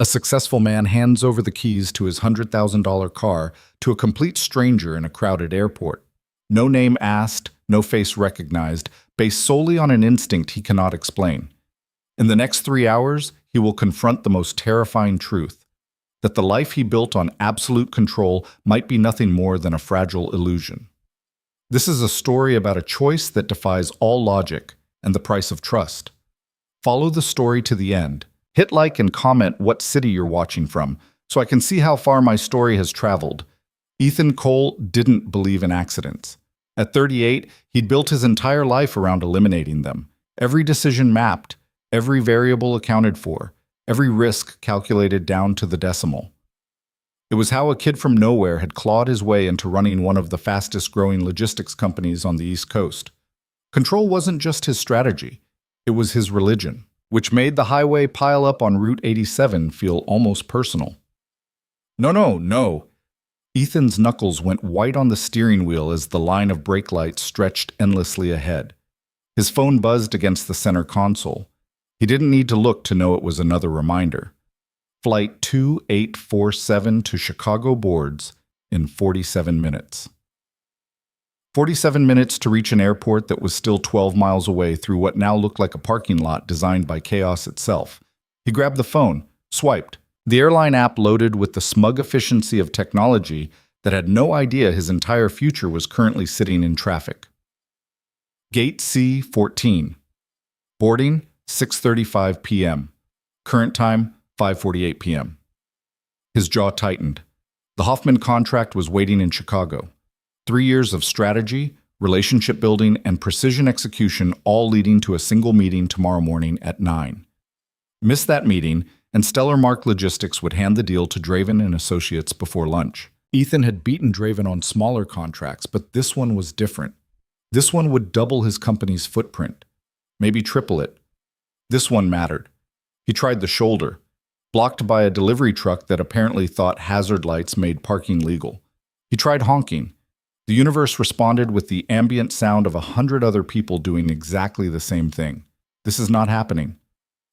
A successful man hands over the keys to his $100,000 car to a complete stranger in a crowded airport. No name asked, no face recognized, based solely on an instinct he cannot explain. In the next 3 hours, he will confront the most terrifying truth, that the life he built on absolute control might be nothing more than a fragile illusion. This is a story about a choice that defies all logic and the price of trust. Follow the story to the end. Hit like and comment what city you're watching from, so I can see how far my story has traveled. Ethan Cole didn't believe in accidents. At 38, he'd built his entire life around eliminating them. Every decision mapped, every variable accounted for, every risk calculated down to the decimal. It was how a kid from nowhere had clawed his way into running one of the fastest-growing logistics companies on the East Coast. Control wasn't just his strategy, it was his religion, which made the highway pile up on Route 87 feel almost personal. No. Ethan's knuckles went white on the steering wheel as the line of brake lights stretched endlessly ahead. His phone buzzed against the center console. He didn't need to look to know it was another reminder. Flight 2847 to Chicago boards in 47 minutes. 47 minutes to reach an airport that was still 12 miles away through what now looked like a parking lot designed by chaos itself. He grabbed the phone, swiped. The airline app loaded with the smug efficiency of technology that had no idea his entire future was currently sitting in traffic. Gate C14. Boarding, 6:35 p.m. Current time, 5:48 p.m. His jaw tightened. The Hoffman contract was waiting in Chicago. 3 years of strategy, relationship building, and precision execution, all leading to a single meeting tomorrow morning at 9. Miss that meeting, and Stellar Mark Logistics would hand the deal to Draven and Associates before lunch. Ethan had beaten Draven on smaller contracts, but this one was different. This one would double his company's footprint, maybe triple it. This one mattered. He tried the shoulder, blocked by a delivery truck that apparently thought hazard lights made parking legal. He tried honking. The universe responded with the ambient sound of 100 other people doing exactly the same thing. This is not happening.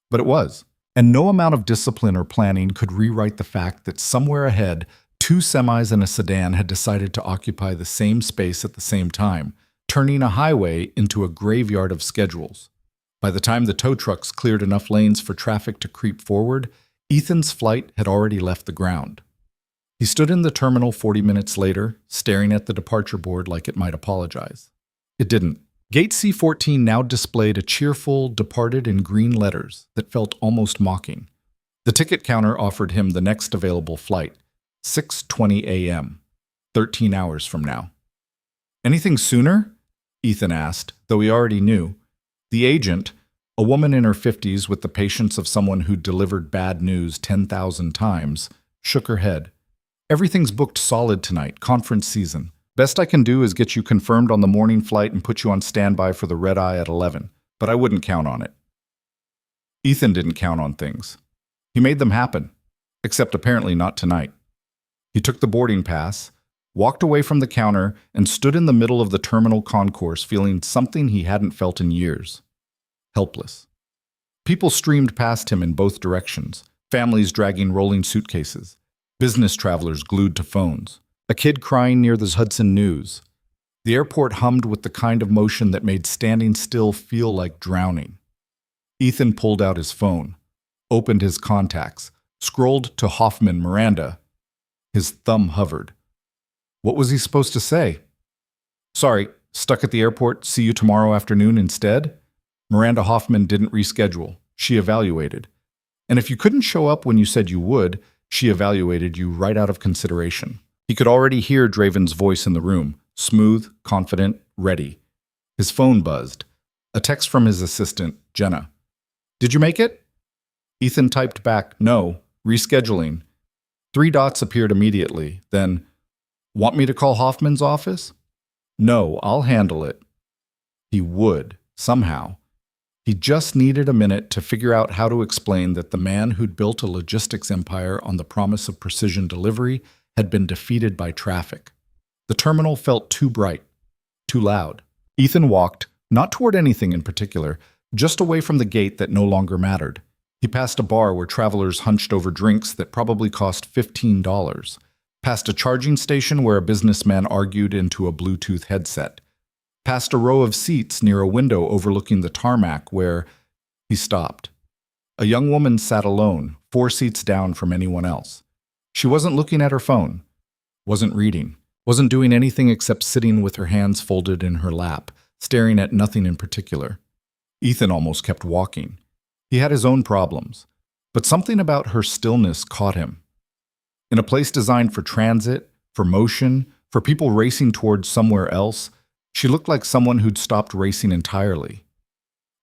But it was. And no amount of discipline or planning could rewrite the fact that somewhere ahead, 2 semis and a sedan had decided to occupy the same space at the same time, turning a highway into a graveyard of schedules. By the time the tow trucks cleared enough lanes for traffic to creep forward, Ethan's flight had already left the ground. He stood in the terminal 40 minutes later, staring at the departure board like it might apologize. It didn't. Gate C14 now displayed a cheerful "departed" in green letters that felt almost mocking. The ticket counter offered him the next available flight, 6:20 a.m., 13 hours from now. Anything sooner? Ethan asked, though he already knew. The agent, a woman in her 50s with the patience of someone who delivered bad news 10,000 times, shook her head. Everything's booked solid tonight, conference season. Best I can do is get you confirmed on the morning flight and put you on standby for the red eye at 11, but I wouldn't count on it. Ethan didn't count on things. He made them happen, except apparently not tonight. He took the boarding pass, walked away from the counter, and stood in the middle of the terminal concourse feeling something he hadn't felt in years. Helpless. People streamed past him in both directions, families dragging rolling suitcases. Business travelers glued to phones. A kid crying near the Hudson News. The airport hummed with the kind of motion that made standing still feel like drowning. Ethan pulled out his phone, opened his contacts, scrolled to Hoffman Miranda. His thumb hovered. What was he supposed to say? Sorry, stuck at the airport, see you tomorrow afternoon instead? Miranda Hoffman didn't reschedule. She evaluated. And if you couldn't show up when you said you would, she evaluated you right out of consideration. He could already hear Draven's voice in the room, smooth, confident, ready. His phone buzzed. A text from his assistant, Jenna. Did you make it? Ethan typed back, no, rescheduling. 3 dots appeared immediately, then, want me to call Hoffman's office? No, I'll handle it. He would, somehow. He just needed a minute to figure out how to explain that the man who'd built a logistics empire on the promise of precision delivery had been defeated by traffic. The terminal felt too bright, too loud. Ethan walked, not toward anything in particular, just away from the gate that no longer mattered. He passed a bar where travelers hunched over drinks that probably cost $15. Past a charging station where a businessman argued into a Bluetooth headset. Past a row of seats near a window overlooking the tarmac where he stopped. A young woman sat alone, 4 seats down from anyone else. She wasn't looking at her phone, wasn't reading, wasn't doing anything except sitting with her hands folded in her lap, staring at nothing in particular. Ethan almost kept walking. He had his own problems, but something about her stillness caught him. In a place designed for transit, for motion, for people racing towards somewhere else, she looked like someone who'd stopped racing entirely.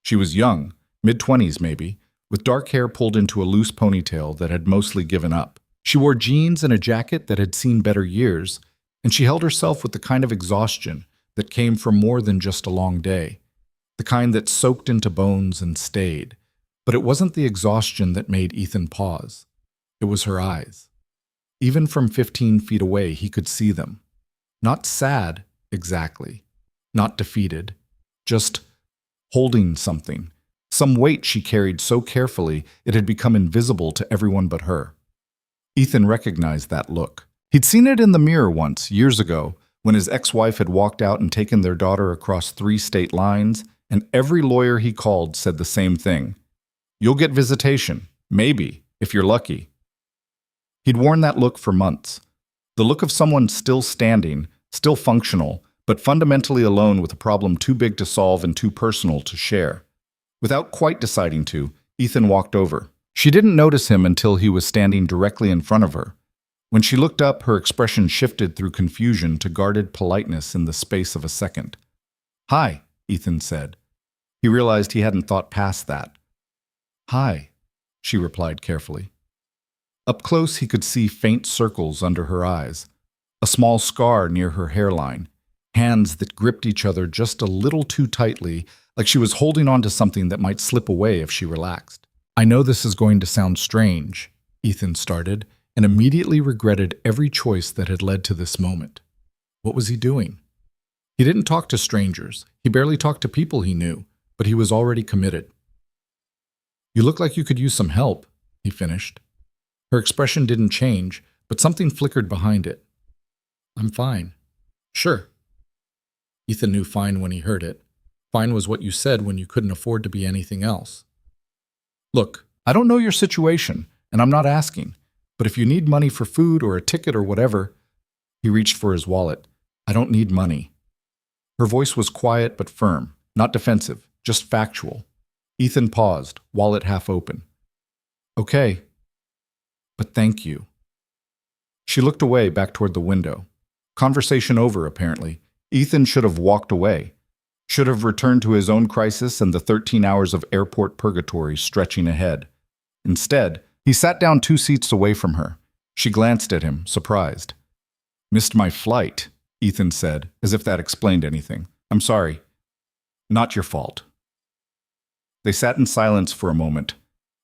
She was young, mid-20s maybe, with dark hair pulled into a loose ponytail that had mostly given up. She wore jeans and a jacket that had seen better years, and she held herself with the kind of exhaustion that came from more than just a long day, the kind that soaked into bones and stayed. But it wasn't the exhaustion that made Ethan pause. It was her eyes. Even from 15 feet away, he could see them. Not sad, exactly. Not defeated. Just holding something. Some weight she carried so carefully it had become invisible to everyone but her. Ethan recognized that look. He'd seen it in the mirror once, years ago, when his ex-wife had walked out and taken their daughter across 3 state lines, and every lawyer he called said the same thing. You'll get visitation. Maybe, if you're lucky. He'd worn that look for months. The look of someone still standing, still functional, but fundamentally alone with a problem too big to solve and too personal to share. Without quite deciding to, Ethan walked over. She didn't notice him until he was standing directly in front of her. When she looked up, her expression shifted through confusion to guarded politeness in the space of a second. "Hi," Ethan said. He realized he hadn't thought past that. "Hi," she replied carefully. Up close, he could see faint circles under her eyes, a small scar near her hairline, hands that gripped each other just a little too tightly, like she was holding on to something that might slip away if she relaxed. "I know this is going to sound strange," Ethan started, and immediately regretted every choice that had led to this moment. What was he doing? He didn't talk to strangers. He barely talked to people he knew, but he was already committed. "You look like you could use some help," he finished. Her expression didn't change, but something flickered behind it. "I'm fine." "Sure." Ethan knew fine when he heard it. Fine was what you said when you couldn't afford to be anything else. "Look, I don't know your situation, and I'm not asking, but if you need money for food or a ticket or whatever—" He reached for his wallet. "I don't need money." Her voice was quiet but firm, not defensive, just factual. Ethan paused, wallet half open. "Okay, but thank you." She looked away, back toward the window. Conversation over, apparently. Ethan should have walked away. Should have returned to his own crisis and the 13 hours of airport purgatory stretching ahead. Instead, he sat down 2 seats away from her. She glanced at him, surprised. "Missed my flight," Ethan said, as if that explained anything. "I'm sorry." "Not your fault." They sat in silence for a moment.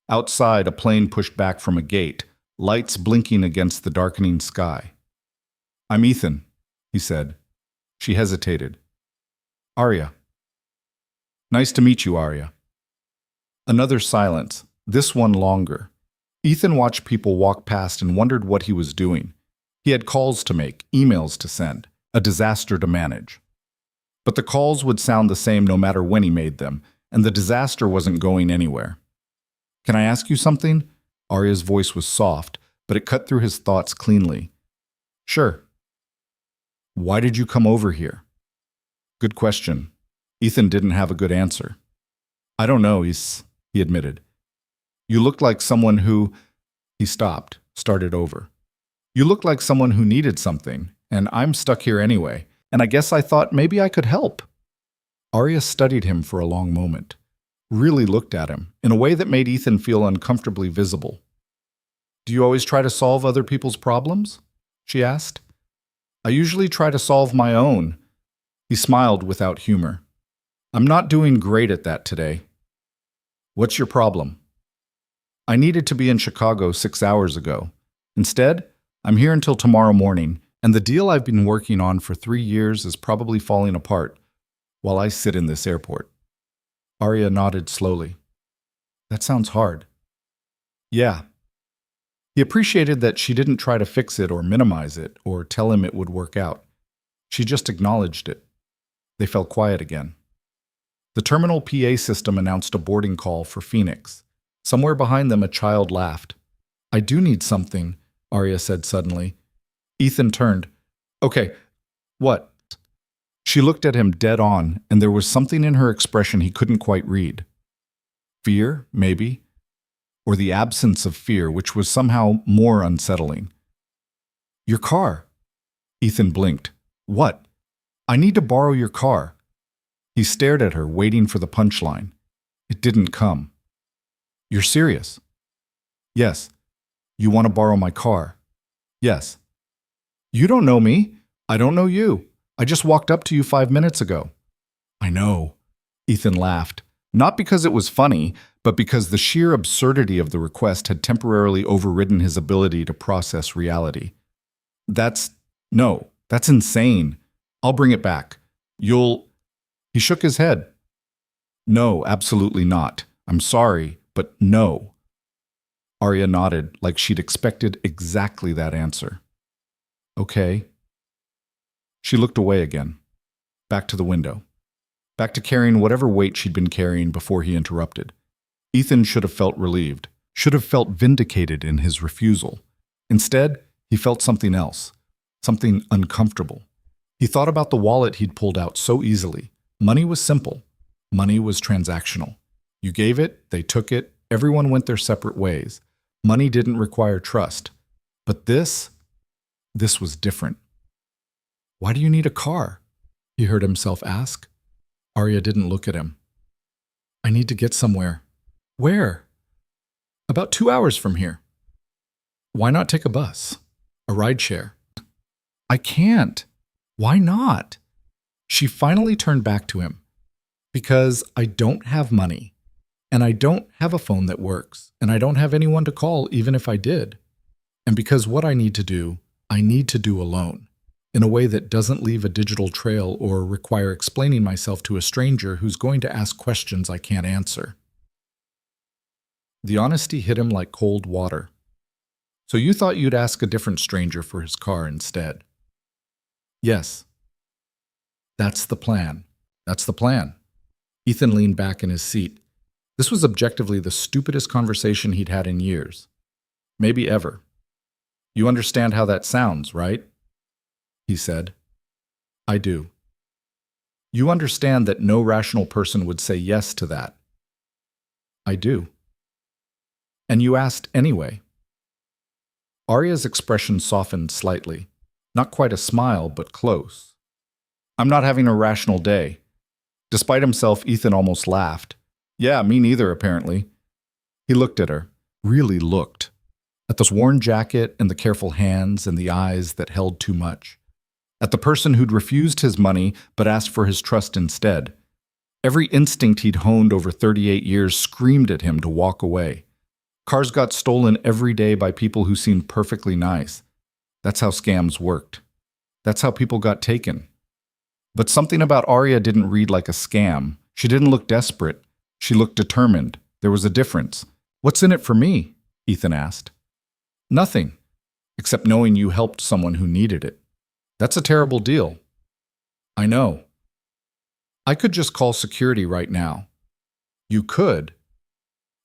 Outside, a plane pushed back from a gate, lights blinking against the darkening sky. "I'm Ethan," he said. She hesitated. "Arya." "Nice to meet you, Arya." Another silence, this one longer. Ethan watched people walk past and wondered what he was doing. He had calls to make, emails to send, a disaster to manage. But the calls would sound the same no matter when he made them, and the disaster wasn't going anywhere. "Can I ask you something?" Arya's voice was soft, but it cut through his thoughts cleanly. "Sure." "Why did you come over here?" Good question. Ethan didn't have a good answer. "I don't know," he admitted. "You looked like someone who—" He stopped, started over. "You looked like someone who needed something, and I'm stuck here anyway, and I guess I thought maybe I could help." Arya studied him for a long moment, really looked at him, in a way that made Ethan feel uncomfortably visible. "Do you always try to solve other people's problems?" she asked. "I usually try to solve my own." He smiled without humor. "I'm not doing great at that today." "What's your problem?" "I needed to be in Chicago 6 hours ago. Instead, I'm here until tomorrow morning, and the deal I've been working on for 3 years is probably falling apart while I sit in this airport." Arya nodded slowly. "That sounds hard." Yeah. He appreciated that she didn't try to fix it or minimize it or tell him it would work out. She just acknowledged it. They fell quiet again. The terminal PA system announced a boarding call for Phoenix. Somewhere behind them, a child laughed. I do need something, Arya said suddenly. Ethan turned. Okay, what? She looked at him dead on, and there was something in her expression he couldn't quite read. Fear, maybe, or the absence of fear, which was somehow more unsettling. Your car. Ethan blinked. What? I need to borrow your car. He stared at her, waiting for the punchline. It didn't come. You're serious? Yes. You want to borrow my car? Yes. You don't know me. I don't know you. I just walked up to you 5 minutes ago. I know. Ethan laughed. Not because it was funny, but because the sheer absurdity of the request had temporarily overridden his ability to process reality. No, that's insane. I'll bring it back. He shook his head. No, absolutely not. I'm sorry, but no. Arya nodded like she'd expected exactly that answer. Okay. She looked away again, back to the window, back to carrying whatever weight she'd been carrying before he interrupted. Ethan should have felt relieved, should have felt vindicated in his refusal. Instead, he felt something else, something uncomfortable. He thought about the wallet he'd pulled out so easily. Money was simple. Money was transactional. You gave it, they took it, everyone went their separate ways. Money didn't require trust. But this was different. Why do you need a car? He heard himself ask. Arya didn't look at him. I need to get somewhere. Where? About 2 hours from here. Why not take a bus? A rideshare? I can't. Why not? She finally turned back to him. Because I don't have money. And I don't have a phone that works. And I don't have anyone to call even if I did. And because what I need to do alone. In a way that doesn't leave a digital trail or require explaining myself to a stranger who's going to ask questions I can't answer. The honesty hit him like cold water. So you thought you'd ask a different stranger for his car instead? Yes. That's the plan. That's the plan. Ethan leaned back in his seat. This was objectively the stupidest conversation he'd had in years. Maybe ever. You understand how that sounds, right? He said. I do. You understand that no rational person would say yes to that. I do. And you asked anyway. Arya's expression softened slightly. Not quite a smile, but close. I'm not having a rational day. Despite himself, Ethan almost laughed. Yeah, me neither, apparently. He looked at her. Really looked. At the worn jacket and the careful hands and the eyes that held too much. At the person who'd refused his money but asked for his trust instead. Every instinct he'd honed over 38 years screamed at him to walk away. Cars got stolen every day by people who seemed perfectly nice. That's how scams worked. That's how people got taken. But something about Arya didn't read like a scam. She didn't look desperate. She looked determined. There was a difference. What's in it for me? Ethan asked. Nothing, except knowing you helped someone who needed it. That's a terrible deal. I know. I could just call security right now. You could.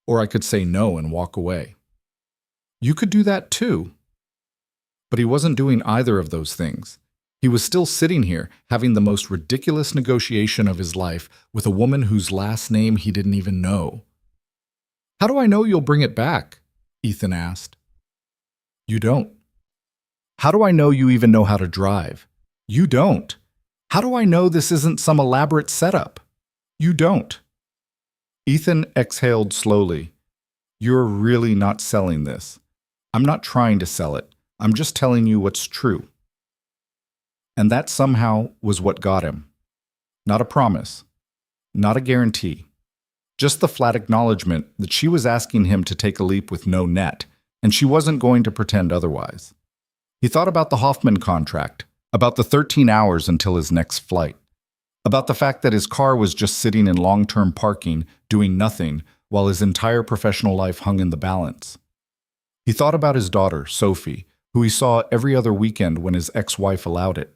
Or I could say no and walk away. You could do that too. But he wasn't doing either of those things. He was still sitting here, having the most ridiculous negotiation of his life with a woman whose last name he didn't even know. How do I know you'll bring it back? Ethan asked. You don't. How do I know you even know how to drive? You don't. How do I know this isn't some elaborate setup? You don't. Ethan exhaled slowly. You're really not selling this. I'm not trying to sell it. I'm just telling you what's true. And that somehow was what got him. Not a promise. Not a guarantee. Just the flat acknowledgement that she was asking him to take a leap with no net, and she wasn't going to pretend otherwise. He thought about the Hoffman contract, about the 13 hours until his next flight, about the fact that his car was just sitting in long-term parking, doing nothing, while his entire professional life hung in the balance. He thought about his daughter, Sophie, who he saw every other weekend when his ex-wife allowed it.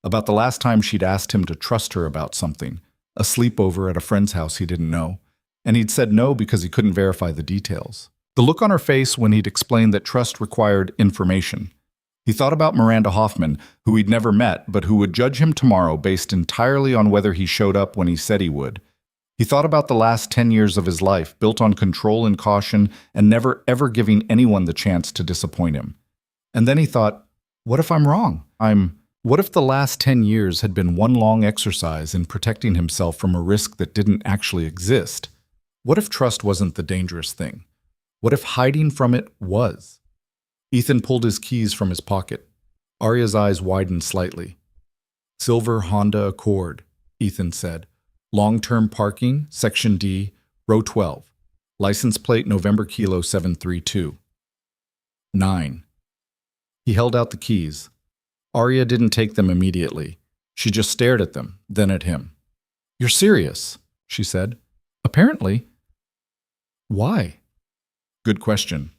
About the last time she'd asked him to trust her about something, a sleepover at a friend's house he didn't know, and he'd said no because he couldn't verify the details. The look on her face when he'd explained that trust required information. He thought about Miranda Hoffman, who he'd never met, but who would judge him tomorrow based entirely on whether he showed up when he said he would. He thought about the last 10 years of his life, built on control and caution, and never ever giving anyone the chance to disappoint him. And then he thought, what if I'm wrong? What if the last 10 years had been one long exercise in protecting himself from a risk that didn't actually exist? What if trust wasn't the dangerous thing? What if hiding from it was? Ethan pulled his keys from his pocket. Arya's eyes widened slightly. Silver Honda Accord, Ethan said. Long-term parking, Section D, row 12. License plate November Kilo 732. 9. He held out the keys. Arya didn't take them immediately. She just stared at them, then at him. You're serious, she said. Apparently. Why? Good question.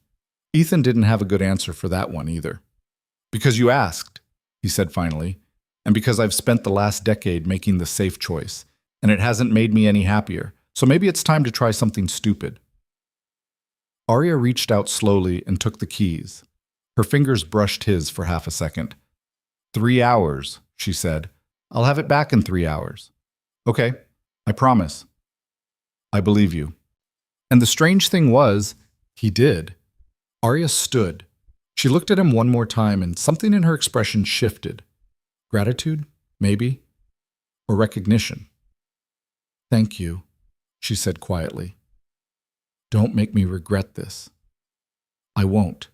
Ethan didn't have a good answer for that one either. Because you asked, he said finally, and because I've spent the last decade making the safe choice, and it hasn't made me any happier, so maybe it's time to try something stupid. Arya reached out slowly and took the keys. Her fingers brushed his for half a second. 3 hours, she said. I'll have it back in 3 hours. Okay, I promise. I believe you. And the strange thing was, he did. Arya stood. She looked at him one more time, and something in her expression shifted. Gratitude, maybe, or recognition. Thank you, she said quietly. Don't make me regret this. I won't.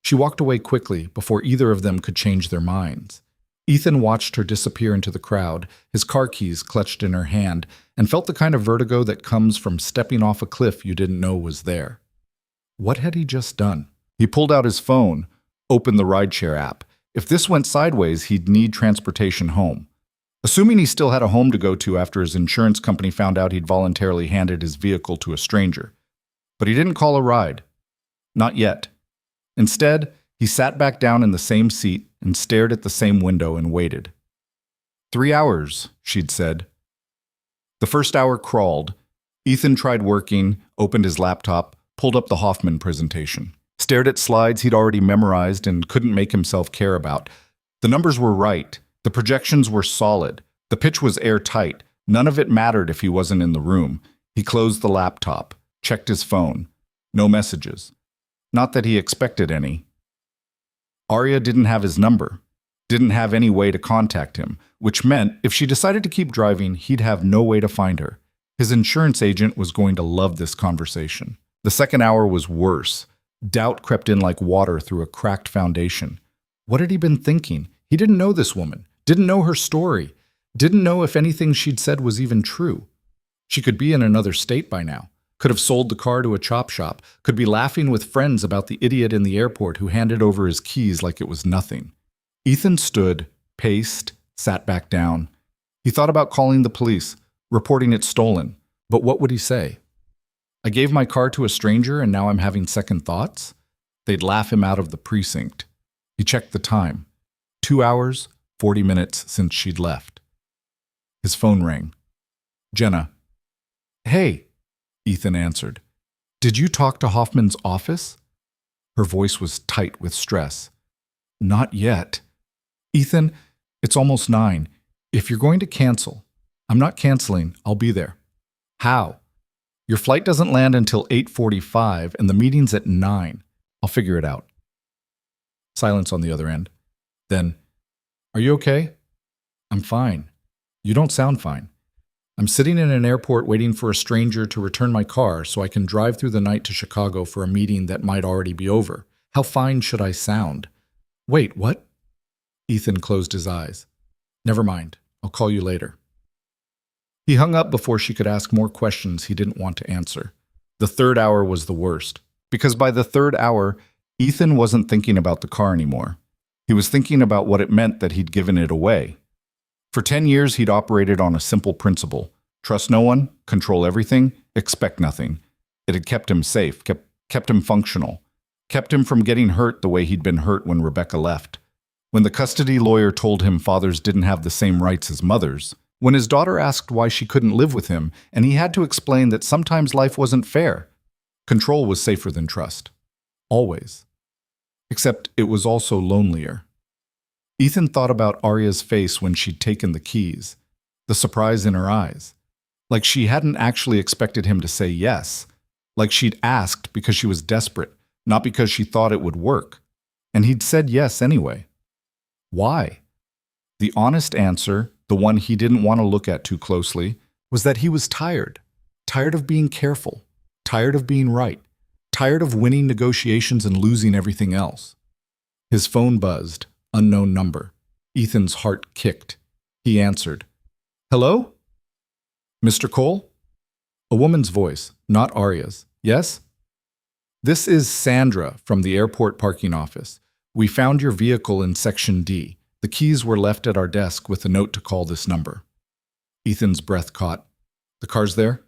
She walked away quickly before either of them could change their minds. Ethan watched her disappear into the crowd, his car keys clutched in her hand, and felt the kind of vertigo that comes from stepping off a cliff you didn't know was there. What had he just done? He pulled out his phone, opened the rideshare app. If this went sideways, he'd need transportation home. Assuming he still had a home to go to after his insurance company found out he'd voluntarily handed his vehicle to a stranger. But he didn't call a ride. Not yet. Instead, he sat back down in the same seat and stared at the same window and waited. 3 hours, she'd said. The first hour crawled. Ethan tried working, opened his laptop, pulled up the Hoffman presentation, stared at slides he'd already memorized and couldn't make himself care about. The numbers were right. The projections were solid. The pitch was airtight. None of it mattered if he wasn't in the room. He closed the laptop, checked his phone. No messages. Not that he expected any. Arya didn't have his number, didn't have any way to contact him, which meant if she decided to keep driving, he'd have no way to find her. His insurance agent was going to love this conversation. The second hour was worse. Doubt crept in like water through a cracked foundation. What had he been thinking? He didn't know this woman, didn't know her story, didn't know if anything she'd said was even true. She could be in another state by now. Could have sold the car to a chop shop, could be laughing with friends about the idiot in the airport who handed over his keys like it was nothing. Ethan stood, paced, sat back down. He thought about calling the police, reporting it stolen, but what would he say? I gave my car to a stranger and now I'm having second thoughts? They'd laugh him out of the precinct. He checked the time. 2 hours, 40 minutes since she'd left. His phone rang. Jenna. Hey. Ethan answered. Did you talk to Hoffman's office? Her voice was tight with stress. Not yet. Ethan, it's almost 9. If you're going to cancel, I'm not canceling, I'll be there. How? Your flight doesn't land until 8:45 and the meeting's at 9. I'll figure it out. Silence on the other end. Then, are you okay? I'm fine. You don't sound fine. I'm sitting in an airport waiting for a stranger to return my car so I can drive through the night to Chicago for a meeting that might already be over. How fine should I sound? Wait, what? Ethan closed his eyes. Never mind. I'll call you later. He hung up before she could ask more questions he didn't want to answer. The third hour was the worst, because by the third hour, Ethan wasn't thinking about the car anymore. He was thinking about what it meant that he'd given it away. For 10 years, he'd operated on a simple principle. Trust no one, control everything, expect nothing. It had kept him safe, kept him functional, kept him from getting hurt the way he'd been hurt when Rebecca left. When the custody lawyer told him fathers didn't have the same rights as mothers. When his daughter asked why she couldn't live with him, and he had to explain that sometimes life wasn't fair. Control was safer than trust. Always. Except it was also lonelier. Ethan thought about Arya's face when she'd taken the keys, the surprise in her eyes. Like she hadn't actually expected him to say yes. Like she'd asked because she was desperate, not because she thought it would work. And he'd said yes anyway. Why? The honest answer, the one he didn't want to look at too closely, was that he was tired. Tired of being careful. Tired of being right. Tired of winning negotiations and losing everything else. His phone buzzed. Unknown number. Ethan's heart kicked. He answered. Hello? Mr. Cole? A woman's voice, not Arya's. Yes? This is Sandra from the airport parking office. We found your vehicle in Section D. The keys were left at our desk with a note to call this number. Ethan's breath caught. The car's there?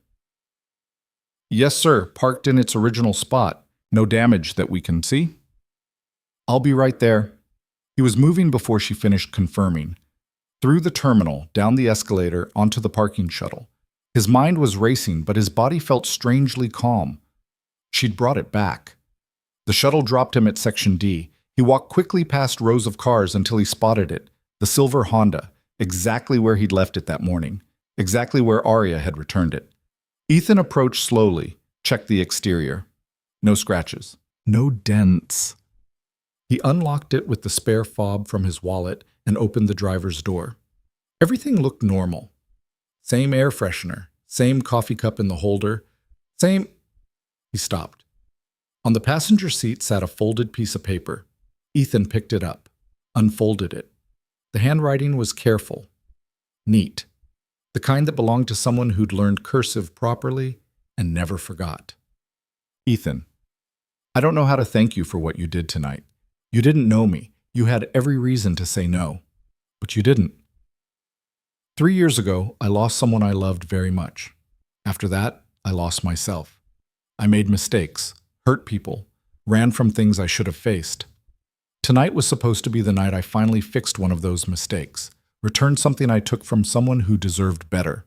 Yes, sir. Parked in its original spot. No damage that we can see. I'll be right there. He was moving before she finished confirming. Through the terminal, down the escalator, onto the parking shuttle. His mind was racing, but his body felt strangely calm. She'd brought it back. The shuttle dropped him at Section D. He walked quickly past rows of cars until he spotted it, the silver Honda, exactly where he'd left it that morning, exactly where Arya had returned it. Ethan approached slowly, checked the exterior. No scratches. No dents. He unlocked it with the spare fob from his wallet and opened the driver's door. Everything looked normal. Same air freshener, same coffee cup in the holder, same... He stopped. On the passenger seat sat a folded piece of paper. Ethan picked it up, unfolded it. The handwriting was careful, neat, the kind that belonged to someone who'd learned cursive properly and never forgot. Ethan, I don't know how to thank you for what you did tonight. You didn't know me. You had every reason to say no, but you didn't. 3 years ago, I lost someone I loved very much. After that, I lost myself. I made mistakes, hurt people, ran from things I should have faced. Tonight was supposed to be the night I finally fixed one of those mistakes, returned something I took from someone who deserved better.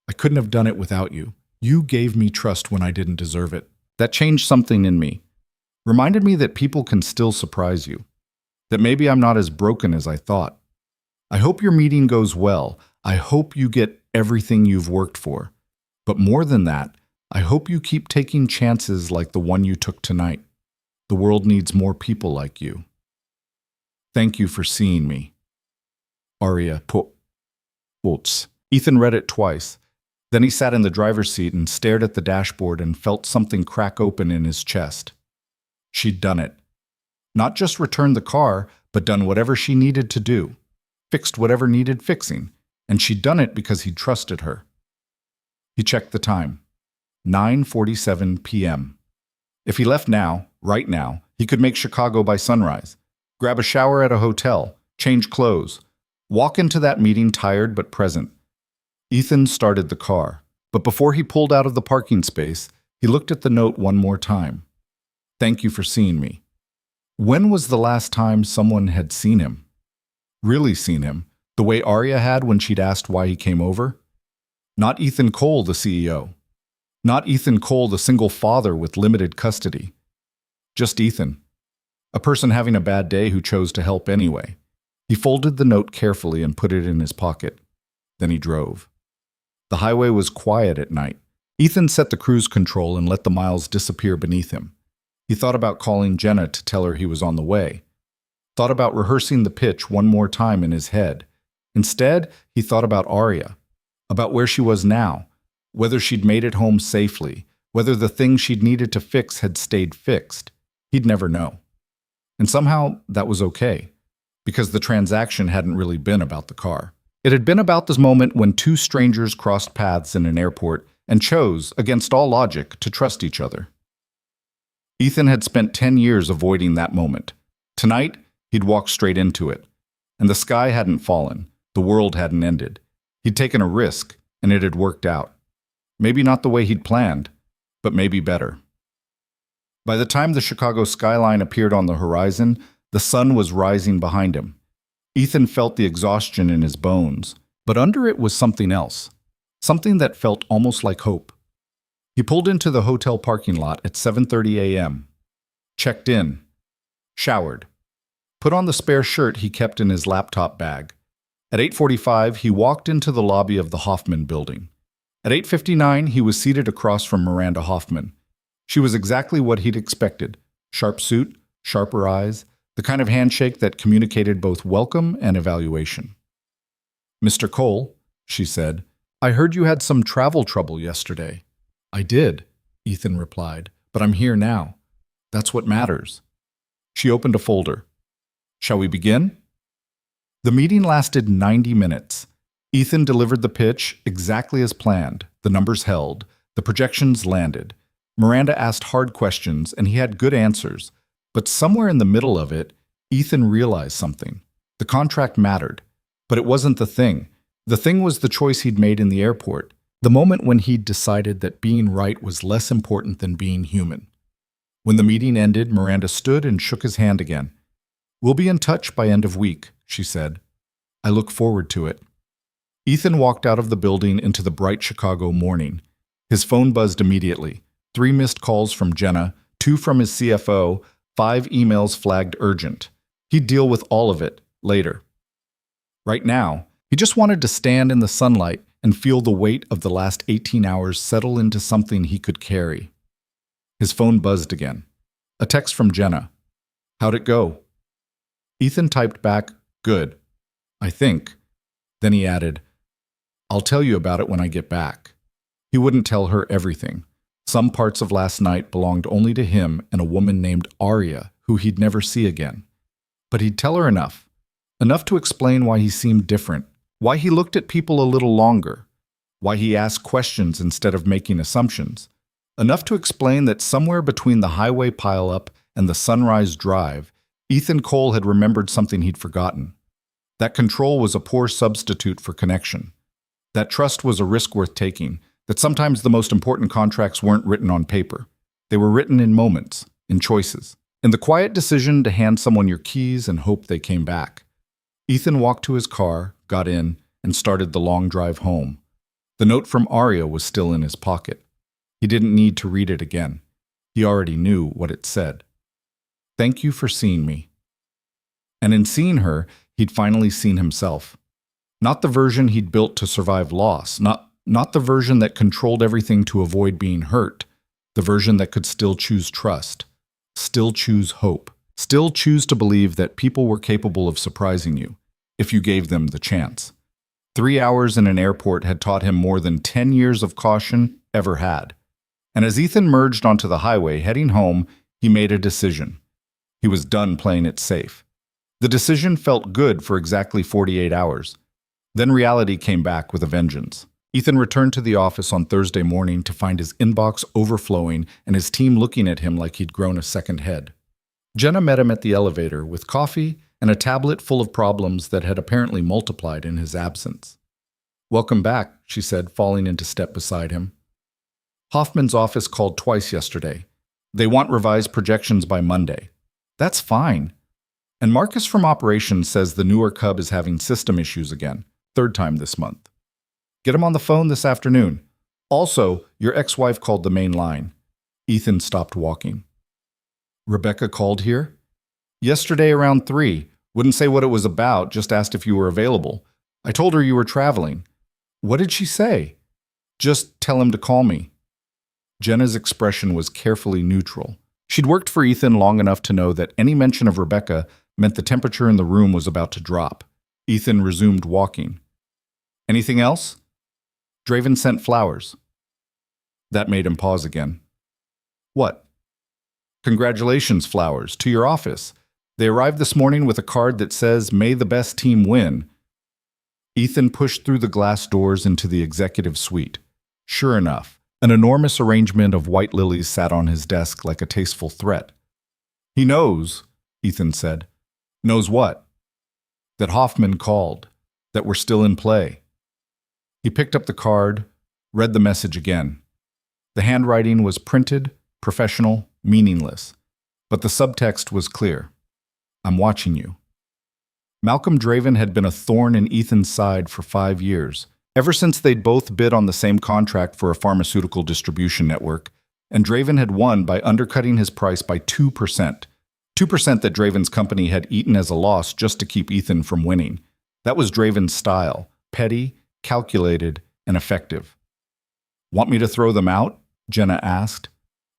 I couldn't have done it without you. You gave me trust when I didn't deserve it. That changed something in me. Reminded me that people can still surprise you. That maybe I'm not as broken as I thought. I hope your meeting goes well. I hope you get everything you've worked for. But more than that, I hope you keep taking chances like the one you took tonight. The world needs more people like you. Thank you for seeing me. Arya Pultz. Ethan read it twice. Then he sat in the driver's seat and stared at the dashboard and felt something crack open in his chest. She'd done it. Not just returned the car, but done whatever she needed to do. Fixed whatever needed fixing. And she'd done it because he trusted her. He checked the time. 9:47 p.m. If he left now, right now, he could make Chicago by sunrise. Grab a shower at a hotel, change clothes, walk into that meeting tired but present. Ethan started the car, but before he pulled out of the parking space, he looked at the note one more time. Thank you for seeing me. When was the last time someone had seen him? Really seen him, the way Arya had when she'd asked why he came over? Not Ethan Cole, the CEO. Not Ethan Cole, the single father with limited custody. Just Ethan. A person having a bad day who chose to help anyway. He folded the note carefully and put it in his pocket. Then he drove. The highway was quiet at night. Ethan set the cruise control and let the miles disappear beneath him. He thought about calling Jenna to tell her he was on the way. Thought about rehearsing the pitch one more time in his head. Instead, he thought about Arya. About where she was now. Whether she'd made it home safely. Whether the things she'd needed to fix had stayed fixed. He'd never know. And somehow, that was okay. Because the transaction hadn't really been about the car. It had been about this moment when two strangers crossed paths in an airport and chose, against all logic, to trust each other. Ethan had spent 10 years avoiding that moment. Tonight, he'd walked straight into it. And the sky hadn't fallen. The world hadn't ended. He'd taken a risk, and it had worked out. Maybe not the way he'd planned, but maybe better. By the time the Chicago skyline appeared on the horizon, the sun was rising behind him. Ethan felt the exhaustion in his bones, but under it was something else, something that felt almost like hope. He pulled into the hotel parking lot at 7:30 a.m., checked in, showered, put on the spare shirt he kept in his laptop bag. At 8:45, he walked into the lobby of the Hoffman building. At 8:59, he was seated across from Miranda Hoffman. She was exactly what he'd expected. Sharp suit, sharper eyes, the kind of handshake that communicated both welcome and evaluation. "Mr. Cole," she said, "I heard you had some travel trouble yesterday." "I did," Ethan replied, "but I'm here now. That's what matters." She opened a folder. "Shall we begin?" The meeting lasted 90 minutes. Ethan delivered the pitch exactly as planned. The numbers held. The projections landed. Miranda asked hard questions, and he had good answers. But somewhere in the middle of it, Ethan realized something. The contract mattered. But it wasn't the thing. The thing was the choice he'd made in the airport. The moment when he'd decided that being right was less important than being human. When the meeting ended, Miranda stood and shook his hand again. "We'll be in touch by end of week," she said. "I look forward to it." Ethan walked out of the building into the bright Chicago morning. His phone buzzed immediately. 3 missed calls from Jenna, 2 from his CFO, 5 emails flagged urgent. He'd deal with all of it later. Right now, he just wanted to stand in the sunlight and feel the weight of the last 18 hours settle into something he could carry. His phone buzzed again. A text from Jenna. "How'd it go?" Ethan typed back, "Good, I think." Then he added, "I'll tell you about it when I get back." He wouldn't tell her everything. Some parts of last night belonged only to him and a woman named Arya, who he'd never see again. But he'd tell her enough. Enough to explain why he seemed different, why he looked at people a little longer, why he asked questions instead of making assumptions. Enough to explain that somewhere between the highway pileup and the Sunrise Drive, Ethan Cole had remembered something he'd forgotten. That control was a poor substitute for connection. That trust was a risk worth taking, that sometimes the most important contracts weren't written on paper. They were written in moments, in choices, in the quiet decision to hand someone your keys and hope they came back. Ethan walked to his car, got in, and started the long drive home. The note from Arya was still in his pocket. He didn't need to read it again. He already knew what it said. "Thank you for seeing me." And in seeing her, he'd finally seen himself. Not the version he'd built to survive loss, not the version that controlled everything to avoid being hurt, the version that could still choose trust, still choose hope, still choose to believe that people were capable of surprising you, if you gave them the chance. 3 hours in an airport had taught him more than 10 years of caution ever had. And as Ethan merged onto the highway heading home, he made a decision. He was done playing it safe. The decision felt good for exactly 48 hours. Then reality came back with a vengeance. Ethan returned to the office on Thursday morning to find his inbox overflowing and his team looking at him like he'd grown a second head. Jenna met him at the elevator with coffee and a tablet full of problems that had apparently multiplied in his absence. "Welcome back," she said, falling into step beside him. "Hoffman's office called twice yesterday. They want revised projections by Monday." "That's fine." "And Marcus from operations says the newer Cub is having system issues again, 3rd time this month. Get him on the phone this afternoon. Also, your ex-wife called the main line." Ethan stopped walking. "Rebecca called here?" "Yesterday around 3. Wouldn't say what it was about, just asked if you were available. I told her you were traveling." "What did she say?" "Just tell him to call me." Jenna's expression was carefully neutral. She'd worked for Ethan long enough to know that any mention of Rebecca meant the temperature in the room was about to drop. Ethan resumed walking. "Anything else?" "Draven sent flowers." That made him pause again. "What?" "Congratulations flowers, to your office. They arrived this morning with a card that says, 'May the best team win.'" Ethan pushed through the glass doors into the executive suite. Sure enough, an enormous arrangement of white lilies sat on his desk like a tasteful threat. "He knows," Ethan said. "Knows what?" "That Hoffman called, that we're still in play." He picked up the card, read the message again. The handwriting was printed, professional, meaningless. But the subtext was clear. I'm watching you. Malcolm Draven had been a thorn in Ethan's side for 5 years, ever since they'd both bid on the same contract for a pharmaceutical distribution network, and Draven had won by undercutting his price by 2%. 2% that Draven's company had eaten as a loss just to keep Ethan from winning. That was Draven's style, petty, calculated, and effective. Want me to throw them out? Jenna asked.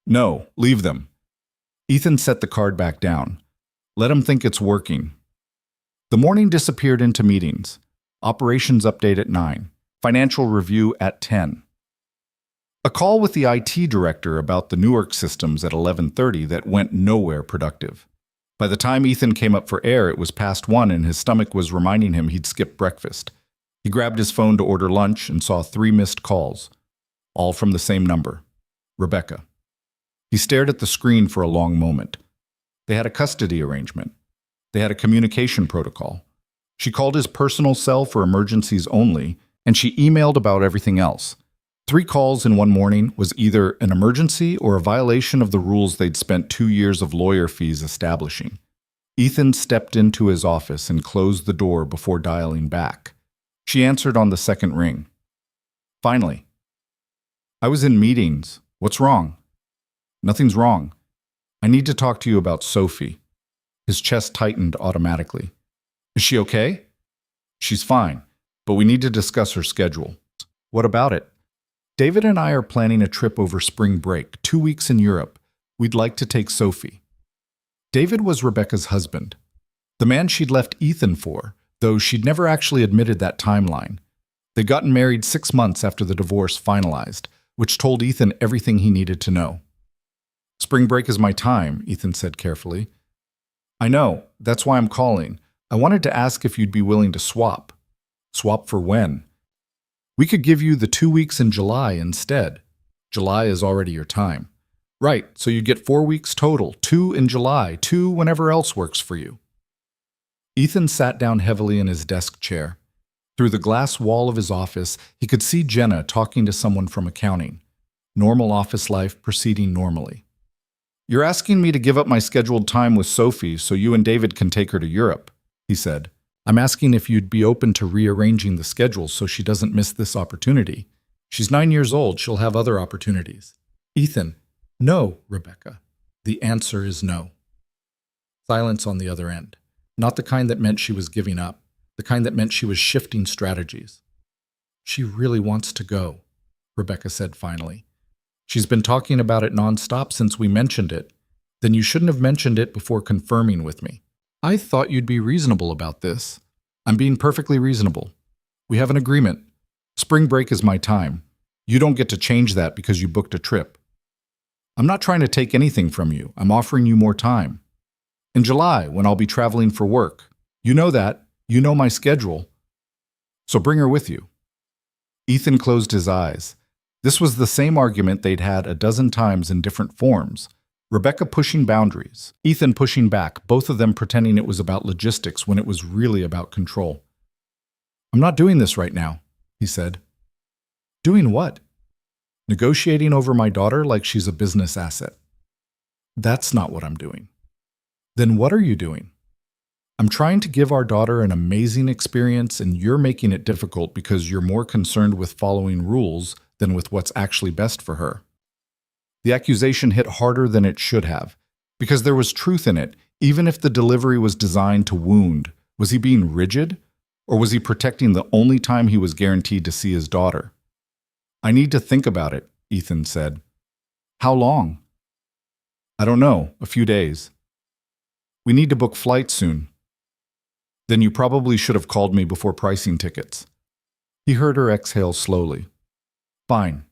No, leave them. Ethan set the card back down. Let him think it's working. The morning disappeared into meetings. Operations update at 9. Financial review at 10. A call with the IT director about the Newark systems at 11:30 that went nowhere productive. By the time Ethan came up for air, it was past 1 and his stomach was reminding him he'd skipped breakfast. He grabbed his phone to order lunch and saw 3 missed calls, all from the same number, Rebecca. He stared at the screen for a long moment. They had a custody arrangement. They had a communication protocol. She called his personal cell for emergencies only, and she emailed about everything else. 3 calls in one morning was either an emergency or a violation of the rules they'd spent 2 years of lawyer fees establishing. Ethan stepped into his office and closed the door before dialing back. She answered on the second ring. Finally. I was in meetings. What's wrong? Nothing's wrong. I need to talk to you about Sophie. His chest tightened automatically. Is she okay? She's fine, but we need to discuss her schedule. What about it? David and I are planning a trip over spring break, 2 weeks in Europe. We'd like to take Sophie. David was Rebecca's husband, the man she'd left Ethan for, though she'd never actually admitted that timeline. They'd gotten married 6 months after the divorce finalized, which told Ethan everything he needed to know. Spring break is my time, Ethan said carefully. I know, that's why I'm calling. I wanted to ask if you'd be willing to swap. Swap for when? We could give you the 2 weeks in July instead. July is already your time. Right, so you get 4 weeks total, 2 in July, 2 whenever else works for you. Ethan sat down heavily in his desk chair. Through the glass wall of his office, he could see Jenna talking to someone from accounting. Normal office life proceeding normally. You're asking me to give up my scheduled time with Sophie so you and David can take her to Europe, he said. I'm asking if you'd be open to rearranging the schedule so she doesn't miss this opportunity. She's 9 years old. She'll have other opportunities. Ethan, no, Rebecca. The answer is no. Silence on the other end. Not the kind that meant she was giving up. The kind that meant she was shifting strategies. She really wants to go, Rebecca said finally. She's been talking about it nonstop since we mentioned it. Then you shouldn't have mentioned it before confirming with me. I thought you'd be reasonable about this. I'm being perfectly reasonable. We have an agreement. Spring break is my time. You don't get to change that because you booked a trip. I'm not trying to take anything from you. I'm offering you more time. In July, when I'll be traveling for work. You know that. You know my schedule. So bring her with you. Ethan closed his eyes. This was the same argument they'd had a dozen times in different forms. Rebecca pushing boundaries, Ethan pushing back, both of them pretending it was about logistics when it was really about control. I'm not doing this right now, he said. Doing what? Negotiating over my daughter like she's a business asset. That's not what I'm doing. Then what are you doing? I'm trying to give our daughter an amazing experience and you're making it difficult because you're more concerned with following rules than with what's actually best for her. The accusation hit harder than it should have, because there was truth in it, even if the delivery was designed to wound. Was he being rigid, or was he protecting the only time he was guaranteed to see his daughter? I need to think about it, Ethan said. How long? I don't know, a few days. We need to book flights soon. Then you probably should have called me before pricing tickets. He heard her exhale slowly. Fine.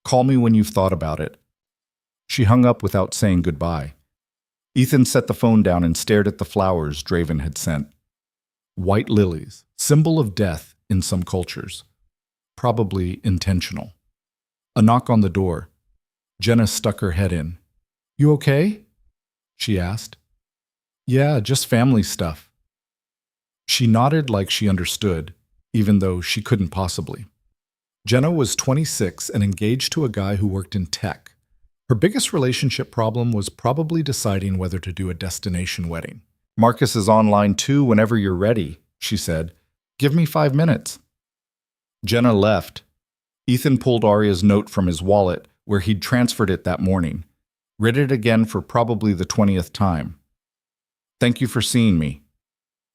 Call me when you've thought about it. She hung up without saying goodbye. Ethan set the phone down and stared at the flowers Draven had sent. White lilies, symbol of death in some cultures. Probably intentional. A knock on the door. Jenna stuck her head in. You okay? She asked. Yeah, just family stuff. She nodded like she understood, even though she couldn't possibly. Jenna was 26 and engaged to a guy who worked in tech. Her biggest relationship problem was probably deciding whether to do a destination wedding. Marcus is online too whenever you're ready, she said. Give me 5 minutes. Jenna left. Ethan pulled Arya's note from his wallet, where he'd transferred it that morning. Read it again for probably the 20th time. Thank you for seeing me.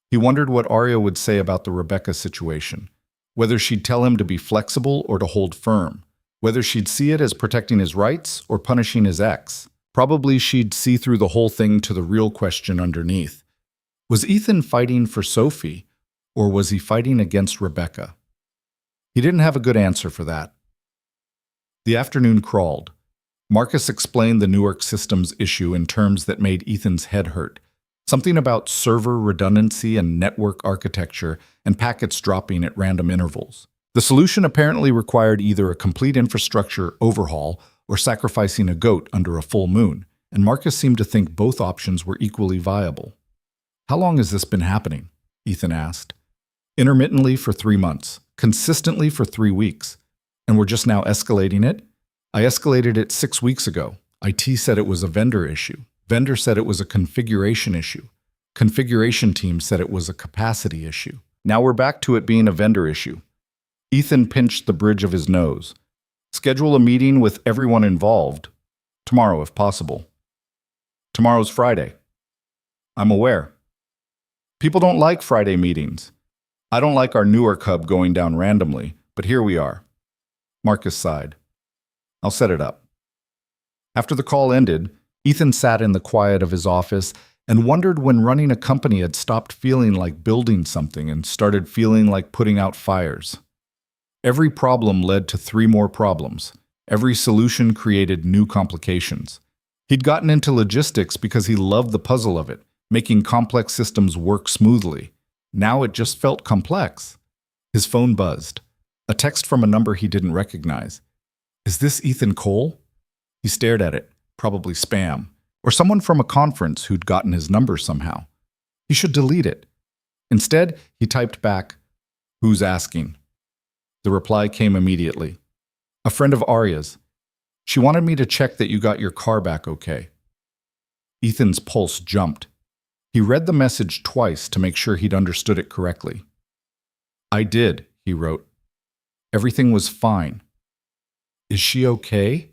He wondered what Arya would say about the Rebecca situation. Whether she'd tell him to be flexible or to hold firm. Whether she'd see it as protecting his rights or punishing his ex. Probably she'd see through the whole thing to the real question underneath. Was Ethan fighting for Sophie, or was he fighting against Rebecca? He didn't have a good answer for that. The afternoon crawled. Marcus explained the Newark systems issue in terms that made Ethan's head hurt. Something about server redundancy and network architecture and packets dropping at random intervals. The solution apparently required either a complete infrastructure overhaul or sacrificing a goat under a full moon, and Marcus seemed to think both options were equally viable. How long has this been happening? Ethan asked. Intermittently for 3 months, consistently for 3 weeks. And we're just now escalating it? I escalated it 6 weeks ago. IT said it was a vendor issue. Vendor said it was a configuration issue. Configuration team said it was a capacity issue. Now we're back to it being a vendor issue. Ethan pinched the bridge of his nose. Schedule a meeting with everyone involved. Tomorrow, if possible. Tomorrow's Friday. I'm aware. People don't like Friday meetings. I don't like our Newark hub going down randomly, but here we are. Marcus sighed. I'll set it up. After the call ended, Ethan sat in the quiet of his office and wondered when running a company had stopped feeling like building something and started feeling like putting out fires. Every problem led to 3 more problems. Every solution created new complications. He'd gotten into logistics because he loved the puzzle of it, making complex systems work smoothly. Now it just felt complex. His phone buzzed. A text from a number he didn't recognize. Is this Ethan Cole? He stared at it. Probably spam. Or someone from a conference who'd gotten his number somehow. He should delete it. Instead, he typed back, "Who's asking?" The reply came immediately. "A friend of Arya's. She wanted me to check that you got your car back okay." Ethan's pulse jumped. He read the message twice to make sure he'd understood it correctly. "I did," he wrote. "Everything was fine." "Is she okay?"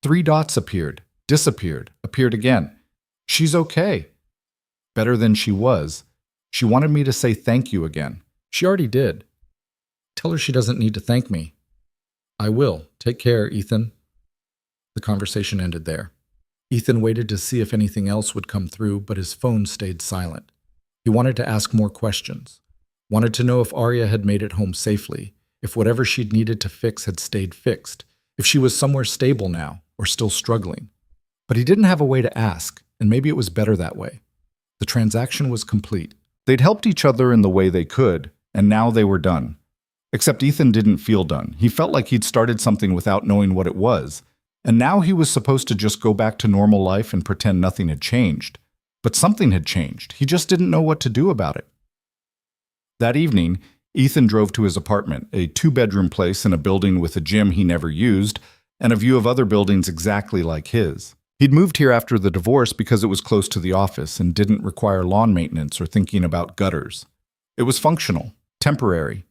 3 dots appeared, disappeared, appeared again. "She's okay." Better than she was. She wanted me to say thank you again. She already did. Tell her she doesn't need to thank me. I will. Take care, Ethan. The conversation ended there. Ethan waited to see if anything else would come through, but his phone stayed silent. He wanted to ask more questions. Wanted to know if Arya had made it home safely, if whatever she'd needed to fix had stayed fixed, if she was somewhere stable now, or still struggling. But he didn't have a way to ask, and maybe it was better that way. The transaction was complete. They'd helped each other in the way they could, and now they were done. Except Ethan didn't feel done. He felt like he'd started something without knowing what it was, and now he was supposed to just go back to normal life and pretend nothing had changed. But something had changed. He just didn't know what to do about it. That evening, Ethan drove to his apartment, a 2-bedroom place in a building with a gym he never used, and a view of other buildings exactly like his. He'd moved here after the divorce because it was close to the office and didn't require lawn maintenance or thinking about gutters. It was functional, temporary.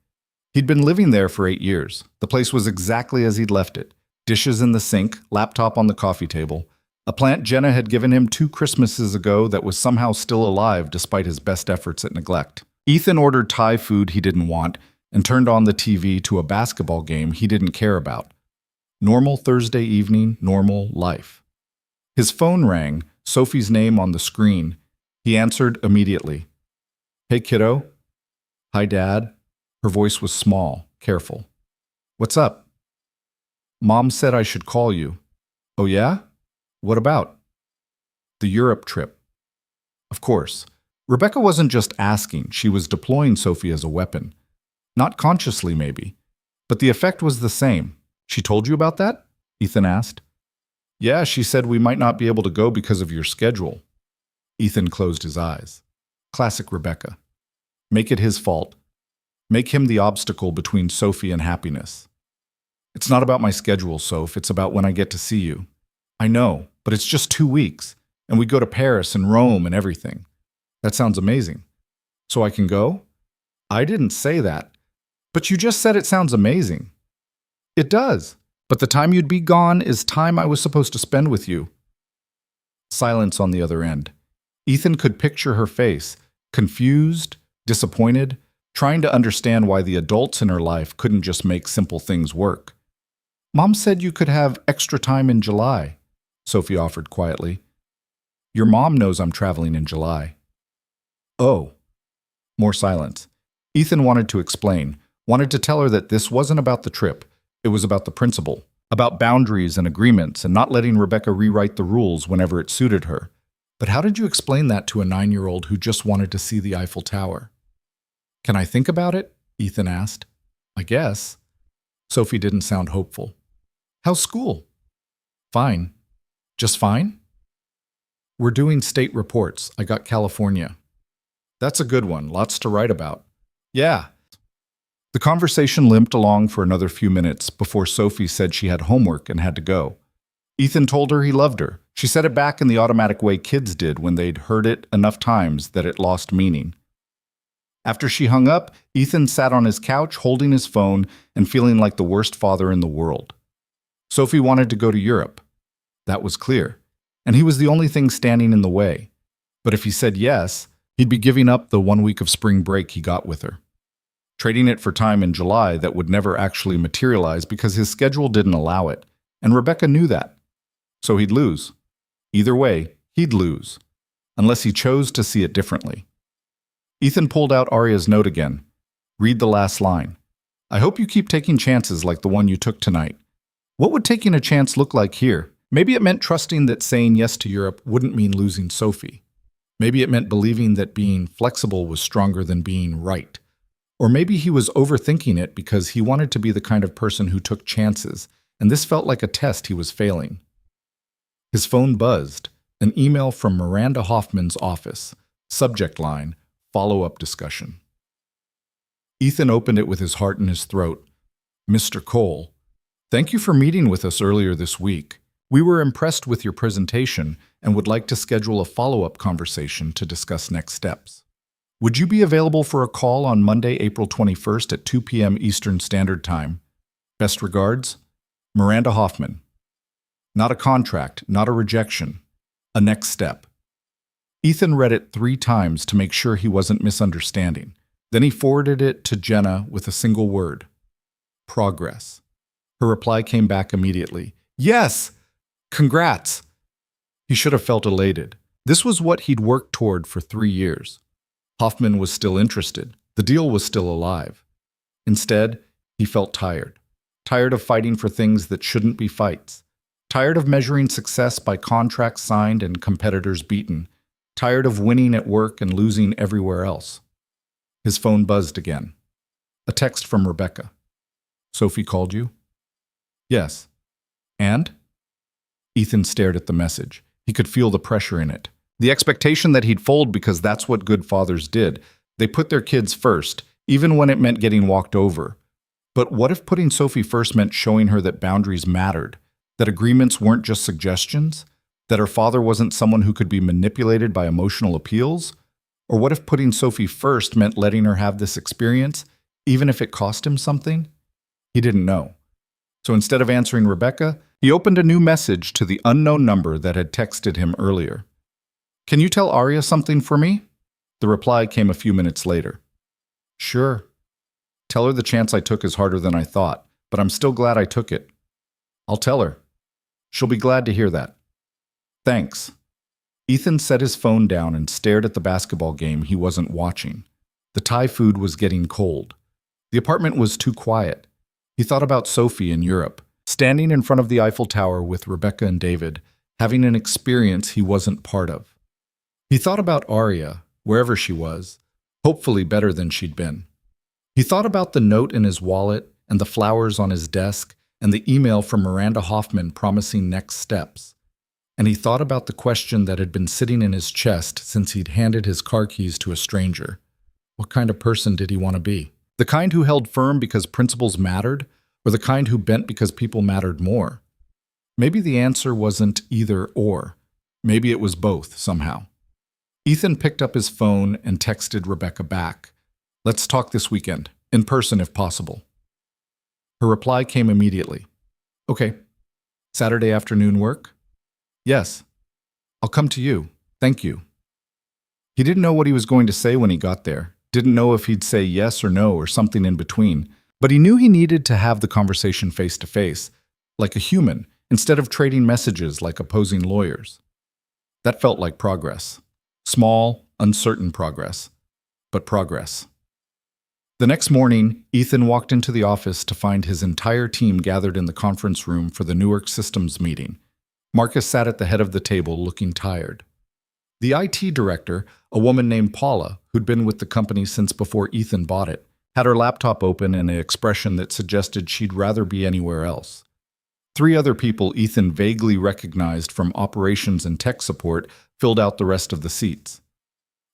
He'd been living there for 8 years. The place was exactly as he'd left it. Dishes in the sink, laptop on the coffee table. A plant Jenna had given him 2 Christmases ago that was somehow still alive despite his best efforts at neglect. Ethan ordered Thai food he didn't want and turned on the TV to a basketball game he didn't care about. Normal Thursday evening, normal life. His phone rang, Sophie's name on the screen. He answered immediately. "Hey, kiddo." "Hi, Dad." Her voice was small, careful. "What's up?" "Mom said I should call you." "Oh yeah? What about?" "The Europe trip." Of course. Rebecca wasn't just asking, she was deploying Sophie as a weapon. Not consciously, maybe. But the effect was the same. "She told you about that?" Ethan asked. "Yeah, she said we might not be able to go because of your schedule." Ethan closed his eyes. Classic Rebecca. Make it his fault. Make him the obstacle between Sophie and happiness. "It's not about my schedule, Soph. It's about when I get to see you." I know, but it's just 2 weeks, and we go to Paris and Rome and everything. That sounds amazing. So I can go? I didn't say that. But you just said it sounds amazing. It does. But the time you'd be gone is time I was supposed to spend with you. Silence on the other end. Ethan could picture her face, confused, disappointed, trying to understand why the adults in her life couldn't just make simple things work. Mom said you could have extra time in July, Sophie offered quietly. Your mom knows I'm traveling in July. Oh. More silence. Ethan wanted to explain, wanted to tell her that this wasn't about the trip. It was about the principle, about boundaries and agreements and not letting Rebecca rewrite the rules whenever it suited her. But how did you explain that to a 9-year-old who just wanted to see the Eiffel Tower? Can I think about it? Ethan asked. I guess. Sophie didn't sound hopeful. How's school? Fine. Just fine? We're doing state reports. I got California. That's a good one. Lots to write about. Yeah. The conversation limped along for another few minutes before Sophie said she had homework and had to go. Ethan told her he loved her. She said it back in the automatic way kids did when they'd heard it enough times that it lost meaning. After she hung up, Ethan sat on his couch holding his phone and feeling like the worst father in the world. Sophie wanted to go to Europe. That was clear. And he was the only thing standing in the way. But if he said yes, he'd be giving up the 1 week of spring break he got with her, trading it for time in July that would never actually materialize because his schedule didn't allow it, and Rebecca knew that. So he'd lose. Either way, he'd lose, unless he chose to see it differently. Ethan pulled out Arya's note again. Read the last line. I hope you keep taking chances like the one you took tonight. What would taking a chance look like here? Maybe it meant trusting that saying yes to Europe wouldn't mean losing Sophie. Maybe it meant believing that being flexible was stronger than being right. Or maybe he was overthinking it because he wanted to be the kind of person who took chances, and this felt like a test he was failing. His phone buzzed. An email from Miranda Hoffman's office. Subject line, follow-up discussion. Ethan opened it with his heart in his throat. Mr. Cole, thank you for meeting with us earlier this week. We were impressed with your presentation and would like to schedule a follow-up conversation to discuss next steps. Would you be available for a call on Monday, April 21st at 2 p.m. Eastern Standard Time? Best regards, Miranda Hoffman. Not a contract, not a rejection. A next step. Ethan read it 3 times to make sure he wasn't misunderstanding. Then he forwarded it to Jenna with a single word. Progress. Her reply came back immediately. Yes! Congrats! He should have felt elated. This was what he'd worked toward for 3 years. Hoffman was still interested. The deal was still alive. Instead, he felt tired. Tired of fighting for things that shouldn't be fights. Tired of measuring success by contracts signed and competitors beaten. Tired of winning at work and losing everywhere else. His phone buzzed again. A text from Rebecca. Sophie called you? Yes. And? Ethan stared at the message. He could feel the pressure in it. The expectation that he'd fold because that's what good fathers did. They put their kids first, even when it meant getting walked over. But what if putting Sophie first meant showing her that boundaries mattered? That agreements weren't just suggestions? That her father wasn't someone who could be manipulated by emotional appeals? Or what if putting Sophie first meant letting her have this experience, even if it cost him something? He didn't know. So instead of answering Rebecca, he opened a new message to the unknown number that had texted him earlier. Can you tell Arya something for me? The reply came a few minutes later. Sure. Tell her the chance I took is harder than I thought, but I'm still glad I took it. I'll tell her. She'll be glad to hear that. Thanks. Ethan set his phone down and stared at the basketball game he wasn't watching. The Thai food was getting cold. The apartment was too quiet. He thought about Sophie in Europe, standing in front of the Eiffel Tower with Rebecca and David, having an experience he wasn't part of. He thought about Arya, wherever she was, hopefully better than she'd been. He thought about the note in his wallet and the flowers on his desk and the email from Miranda Hoffman promising next steps. And he thought about the question that had been sitting in his chest since he'd handed his car keys to a stranger. What kind of person did he want to be? The kind who held firm because principles mattered, or the kind who bent because people mattered more? Maybe the answer wasn't either or. Maybe it was both somehow. Ethan picked up his phone and texted Rebecca back. Let's talk this weekend, in person if possible. Her reply came immediately. Okay. Saturday afternoon work? Yes. I'll come to you. Thank you. He didn't know what he was going to say when he got there. Didn't know if he'd say yes or no or something in between. But he knew he needed to have the conversation face to face, like a human, instead of trading messages like opposing lawyers. That felt like progress. Small, uncertain progress. But progress. The next morning, Ethan walked into the office to find his entire team gathered in the conference room for the Newark Systems meeting. Marcus sat at the head of the table looking tired. The IT director, a woman named Paula, who'd been with the company since before Ethan bought it, had her laptop open in an expression that suggested she'd rather be anywhere else. 3 other people Ethan vaguely recognized from operations and tech support filled out the rest of the seats.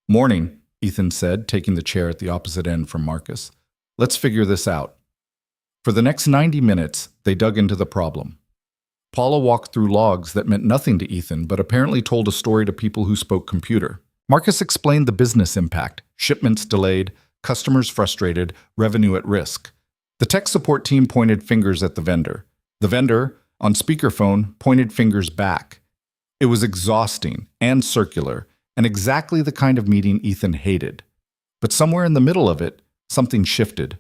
Morning, Ethan said, taking the chair at the opposite end from Marcus. Let's figure this out. For the next 90 minutes, they dug into the problem. Paula walked through logs that meant nothing to Ethan, but apparently told a story to people who spoke computer. Marcus explained the business impact, shipments delayed, customers frustrated, revenue at risk. The tech support team pointed fingers at the vendor. The vendor, on speakerphone, pointed fingers back. It was exhausting and circular, and exactly the kind of meeting Ethan hated. But somewhere in the middle of it, something shifted.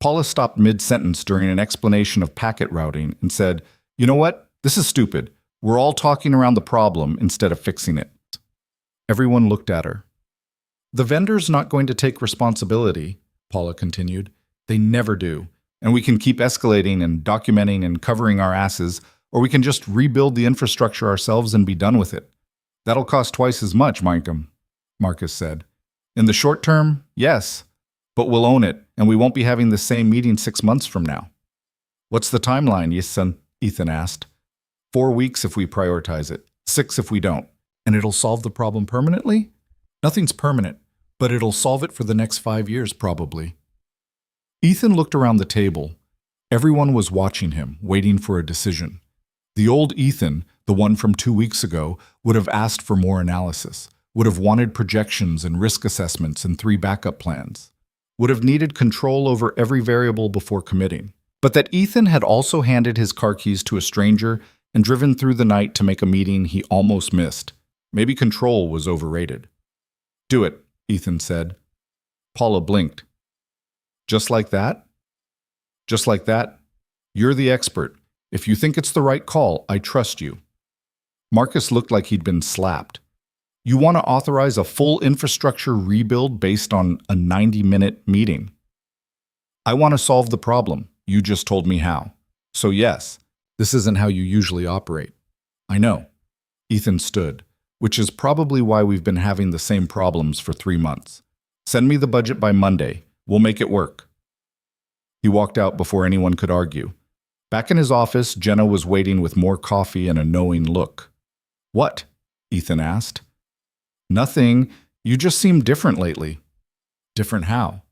Paula stopped mid-sentence during an explanation of packet routing and said, "You know what? This is stupid. We're all talking around the problem instead of fixing it." Everyone looked at her. "The vendor's not going to take responsibility," Paula continued. "They never do. And we can keep escalating and documenting and covering our asses, or we can just rebuild the infrastructure ourselves and be done with it. That'll cost twice as much, Marcus said. In the short term, yes, but we'll own it, and we won't be having the same meeting 6 months from now." "What's the timeline, Ethan asked. 4 weeks if we prioritize it, 6 if we don't. And it'll solve the problem permanently?" "Nothing's permanent, but it'll solve it for the next 5 years, probably." Ethan looked around the table. Everyone was watching him, waiting for a decision. The old Ethan, the one from 2 weeks ago, would have asked for more analysis, would have wanted projections and risk assessments and 3 backup plans, would have needed control over every variable before committing. But that Ethan had also handed his car keys to a stranger and driven through the night to make a meeting he almost missed. Maybe control was overrated. "Do it," Ethan said. Paula blinked. "Just like that?" "Just like that. You're the expert. If you think it's the right call, I trust you." Marcus looked like he'd been slapped. "You want to authorize a full infrastructure rebuild based on a 90-minute meeting?" "I want to solve the problem. You just told me how. So yes, this isn't how you usually operate." "I know." Ethan stood, "which is probably why we've been having the same problems for 3 months. Send me the budget by Monday. We'll make it work." He walked out before anyone could argue. Back in his office, Jenna was waiting with more coffee and a knowing look. "What?" Ethan asked. "Nothing. You just seem different lately." "Different how?"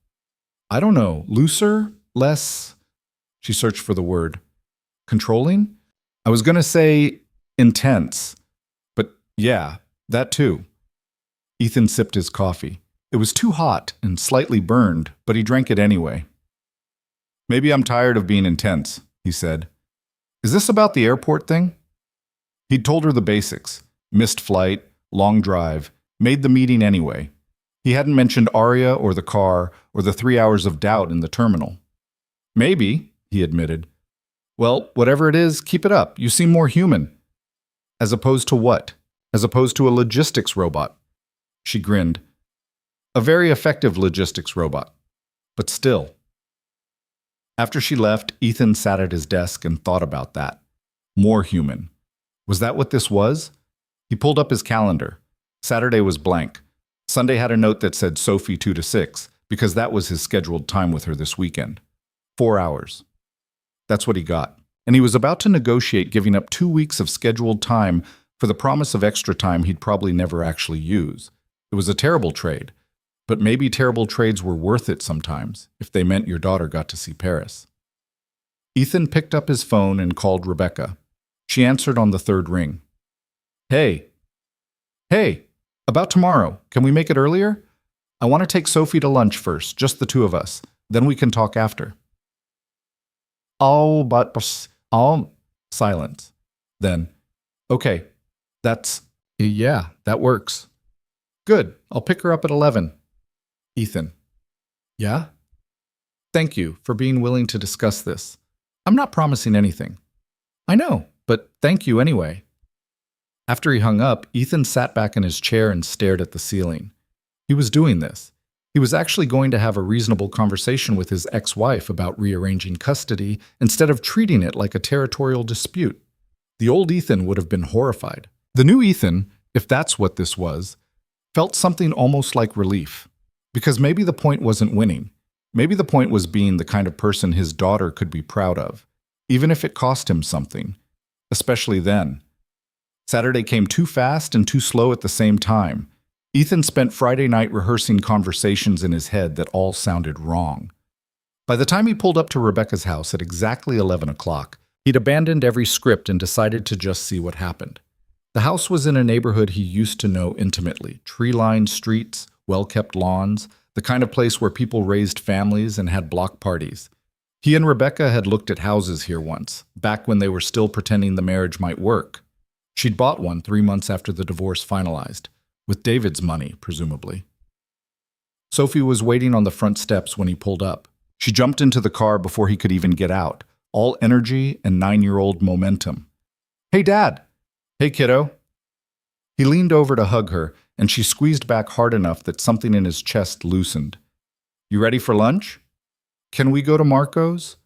"I don't know. Looser? Less?" She searched for the word. "Controlling? I was going to say intense. But yeah, that too." Ethan sipped his coffee. It was too hot and slightly burned, but he drank it anyway. "Maybe I'm tired of being intense," he said. "Is this about the airport thing?" He'd told her the basics. Missed flight, long drive, made the meeting anyway. He hadn't mentioned Aria or the car or the 3 hours of doubt in the terminal. "Maybe," he admitted. "Well, whatever it is, keep it up. You seem more human." "As opposed to what? As opposed to a logistics robot?" She grinned. "A very effective logistics robot. But still." After she left, Ethan sat at his desk and thought about that. More human. Was that what this was? He pulled up his calendar. Saturday was blank. Sunday had a note that said Sophie 2 to 6, because that was his scheduled time with her this weekend. 4 hours. That's what he got. And he was about to negotiate giving up 2 weeks of scheduled time for the promise of extra time he'd probably never actually use. It was a terrible trade. But maybe terrible trades were worth it sometimes, if they meant your daughter got to see Paris. Ethan picked up his phone and called Rebecca. She answered on the third ring. Hey, hey, about tomorrow. Can we make it earlier? I want to take Sophie to lunch first, just the two of us. Then we can talk after. Oh, but, silence. Then, okay, yeah, that works. Good, I'll pick her up at 11. Ethan. Yeah? Thank you for being willing to discuss this. I'm not promising anything. I know, but thank you anyway. After he hung up, Ethan sat back in his chair and stared at the ceiling. He was doing this. He was actually going to have a reasonable conversation with his ex-wife about rearranging custody instead of treating it like a territorial dispute. The old Ethan would have been horrified. The new Ethan, if that's what this was, felt something almost like relief. Because maybe the point wasn't winning. Maybe the point was being the kind of person his daughter could be proud of, even if it cost him something. Especially then. Saturday came too fast and too slow at the same time. Ethan spent Friday night rehearsing conversations in his head that all sounded wrong. By the time he pulled up to Rebecca's house at exactly 11 o'clock, he'd abandoned every script and decided to just see what happened. The house was in a neighborhood he used to know intimately. Tree-lined streets, well-kept lawns, the kind of place where people raised families and had block parties. He and Rebecca had looked at houses here once, back when they were still pretending the marriage might work. She'd bought one 3 months after the divorce finalized, with David's money, presumably. Sophie was waiting on the front steps when he pulled up. She jumped into the car before he could even get out, all energy and 9-year-old momentum. Hey, Dad! Hey, kiddo! He leaned over to hug her, and she squeezed back hard enough that something in his chest loosened. You ready for lunch? Can we go to Marco's?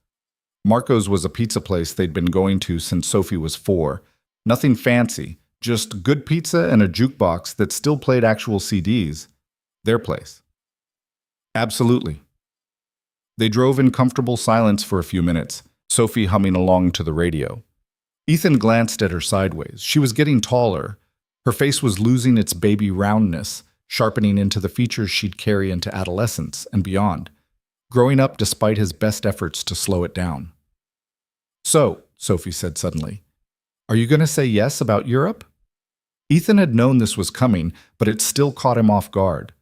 Marco's was a pizza place they'd been going to since Sophie was 4. Nothing fancy, just good pizza and a jukebox that still played actual CDs. Their place. Absolutely. They drove in comfortable silence for a few minutes, Sophie humming along to the radio. Ethan glanced at her sideways. She was getting taller. Her face was losing its baby roundness, sharpening into the features she'd carry into adolescence and beyond, growing up despite his best efforts to slow it down. So, Sophie said suddenly, are you going to say yes about Europe? Ethan had known this was coming, but it still caught him off guard.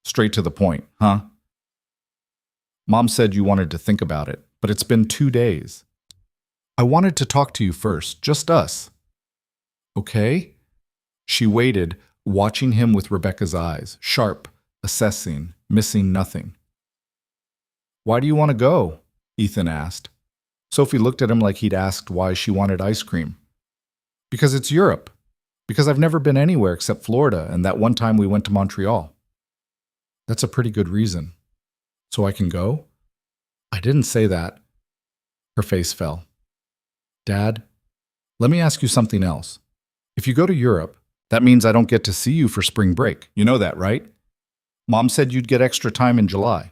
Straight to the point, huh? Mom said you wanted to think about it, but it's been 2 days. I wanted to talk to you first, just us. Okay? She waited, watching him with Rebecca's eyes, sharp, assessing, missing nothing. Why do you want to go? Ethan asked. Sophie looked at him like he'd asked why she wanted ice cream. Because it's Europe. Because I've never been anywhere except Florida and that one time we went to Montreal. That's a pretty good reason. So I can go? I didn't say that. Her face fell. Dad, let me ask you something else. If you go to Europe, that means I don't get to see you for spring break. You know that, right? Mom said you'd get extra time in July.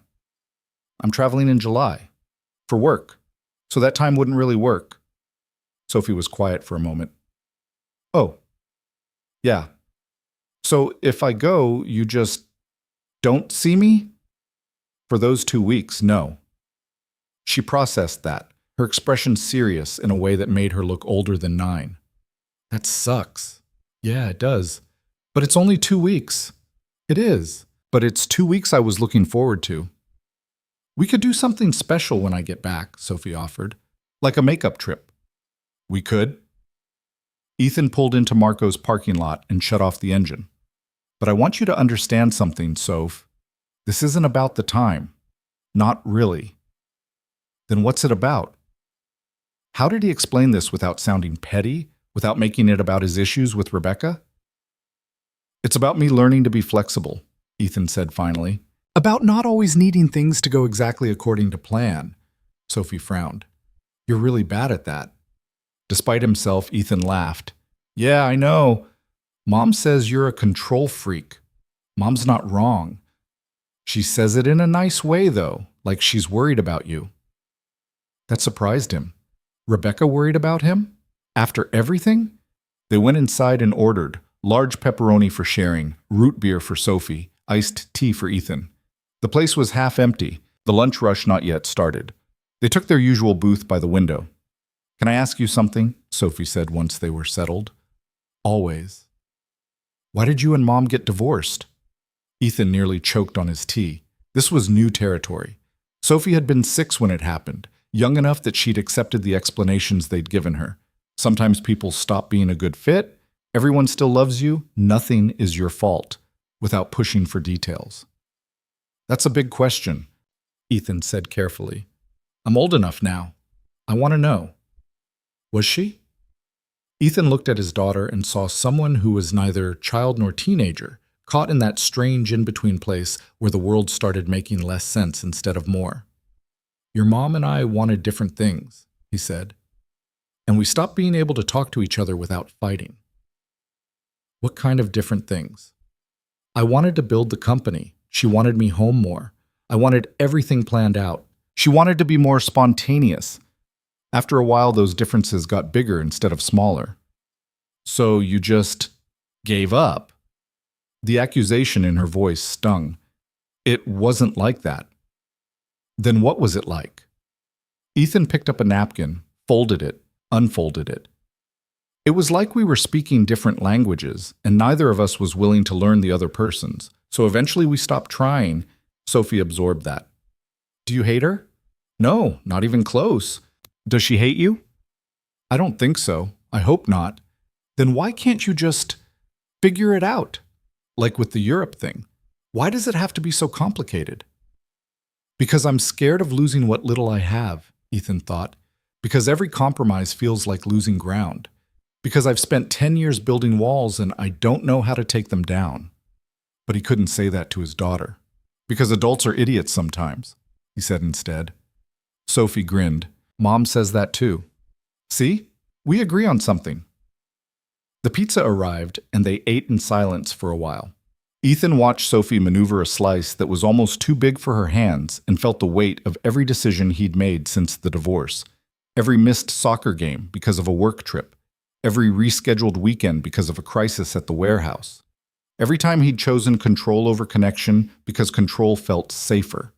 I'm traveling in July. For work. So that time wouldn't really work. Sophie was quiet for a moment. Oh. Yeah. So if I go, you just don't see me? For those 2 weeks, no. She processed that, her expression serious in a way that made her look older than 9. That sucks. Yeah, it does. But it's only 2 weeks. It is. But it's 2 weeks I was looking forward to. We could do something special when I get back, Sophie offered. Like a makeup trip. We could. Ethan pulled into Marco's parking lot and shut off the engine. But I want you to understand something, Soph. This isn't about the time. Not really. Then what's it about? How did he explain this without sounding petty, without making it about his issues with Rebecca? It's about me learning to be flexible, Ethan said finally. About not always needing things to go exactly according to plan. Sophie frowned. You're really bad at that. Despite himself, Ethan laughed. Yeah, I know. Mom says you're a control freak. Mom's not wrong. She says it in a nice way, though, like she's worried about you. That surprised him. Rebecca worried about him? After everything? They went inside and ordered large pepperoni for sharing, root beer for Sophie, iced tea for Ethan. The place was half empty, the lunch rush not yet started. They took their usual booth by the window. Can I ask you something? Sophie said once they were settled. Always. Why did you and Mom get divorced? Ethan nearly choked on his tea. This was new territory. Sophie had been 6 when it happened, young enough that she'd accepted the explanations they'd given her. Sometimes people stop being a good fit. Everyone still loves you. Nothing is your fault, without pushing for details. That's a big question, Ethan said carefully. I'm old enough now. I want to know. Was she? Ethan looked at his daughter and saw someone who was neither child nor teenager, caught in that strange in-between place where the world started making less sense instead of more. Your mom and I wanted different things, he said, and we stopped being able to talk to each other without fighting. What kind of different things? I wanted to build the company. She wanted me home more. I wanted everything planned out. She wanted to be more spontaneous. After a while, those differences got bigger instead of smaller. So you just gave up? The accusation in her voice stung. It wasn't like that. Then what was it like? Ethan picked up a napkin, folded it, unfolded it. It was like we were speaking different languages, and neither of us was willing to learn the other person's. So eventually we stopped trying. Sophie absorbed that. Do you hate her? No, not even close. Does she hate you? I don't think so. I hope not. Then why can't you just figure it out? Like with the Europe thing. Why does it have to be so complicated? Because I'm scared of losing what little I have, Ethan thought. Because every compromise feels like losing ground. Because I've spent 10 years building walls and I don't know how to take them down. But he couldn't say that to his daughter. Because adults are idiots sometimes, he said instead. Sophie grinned. Mom says that too. See? We agree on something. The pizza arrived, and they ate in silence for a while. Ethan watched Sophie maneuver a slice that was almost too big for her hands and felt the weight of every decision he'd made since the divorce. Every missed soccer game because of a work trip. Every rescheduled weekend because of a crisis at the warehouse. Every time he'd chosen control over connection because control felt safer.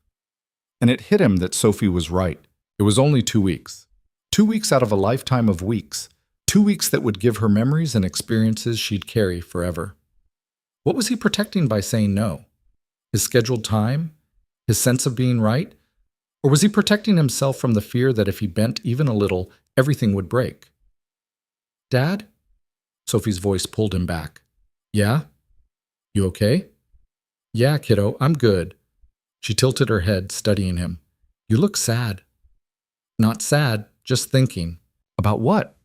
And it hit him that Sophie was right. It was only 2 weeks. 2 weeks out of a lifetime of weeks. 2 weeks that would give her memories and experiences she'd carry forever. What was he protecting by saying no? His scheduled time? His sense of being right? Or was he protecting himself from the fear that if he bent even a little, everything would break? Dad? Sophie's voice pulled him back. Yeah? You okay? Yeah, kiddo, I'm good. She tilted her head, studying him. You look sad. Not sad, just thinking. About what?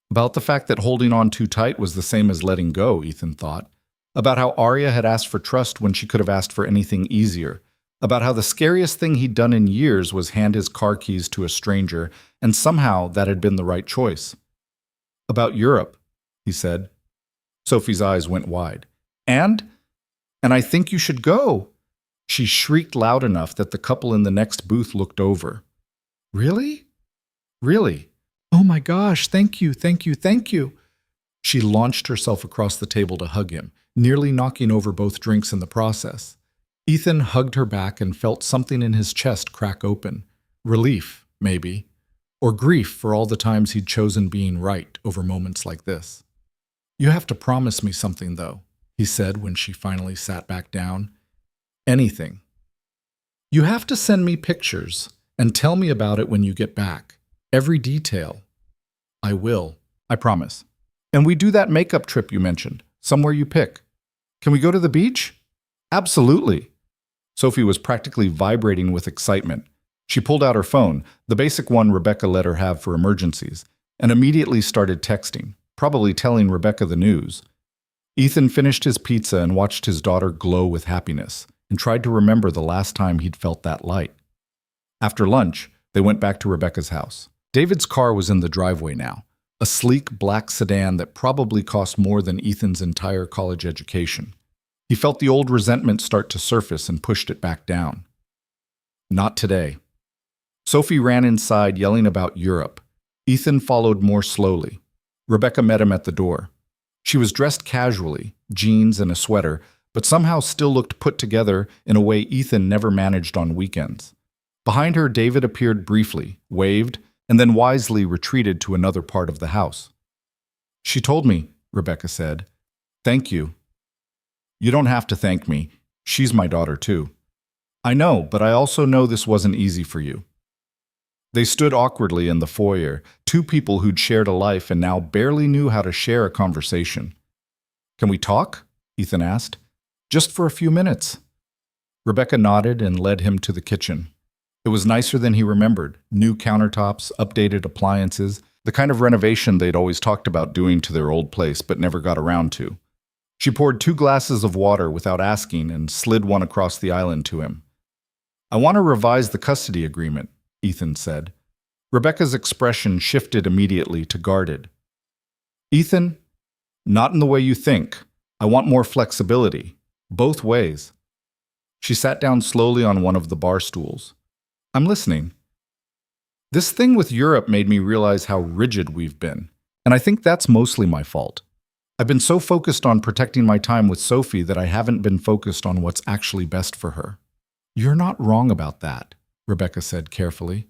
About the fact that holding on too tight was the same as letting go, Ethan thought. About how Arya had asked for trust when she could have asked for anything easier. About how the scariest thing he'd done in years was hand his car keys to a stranger, and somehow that had been the right choice. About Europe, he said. Sophie's eyes went wide. And I think you should go. She shrieked loud enough that the couple in the next booth looked over. Really? Really? Oh my gosh, thank you, thank you, thank you. She launched herself across the table to hug him, nearly knocking over both drinks in the process. Ethan hugged her back and felt something in his chest crack open. Relief, maybe. Or grief for all the times he'd chosen being right over moments like this. You have to promise me something, though, he said when she finally sat back down. Anything. You have to send me pictures and tell me about it when you get back. Every detail. I will. I promise. And we do that makeup trip you mentioned, somewhere you pick. Can we go to the beach? Absolutely. Sophie was practically vibrating with excitement. She pulled out her phone, the basic one Rebecca let her have for emergencies, and immediately started texting, probably telling Rebecca the news. Ethan finished his pizza and watched his daughter glow with happiness, and tried to remember the last time he'd felt that light. After lunch, they went back to Rebecca's house. David's car was in the driveway now, a sleek black sedan that probably cost more than Ethan's entire college education. He felt the old resentment start to surface and pushed it back down. Not today. Sophie ran inside, yelling about Europe. Ethan followed more slowly. Rebecca met him at the door. She was dressed casually, jeans and a sweater, but somehow still looked put together in a way Ethan never managed on weekends. Behind her, David appeared briefly, waved, and then wisely retreated to another part of the house. She told me, Rebecca said. Thank you. You don't have to thank me. She's my daughter too. I know, but I also know this wasn't easy for you. They stood awkwardly in the foyer, two people who'd shared a life and now barely knew how to share a conversation. Can we talk? Ethan asked. Just for a few minutes. Rebecca nodded and led him to the kitchen. It was nicer than he remembered. New countertops, updated appliances, the kind of renovation they'd always talked about doing to their old place but never got around to. She poured 2 glasses of water without asking and slid one across the island to him. I want to revise the custody agreement, Ethan said. Rebecca's expression shifted immediately to guarded. Ethan, not in the way you think. I want more flexibility. Both ways. She sat down slowly on one of the bar stools. I'm listening. This thing with Europe made me realize how rigid we've been, and I think that's mostly my fault. I've been so focused on protecting my time with Sophie that I haven't been focused on what's actually best for her. You're not wrong about that, Rebecca said carefully.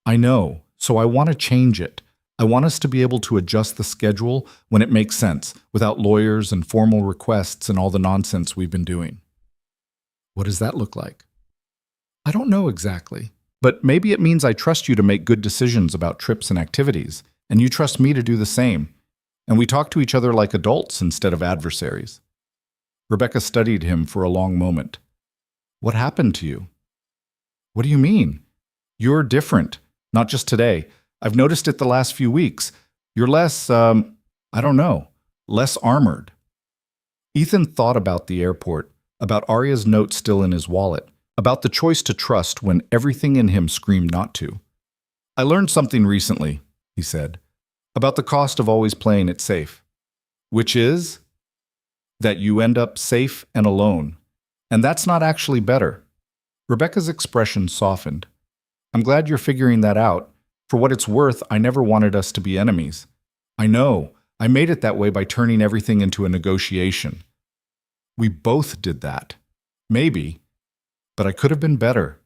I know, so I want to change it. I want us to be able to adjust the schedule when it makes sense, without lawyers and formal requests and all the nonsense we've been doing. What does that look like? I don't know exactly, but maybe it means I trust you to make good decisions about trips and activities, and you trust me to do the same, and we talk to each other like adults instead of adversaries. Rebecca studied him for a long moment. What happened to you? What do you mean? You're different, not just today. I've noticed it the last few weeks. You're less, less armored. Ethan thought about the airport, about Arya's note still in his wallet, about the choice to trust when everything in him screamed not to. I learned something recently, he said, about the cost of always playing it safe. Which is? That you end up safe and alone. And that's not actually better. Rebecca's expression softened. I'm glad you're figuring that out. For what it's worth, I never wanted us to be enemies. I know. I made it that way by turning everything into a negotiation. We both did that. Maybe. But I could have been better.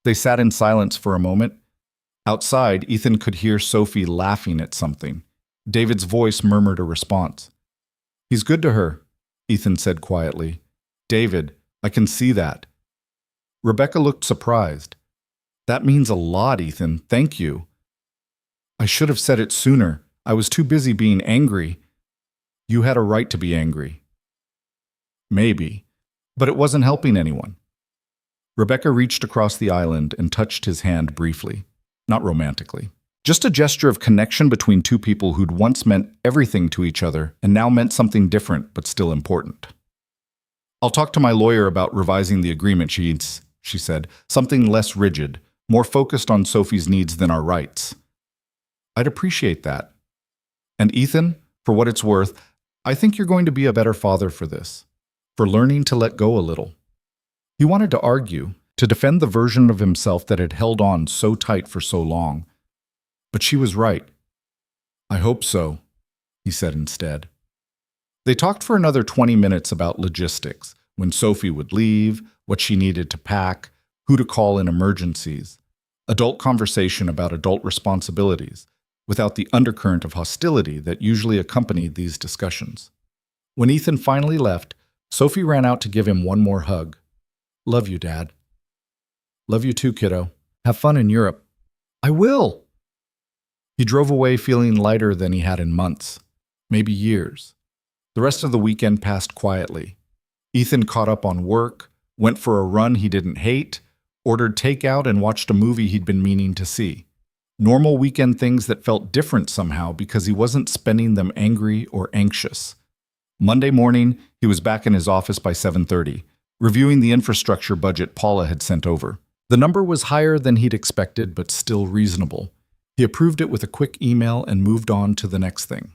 They sat in silence for a moment. Outside, Ethan could hear Sophie laughing at something. David's voice murmured a response. He's good to her, Ethan said quietly. David, I can see that. Rebecca looked surprised. That means a lot, Ethan. Thank you. I should have said it sooner. I was too busy being angry. You had a right to be angry. Maybe. But it wasn't helping anyone. Rebecca reached across the island and touched his hand briefly. Not romantically. Just a gesture of connection between two people who'd once meant everything to each other and now meant something different but still important. I'll talk to my lawyer about revising the agreement sheets, she said. Something less rigid, more focused on Sophie's needs than our rights. I'd appreciate that. And Ethan, for what it's worth, I think you're going to be a better father for this, for learning to let go a little. He wanted to argue, to defend the version of himself that had held on so tight for so long. But she was right. I hope so, he said instead. They talked for another 20 minutes about logistics, when Sophie would leave, what she needed to pack, who to call in emergencies. Adult conversation about adult responsibilities, without the undercurrent of hostility that usually accompanied these discussions. When Ethan finally left, Sophie ran out to give him one more hug. Love you, Dad. Love you too, kiddo. Have fun in Europe. I will. He drove away feeling lighter than he had in months, maybe years. The rest of the weekend passed quietly. Ethan caught up on work, went for a run he didn't hate, ordered takeout and watched a movie he'd been meaning to see. Normal weekend things that felt different somehow because he wasn't spending them angry or anxious. Monday morning, he was back in his office by 7:30, reviewing the infrastructure budget Paula had sent over. The number was higher than he'd expected, but still reasonable. He approved it with a quick email and moved on to the next thing.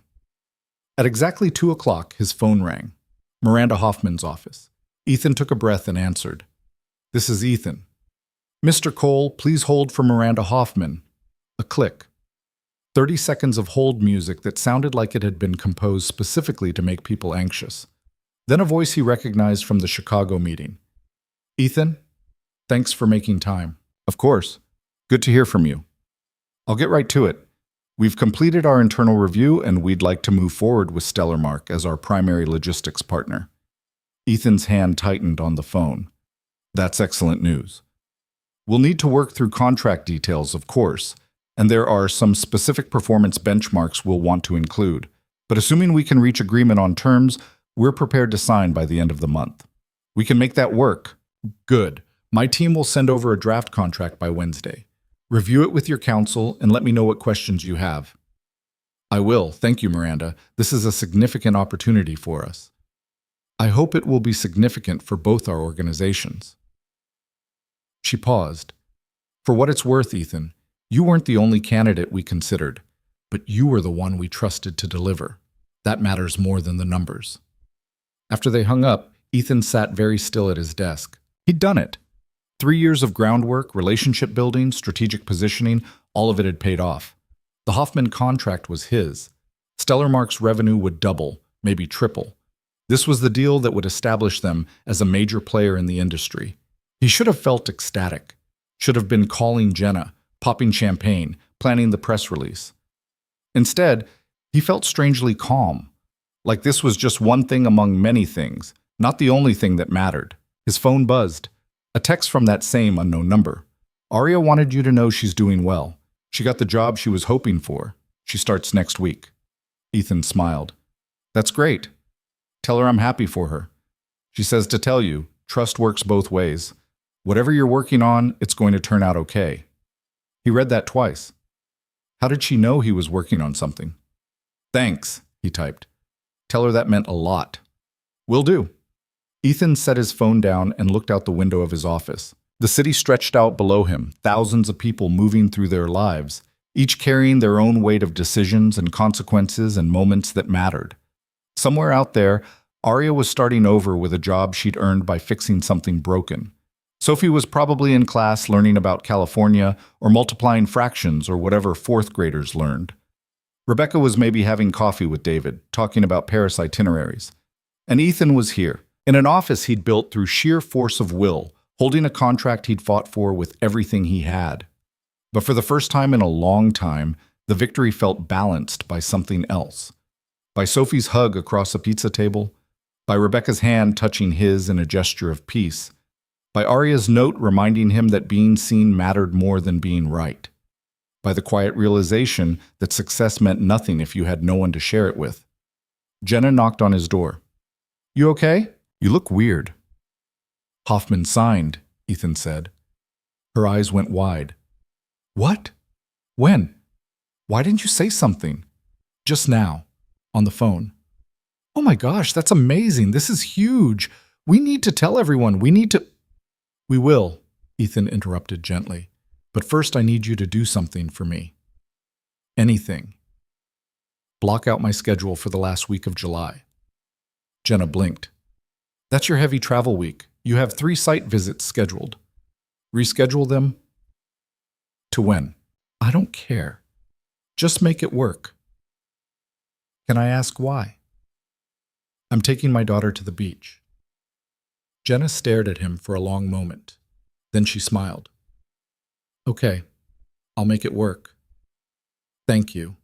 At exactly 2 o'clock, his phone rang. Miranda Hoffman's office. Ethan took a breath and answered. This is Ethan. Mr. Cole, please hold for Miranda Hoffman. A click. 30 seconds of hold music that sounded like it had been composed specifically to make people anxious. Then a voice he recognized from the Chicago meeting. Ethan, thanks for making time. Of course. Good to hear from you. I'll get right to it. We've completed our internal review and we'd like to move forward with Stellarmark as our primary logistics partner. Ethan's hand tightened on the phone. That's excellent news. We'll need to work through contract details, of course, and there are some specific performance benchmarks we'll want to include. But assuming we can reach agreement on terms, we're prepared to sign by the end of the month. We can make that work. Good. My team will send over a draft contract by Wednesday. Review it with your counsel and let me know what questions you have. I will. Thank you, Miranda. This is a significant opportunity for us. I hope it will be significant for both our organizations. She paused. For what it's worth, Ethan, you weren't the only candidate we considered, but you were the one we trusted to deliver. That matters more than the numbers. After they hung up, Ethan sat very still at his desk. He'd done it. 3 years of groundwork, relationship building, strategic positioning, all of it had paid off. The Hoffman contract was his. Stellarmark's revenue would double, maybe triple. This was the deal that would establish them as a major player in the industry. He should have felt ecstatic, should have been calling Jenna, popping champagne, planning the press release. Instead, he felt strangely calm, like this was just one thing among many things, not the only thing that mattered. His phone buzzed. A text from that same unknown number. Aria wanted you to know she's doing well. She got the job she was hoping for. She starts next week. Ethan smiled. That's great. Tell her I'm happy for her. She says to tell you, trust works both ways. Whatever you're working on, it's going to turn out okay. He read that twice. How did she know he was working on something? Thanks, he typed. Tell her that meant a lot. Will do. Ethan set his phone down and looked out the window of his office. The city stretched out below him, thousands of people moving through their lives, each carrying their own weight of decisions and consequences and moments that mattered. Somewhere out there, Aria was starting over with a job she'd earned by fixing something broken. Sophie was probably in class learning about California or multiplying fractions or whatever fourth graders learned. Rebecca was maybe having coffee with David, talking about Paris itineraries. And Ethan was here, in an office he'd built through sheer force of will, holding a contract he'd fought for with everything he had. But for the first time in a long time, the victory felt balanced by something else. By Sophie's hug across a pizza table, by Rebecca's hand touching his in a gesture of peace, by Aria's note reminding him that being seen mattered more than being right, by the quiet realization that success meant nothing if you had no one to share it with. Jenna knocked on his door. You okay? You look weird. Hoffman signed, Ethan said. Her eyes went wide. What? When? Why didn't you say something? Just now, on the phone. Oh my gosh, that's amazing. This is huge. We need to tell everyone. We will, Ethan interrupted gently. But first I need you to do something for me. Anything. Block out my schedule for the last week of July. Jenna blinked. That's your heavy travel week. You have 3 site visits scheduled. Reschedule them? To when? I don't care. Just make it work. Can I ask why? I'm taking my daughter to the beach. Jenna stared at him for a long moment. Then she smiled. Okay, I'll make it work. Thank you.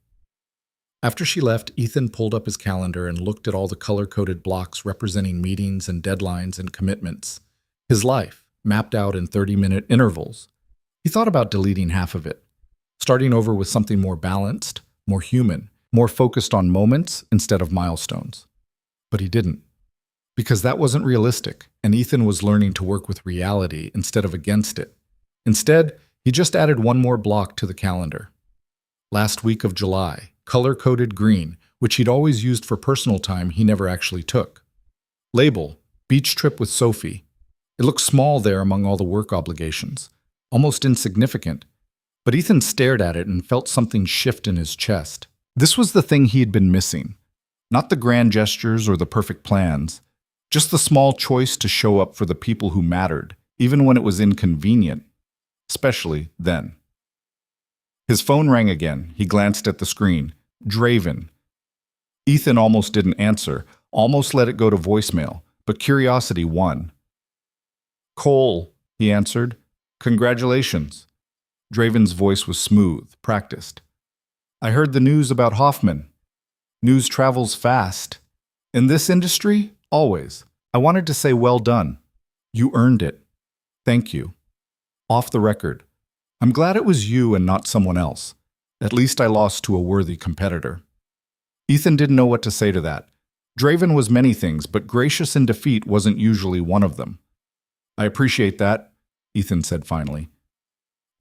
After she left, Ethan pulled up his calendar and looked at all the color-coded blocks representing meetings and deadlines and commitments. His life, mapped out in 30-minute intervals. He thought about deleting half of it, starting over with something more balanced, more human, more focused on moments instead of milestones. But he didn't. Because that wasn't realistic, and Ethan was learning to work with reality instead of against it. Instead, he just added one more block to the calendar. Last week of July, color-coded green, which he'd always used for personal time he never actually took. Label, beach trip with Sophie. It looked small there among all the work obligations, almost insignificant. But Ethan stared at it and felt something shift in his chest. This was the thing he had been missing. Not the grand gestures or the perfect plans, just the small choice to show up for the people who mattered, even when it was inconvenient, especially then. His phone rang again. He glanced at the screen. Draven. Ethan almost didn't answer, almost let it go to voicemail, but curiosity won. Cole, he answered. Congratulations. Draven's voice was smooth, practiced. I heard the news about Hoffman. News travels fast. In this industry, always. I wanted to say well done. You earned it. Thank you. Off the record. I'm glad it was you and not someone else. At least I lost to a worthy competitor. Ethan didn't know what to say to that. Draven was many things, but gracious in defeat wasn't usually one of them. I appreciate that, Ethan said finally.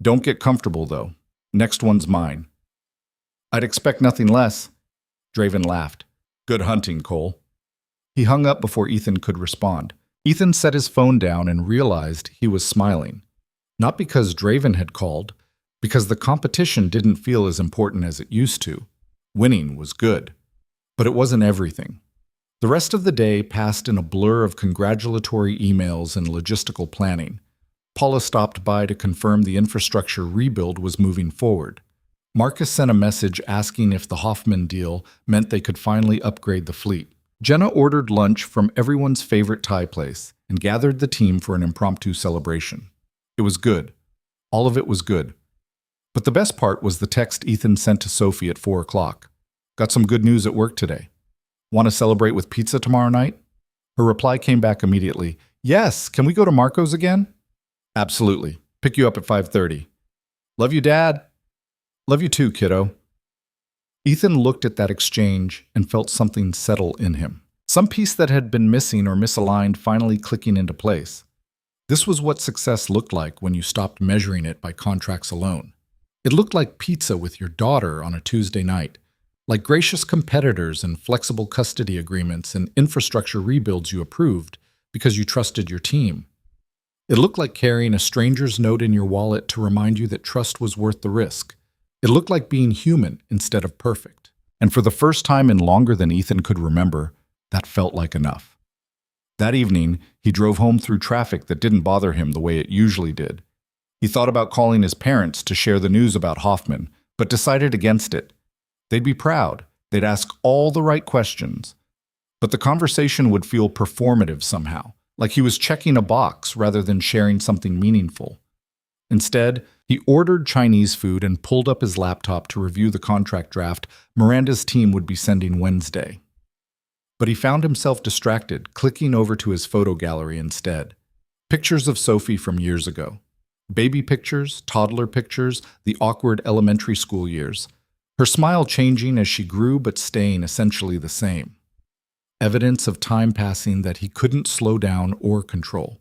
Don't get comfortable, though. Next one's mine. I'd expect nothing less. Draven laughed. Good hunting, Cole. He hung up before Ethan could respond. Ethan set his phone down and realized he was smiling. Not because Draven had called, because the competition didn't feel as important as it used to. Winning was good, but it wasn't everything. The rest of the day passed in a blur of congratulatory emails and logistical planning. Paula stopped by to confirm the infrastructure rebuild was moving forward. Marcus sent a message asking if the Hoffman deal meant they could finally upgrade the fleet. Jenna ordered lunch from everyone's favorite Thai place and gathered the team for an impromptu celebration. It was good. All of it was good. But the best part was the text Ethan sent to Sophie at 4 o'clock. Got some good news at work today. Want to celebrate with pizza tomorrow night? Her reply came back immediately. Yes, can we go to Marco's again? Absolutely. Pick you up at 5:30. Love you, Dad. Love you too, kiddo. Ethan looked at that exchange and felt something settle in him. Some piece that had been missing or misaligned finally clicking into place. This was what success looked like when you stopped measuring it by contracts alone. It looked like pizza with your daughter on a Tuesday night, like gracious competitors and flexible custody agreements and infrastructure rebuilds you approved because you trusted your team. It looked like carrying a stranger's note in your wallet to remind you that trust was worth the risk. It looked like being human instead of perfect. And for the first time in longer than Ethan could remember, that felt like enough. That evening, he drove home through traffic that didn't bother him the way it usually did. He thought about calling his parents to share the news about Hoffman, but decided against it. They'd be proud. They'd ask all the right questions. But the conversation would feel performative somehow, like he was checking a box rather than sharing something meaningful. Instead, he ordered Chinese food and pulled up his laptop to review the contract draft Miranda's team would be sending Wednesday. But he found himself distracted, clicking over to his photo gallery instead. Pictures of Sophie from years ago. Baby pictures, toddler pictures, the awkward elementary school years. Her smile changing as she grew but staying essentially the same. Evidence of time passing that he couldn't slow down or control.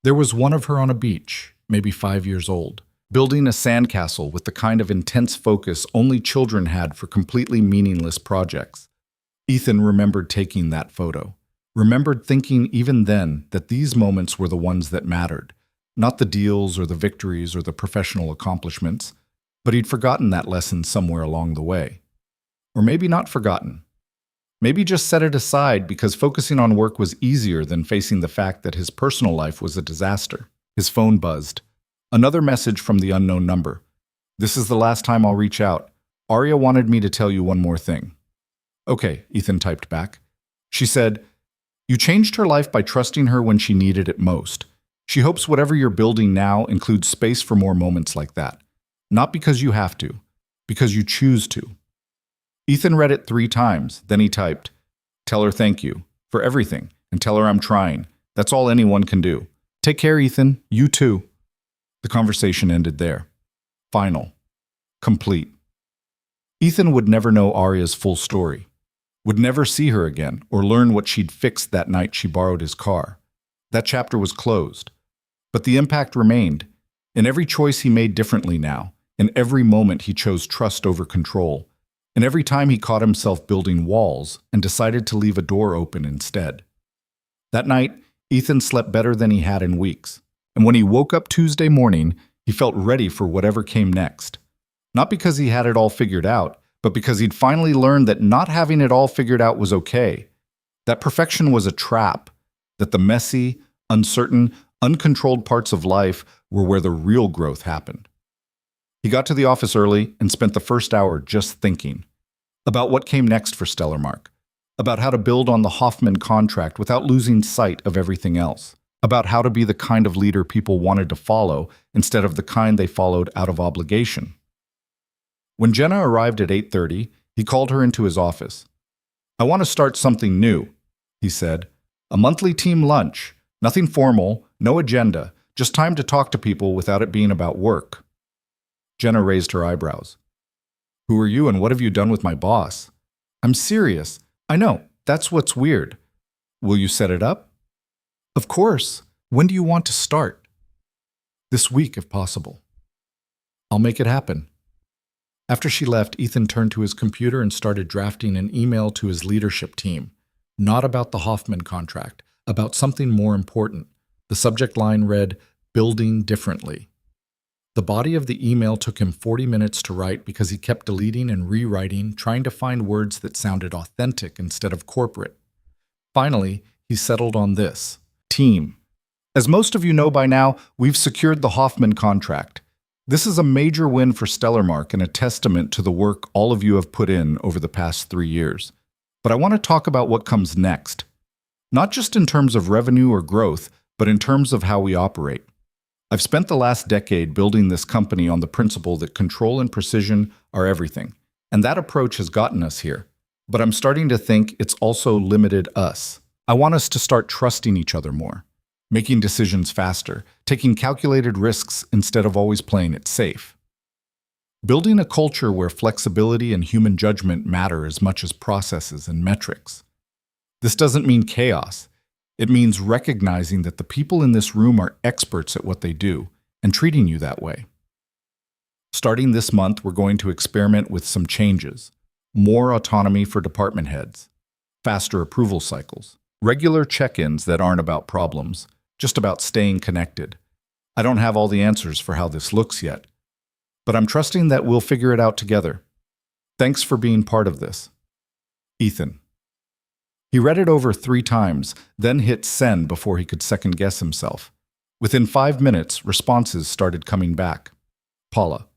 There was one of her on a beach, maybe 5 years old, building a sandcastle with the kind of intense focus only children had for completely meaningless projects. Ethan remembered taking that photo, remembered thinking even then that these moments were the ones that mattered, not the deals or the victories or the professional accomplishments, but he'd forgotten that lesson somewhere along the way. Or maybe not forgotten. Maybe just set it aside because focusing on work was easier than facing the fact that his personal life was a disaster. His phone buzzed. Another message from the unknown number. This is the last time I'll reach out. Arya wanted me to tell you one more thing. Okay, Ethan typed back. She said, you changed her life by trusting her when she needed it most. She hopes whatever you're building now includes space for more moments like that. Not because you have to, because you choose to. Ethan read it 3 times, then he typed, tell her thank you for everything, and tell her I'm trying. That's all anyone can do. Take care, Ethan. You too. The conversation ended there. Final. Complete. Ethan would never know Arya's full story, would never see her again or learn what she'd fixed that night she borrowed his car. That chapter was closed. But the impact remained. In every choice he made differently now, in every moment he chose trust over control, and every time he caught himself building walls and decided to leave a door open instead. That night, Ethan slept better than he had in weeks, and when he woke up Tuesday morning, he felt ready for whatever came next. Not because he had it all figured out, but because he'd finally learned that not having it all figured out was okay, that perfection was a trap, that the messy, uncertain, uncontrolled parts of life were where the real growth happened. He got to the office early and spent the first hour just thinking about what came next for Stellarmark, about how to build on the Hoffman contract without losing sight of everything else. about how to be the kind of leader people wanted to follow instead of the kind they followed out of obligation. When Jenna arrived at 8:30, he called her into his office. "I want to start something new," he said. "A monthly team lunch. Nothing formal, no agenda, just time to talk to people without it being about work." Jenna raised her eyebrows. "Who are you and what have you done with my boss?" "I'm serious. I know, that's what's weird." "Will you set it up?" "Of course. When do you want to start?" "This week, if possible." "I'll make it happen." After she left, Ethan turned to his computer and started drafting an email to his leadership team. Not about the Hoffman contract, about something more important. The subject line read, "Building Differently." The body of the email took him 40 minutes to write because he kept deleting and rewriting, trying to find words that sounded authentic instead of corporate. Finally, he settled on this: team. As most of you know by now, we've secured the Hoffman contract. This is a major win for Stellarmark and a testament to the work all of you have put in over the past 3 years. But I want to talk about what comes next. Not just in terms of revenue or growth, but in terms of how we operate. I've spent the last decade building this company on the principle that control and precision are everything, and that approach has gotten us here. But I'm starting to think it's also limited us. I want us to start trusting each other more, making decisions faster, taking calculated risks instead of always playing it safe. Building a culture where flexibility and human judgment matter as much as processes and metrics. This doesn't mean chaos. It means recognizing that the people in this room are experts at what they do and treating you that way. Starting this month, we're going to experiment with some changes. More autonomy for department heads, faster approval cycles, regular check-ins that aren't about problems, just about staying connected. I don't have all the answers for how this looks yet, but I'm trusting that we'll figure it out together. Thanks for being part of this. Ethan. He read it over 3 times, then hit send before he could second-guess himself. Within 5 minutes, responses started coming back. Paula.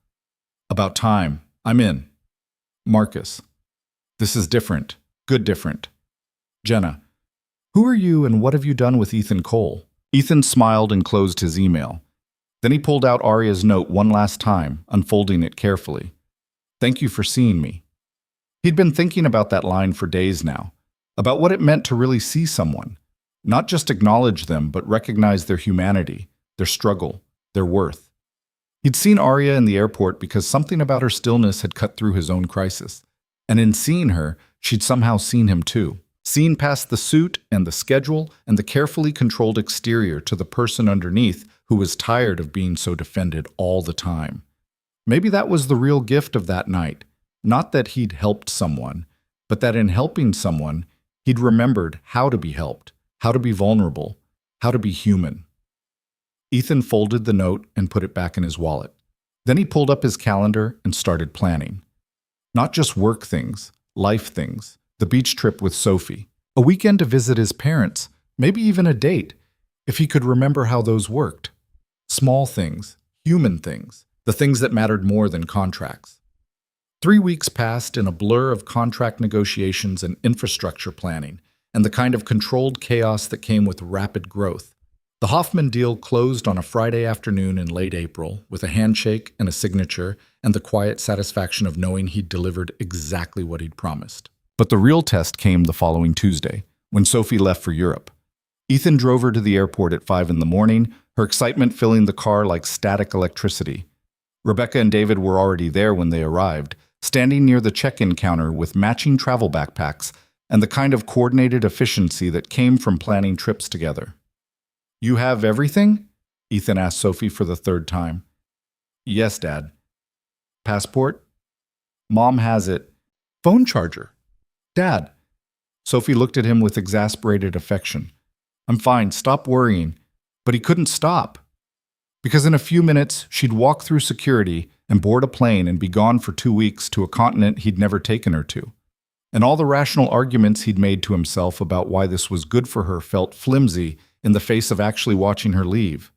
About time. I'm in. Marcus. This is different. Good different. Jenna. Who are you and what have you done with Ethan Cole? Ethan smiled and closed his email. Then he pulled out Arya's note one last time, unfolding it carefully. Thank you for seeing me. He'd been thinking about that line for days now, about what it meant to really see someone, not just acknowledge them, but recognize their humanity, their struggle, their worth. He'd seen Arya in the airport because something about her stillness had cut through his own crisis. And in seeing her, she'd somehow seen him too. Seen past the suit and the schedule and the carefully controlled exterior to the person underneath who was tired of being so defended all the time. Maybe that was the real gift of that night. Not that he'd helped someone, but that in helping someone, he'd remembered how to be helped, how to be vulnerable, how to be human. Ethan folded the note and put it back in his wallet. Then he pulled up his calendar and started planning. Not just work things, life things, the beach trip with Sophie, a weekend to visit his parents, maybe even a date, if he could remember how those worked. Small things, human things, the things that mattered more than contracts. 3 weeks passed in a blur of contract negotiations and infrastructure planning, and the kind of controlled chaos that came with rapid growth. The Hoffman deal closed on a Friday afternoon in late April, with a handshake and a signature, and the quiet satisfaction of knowing he'd delivered exactly what he'd promised. But the real test came the following Tuesday, when Sophie left for Europe. Ethan drove her to the airport at 5 in the morning, her excitement filling the car like static electricity. Rebecca and David were already there when they arrived, standing near the check-in counter with matching travel backpacks and the kind of coordinated efficiency that came from planning trips together. You have everything? Ethan asked Sophie for the 3rd time. Yes, Dad. Passport? Mom has it. Phone charger? Dad. Sophie looked at him with exasperated affection. I'm fine, stop worrying. But he couldn't stop. Because in a few minutes, she'd walk through security and board a plane and be gone for 2 weeks to a continent he'd never taken her to. And all the rational arguments he'd made to himself about why this was good for her felt flimsy in the face of actually watching her leave.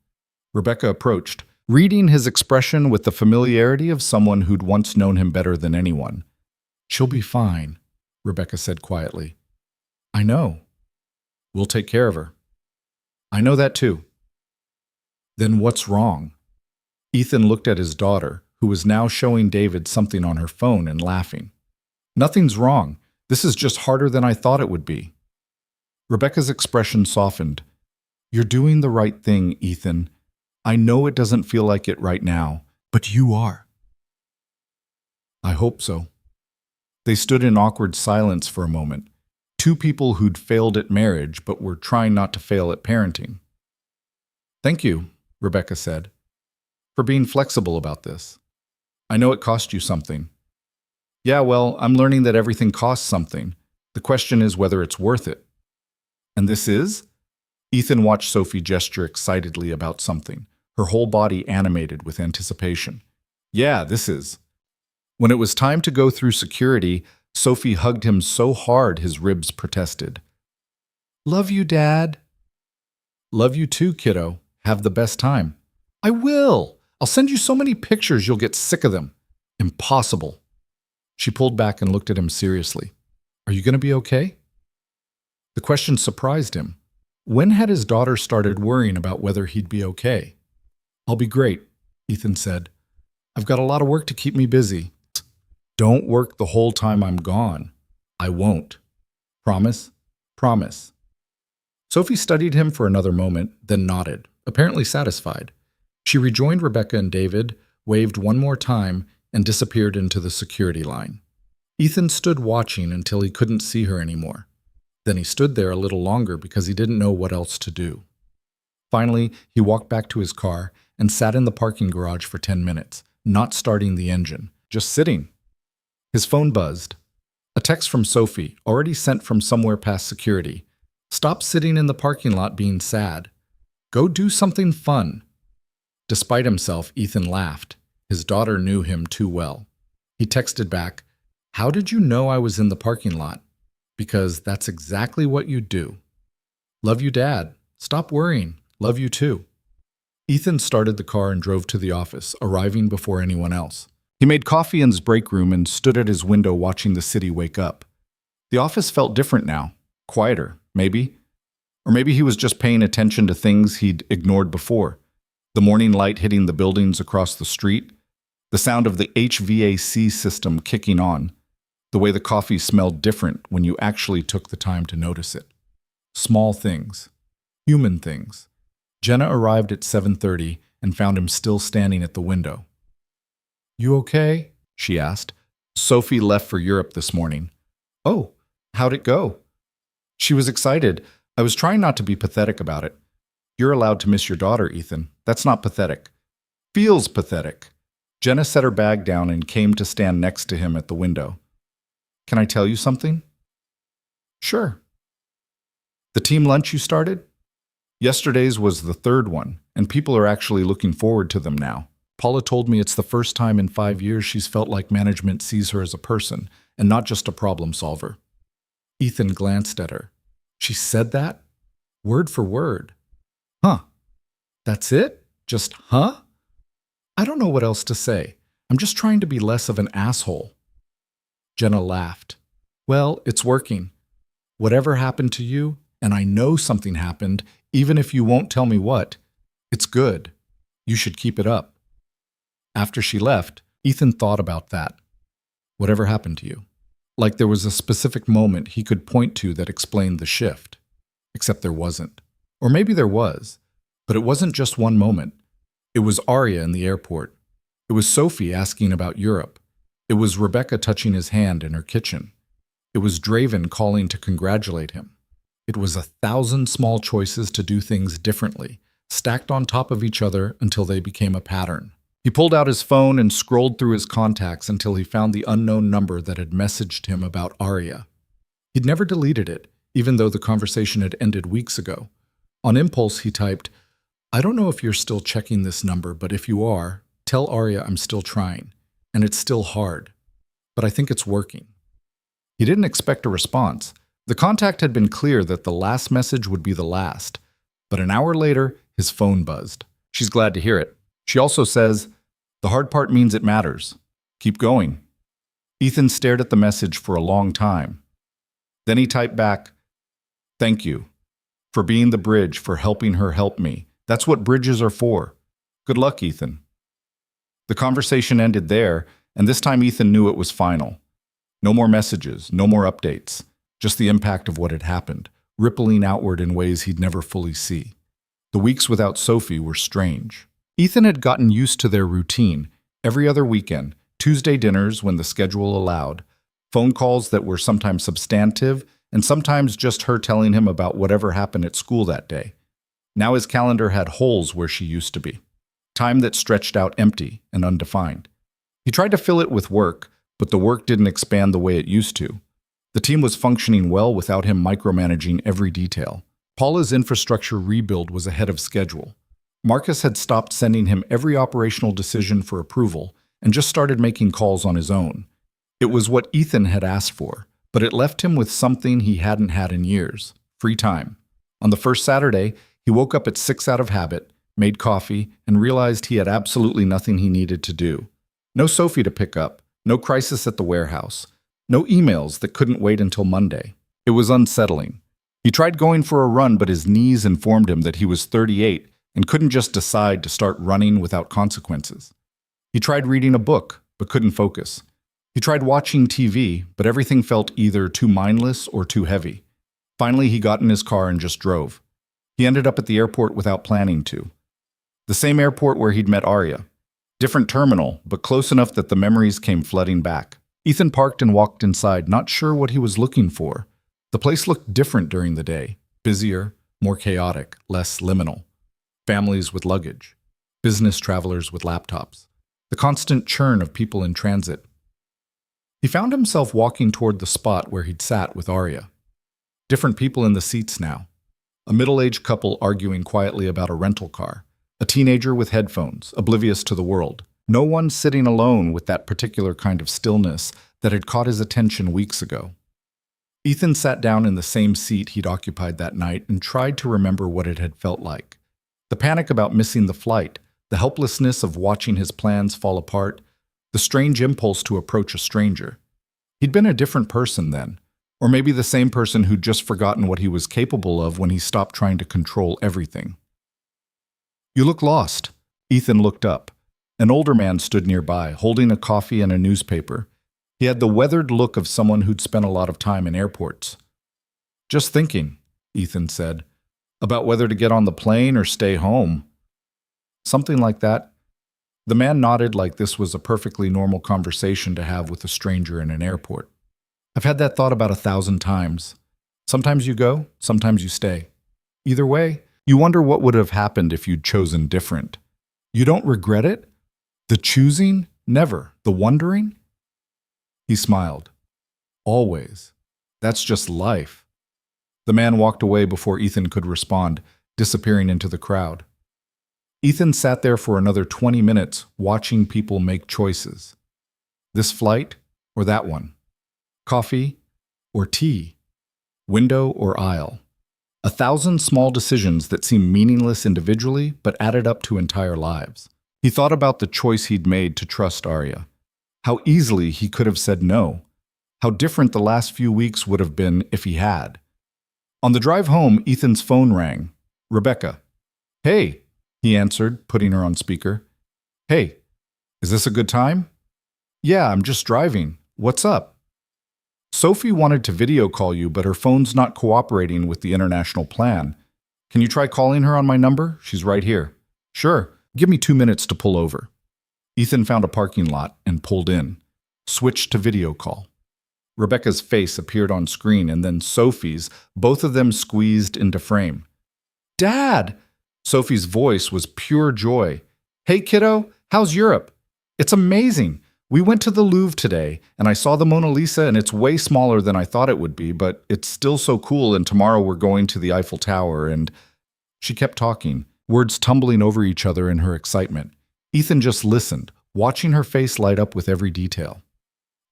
Rebecca approached, reading his expression with the familiarity of someone who'd once known him better than anyone. She'll be fine, Rebecca said quietly. I know. We'll take care of her. I know that too. Then what's wrong? Ethan looked at his daughter, who was now showing David something on her phone and laughing. Nothing's wrong. This is just harder than I thought it would be. Rebecca's expression softened. You're doing the right thing, Ethan. I know it doesn't feel like it right now, but you are. I hope so. They stood in awkward silence for a moment. Two people who'd failed at marriage but were trying not to fail at parenting. Thank you, Rebecca said, for being flexible about this. I know it cost you something. Yeah, well, I'm learning that everything costs something. The question is whether it's worth it. And this is? Ethan watched Sophie gesture excitedly about something, her whole body animated with anticipation. Yeah, this is. When it was time to go through security, Sophie hugged him so hard his ribs protested. Love you, Dad. Love you too, kiddo. Have the best time. I will. I'll send you so many pictures you'll get sick of them. Impossible. She pulled back and looked at him seriously. Are you going to be okay? The question surprised him. When had his daughter started worrying about whether he'd be okay? I'll be great, Ethan said. I've got a lot of work to keep me busy. Don't work the whole time I'm gone. I won't. Promise? Promise. Sophie studied him for another moment, then nodded, apparently satisfied. She rejoined Rebecca and David, waved one more time, and disappeared into the security line. Ethan stood watching until he couldn't see her anymore. Then he stood there a little longer because he didn't know what else to do. Finally, he walked back to his car and sat in the parking garage for 10 minutes, not starting the engine, just sitting. His phone buzzed. A text from Sophie, already sent from somewhere past security. Stop sitting in the parking lot being sad. Go do something fun. Despite himself, Ethan laughed. His daughter knew him too well. He texted back, How did you know I was in the parking lot? Because that's exactly what you do. Love you, Dad. Stop worrying. Love you too. Ethan started the car and drove to the office, arriving before anyone else. He made coffee in his break room and stood at his window watching the city wake up. The office felt different now, quieter, maybe. Or maybe he was just paying attention to things he'd ignored before. The morning light hitting the buildings across the street, the sound of the HVAC system kicking on, the way the coffee smelled different when you actually took the time to notice it. Small things, human things. Jenna arrived at 7:30 and found him still standing at the window. You okay? She asked. Sophie left for Europe this morning. Oh, how'd it go? She was excited. I was trying not to be pathetic about it. You're allowed to miss your daughter, Ethan. That's not pathetic. Feels pathetic. Jenna set her bag down and came to stand next to him at the window. Can I tell you something? Sure. The team lunch you started? Yesterday's was the third one, and people are actually looking forward to them now. Paula told me it's the first time in 5 years she's felt like management sees her as a person and not just a problem solver. Ethan glanced at her. She said that? Word for word. Huh. That's it? Just huh? I don't know what else to say. I'm just trying to be less of an asshole. Jenna laughed. Well, it's working. Whatever happened to you, and I know something happened, even if you won't tell me what, it's good. You should keep it up. After she left, Ethan thought about that. Whatever happened to you? Like there was a specific moment he could point to that explained the shift. Except there wasn't. Or maybe there was. But it wasn't just one moment. It was Arya in the airport. It was Sophie asking about Europe. It was Rebecca touching his hand in her kitchen. It was Draven calling to congratulate him. It was 1,000 small choices to do things differently, stacked on top of each other until they became a pattern. He pulled out his phone and scrolled through his contacts until he found the unknown number that had messaged him about Arya. He'd never deleted it, even though the conversation had ended weeks ago. On impulse, he typed, I don't know if you're still checking this number, but if you are, tell Arya I'm still trying, and it's still hard. But I think it's working. He didn't expect a response. The contact had been clear that the last message would be the last. But an hour later, his phone buzzed. She's glad to hear it. She also says, the hard part means it matters. Keep going. Ethan stared at the message for a long time. Then he typed back, thank you For being the bridge, for helping her help me. That's what bridges are for. Good luck, Ethan. The conversation ended there, and this time Ethan knew it was final. No more messages, no more updates, just the impact of what had happened, rippling outward in ways he'd never fully see. The weeks without Sophie were strange. Ethan had gotten used to their routine. Every other weekend, Tuesday dinners when the schedule allowed, phone calls that were sometimes substantive and sometimes just her telling him about whatever happened at school that day. Now his calendar had holes where she used to be, time that stretched out empty and undefined. He tried to fill it with work, but the work didn't expand the way it used to. The team was functioning well without him micromanaging every detail. Paula's infrastructure rebuild was ahead of schedule. Marcus had stopped sending him every operational decision for approval and just started making calls on his own. It was what Ethan had asked for, but it left him with something he hadn't had in years: free time. On the first Saturday, he woke up at 6 out of habit, made coffee, and realized he had absolutely nothing he needed to do. No Sophie to pick up, no crisis at the warehouse, no emails that couldn't wait until Monday. It was unsettling. He tried going for a run, but his knees informed him that he was 38 and couldn't just decide to start running without consequences. He tried reading a book, but couldn't focus. He tried watching TV, but everything felt either too mindless or too heavy. Finally, he got in his car and just drove. He ended up at the airport without planning to. The same airport where he'd met Arya. Different terminal, but close enough that the memories came flooding back. Ethan parked and walked inside, not sure what he was looking for. The place looked different during the day. Busier, more chaotic, less liminal. Families with luggage. Business travelers with laptops. The constant churn of people in transit. He found himself walking toward the spot where he'd sat with Arya. Different people in the seats now. A middle-aged couple arguing quietly about a rental car. A teenager with headphones, oblivious to the world. No one sitting alone with that particular kind of stillness that had caught his attention weeks ago. Ethan sat down in the same seat he'd occupied that night and tried to remember what it had felt like. The panic about missing the flight, the helplessness of watching his plans fall apart, the strange impulse to approach a stranger. He'd been a different person then, or maybe the same person who'd just forgotten what he was capable of when he stopped trying to control everything. "You look lost." Ethan looked up. An older man stood nearby, holding a coffee and a newspaper. He had the weathered look of someone who'd spent a lot of time in airports. "Just thinking," Ethan said, "about whether to get on the plane or stay home." Something like that. The man nodded like this was a perfectly normal conversation to have with a stranger in an airport. "I've had that thought about 1,000 times. Sometimes you go, sometimes you stay. Either way, you wonder what would have happened if you'd chosen different. You don't regret it? The choosing? Never. The wondering?" He smiled. "Always. That's just life." The man walked away before Ethan could respond, disappearing into the crowd. Ethan sat there for another 20 minutes, watching people make choices. This flight or that one? Coffee or tea? Window or aisle? 1,000 small decisions that seemed meaningless individually but added up to entire lives. He thought about the choice he'd made to trust Arya. How easily he could have said no. How different the last few weeks would have been if he had. On the drive home, Ethan's phone rang. "Rebecca." "Hey," he answered, putting her on speaker. "Hey, is this a good time?" "Yeah, I'm just driving. What's up?" "Sophie wanted to video call you, but her phone's not cooperating with the international plan. Can you try calling her on my number? She's right here." "Sure. Give me 2 minutes to pull over." Ethan found a parking lot and pulled in. Switched to video call. Rebecca's face appeared on screen and then Sophie's, both of them squeezed into frame. "Dad!" Sophie's voice was pure joy. "Hey kiddo, how's Europe? It's amazing. We went to the Louvre today, and I saw the Mona Lisa, and it's way smaller than I thought it would be, but it's still so cool, and tomorrow we're going to the Eiffel Tower, and..." She kept talking, words tumbling over each other in her excitement. Ethan just listened, watching her face light up with every detail.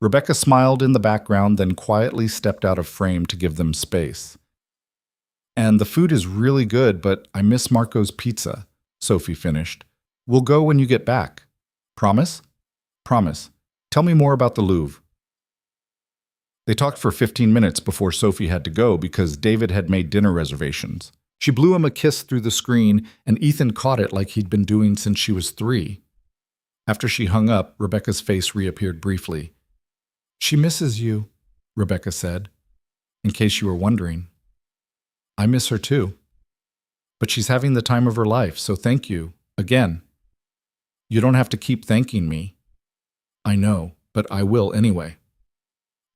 Rebecca smiled in the background, then quietly stepped out of frame to give them space. "And the food is really good, but I miss Marco's pizza," Sophie finished. "We'll go when you get back. Promise?" "Promise. Tell me more about the Louvre." They talked for 15 minutes before Sophie had to go because David had made dinner reservations. She blew him a kiss through the screen, and Ethan caught it like he'd been doing since she was 3. After she hung up, Rebecca's face reappeared briefly. "She misses you," Rebecca said. "In case you were wondering. I miss her too. But she's having the time of her life, so thank you, again. You don't have to keep thanking me." "I know, but I will anyway."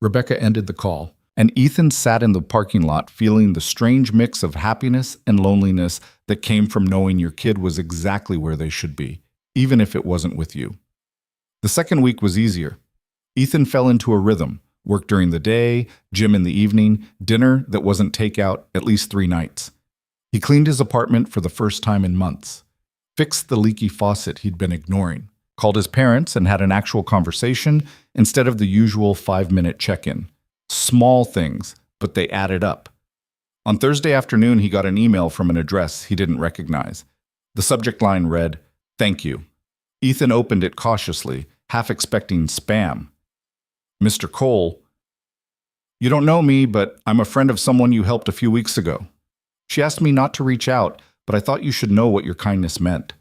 Rebecca ended the call, and Ethan sat in the parking lot feeling the strange mix of happiness and loneliness that came from knowing your kid was exactly where they should be, even if it wasn't with you. The second week was easier. Ethan fell into a rhythm: work during the day, gym in the evening, dinner that wasn't takeout at least 3 nights. He cleaned his apartment for the first time in months, fixed the leaky faucet he'd been ignoring, called his parents and had an actual conversation instead of the usual 5-minute check-in. Small things, but they added up. On Thursday afternoon, he got an email from an address he didn't recognize. The subject line read, "Thank you." Ethan opened it cautiously, half expecting spam. "Mr. Cole, you don't know me, but I'm a friend of someone you helped a few weeks ago. She asked me not to reach out, but I thought you should know what your kindness meant.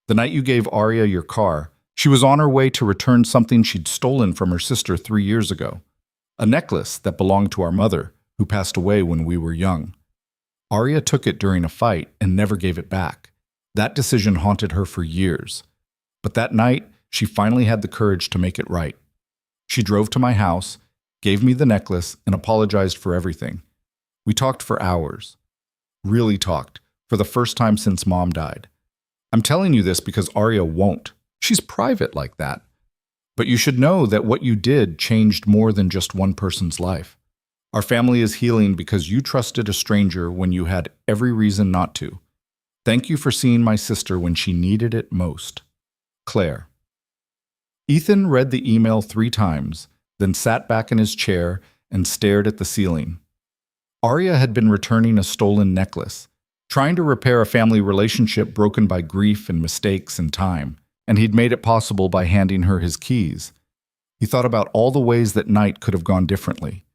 The night you gave Aria your car, she was on her way to return something she'd stolen from her sister 3 years ago. A necklace that belonged to our mother, who passed away when we were young. Aria took it during a fight and never gave it back. That decision haunted her for years. But that night, she finally had the courage to make it right. She drove to my house, gave me the necklace, and apologized for everything. We talked for hours. Really talked, for the first time since Mom died. I'm telling you this because Aria won't. She's private like that. But you should know that what you did changed more than just one person's life. Our family is healing because you trusted a stranger when you had every reason not to. Thank you for seeing my sister when she needed it most. Claire." Ethan read the email 3 times, then sat back in his chair and stared at the ceiling. Aria had been returning a stolen necklace, trying to repair a family relationship broken by grief and mistakes and time, and he'd made it possible by handing her his keys. He thought about all the ways that night could have gone differently,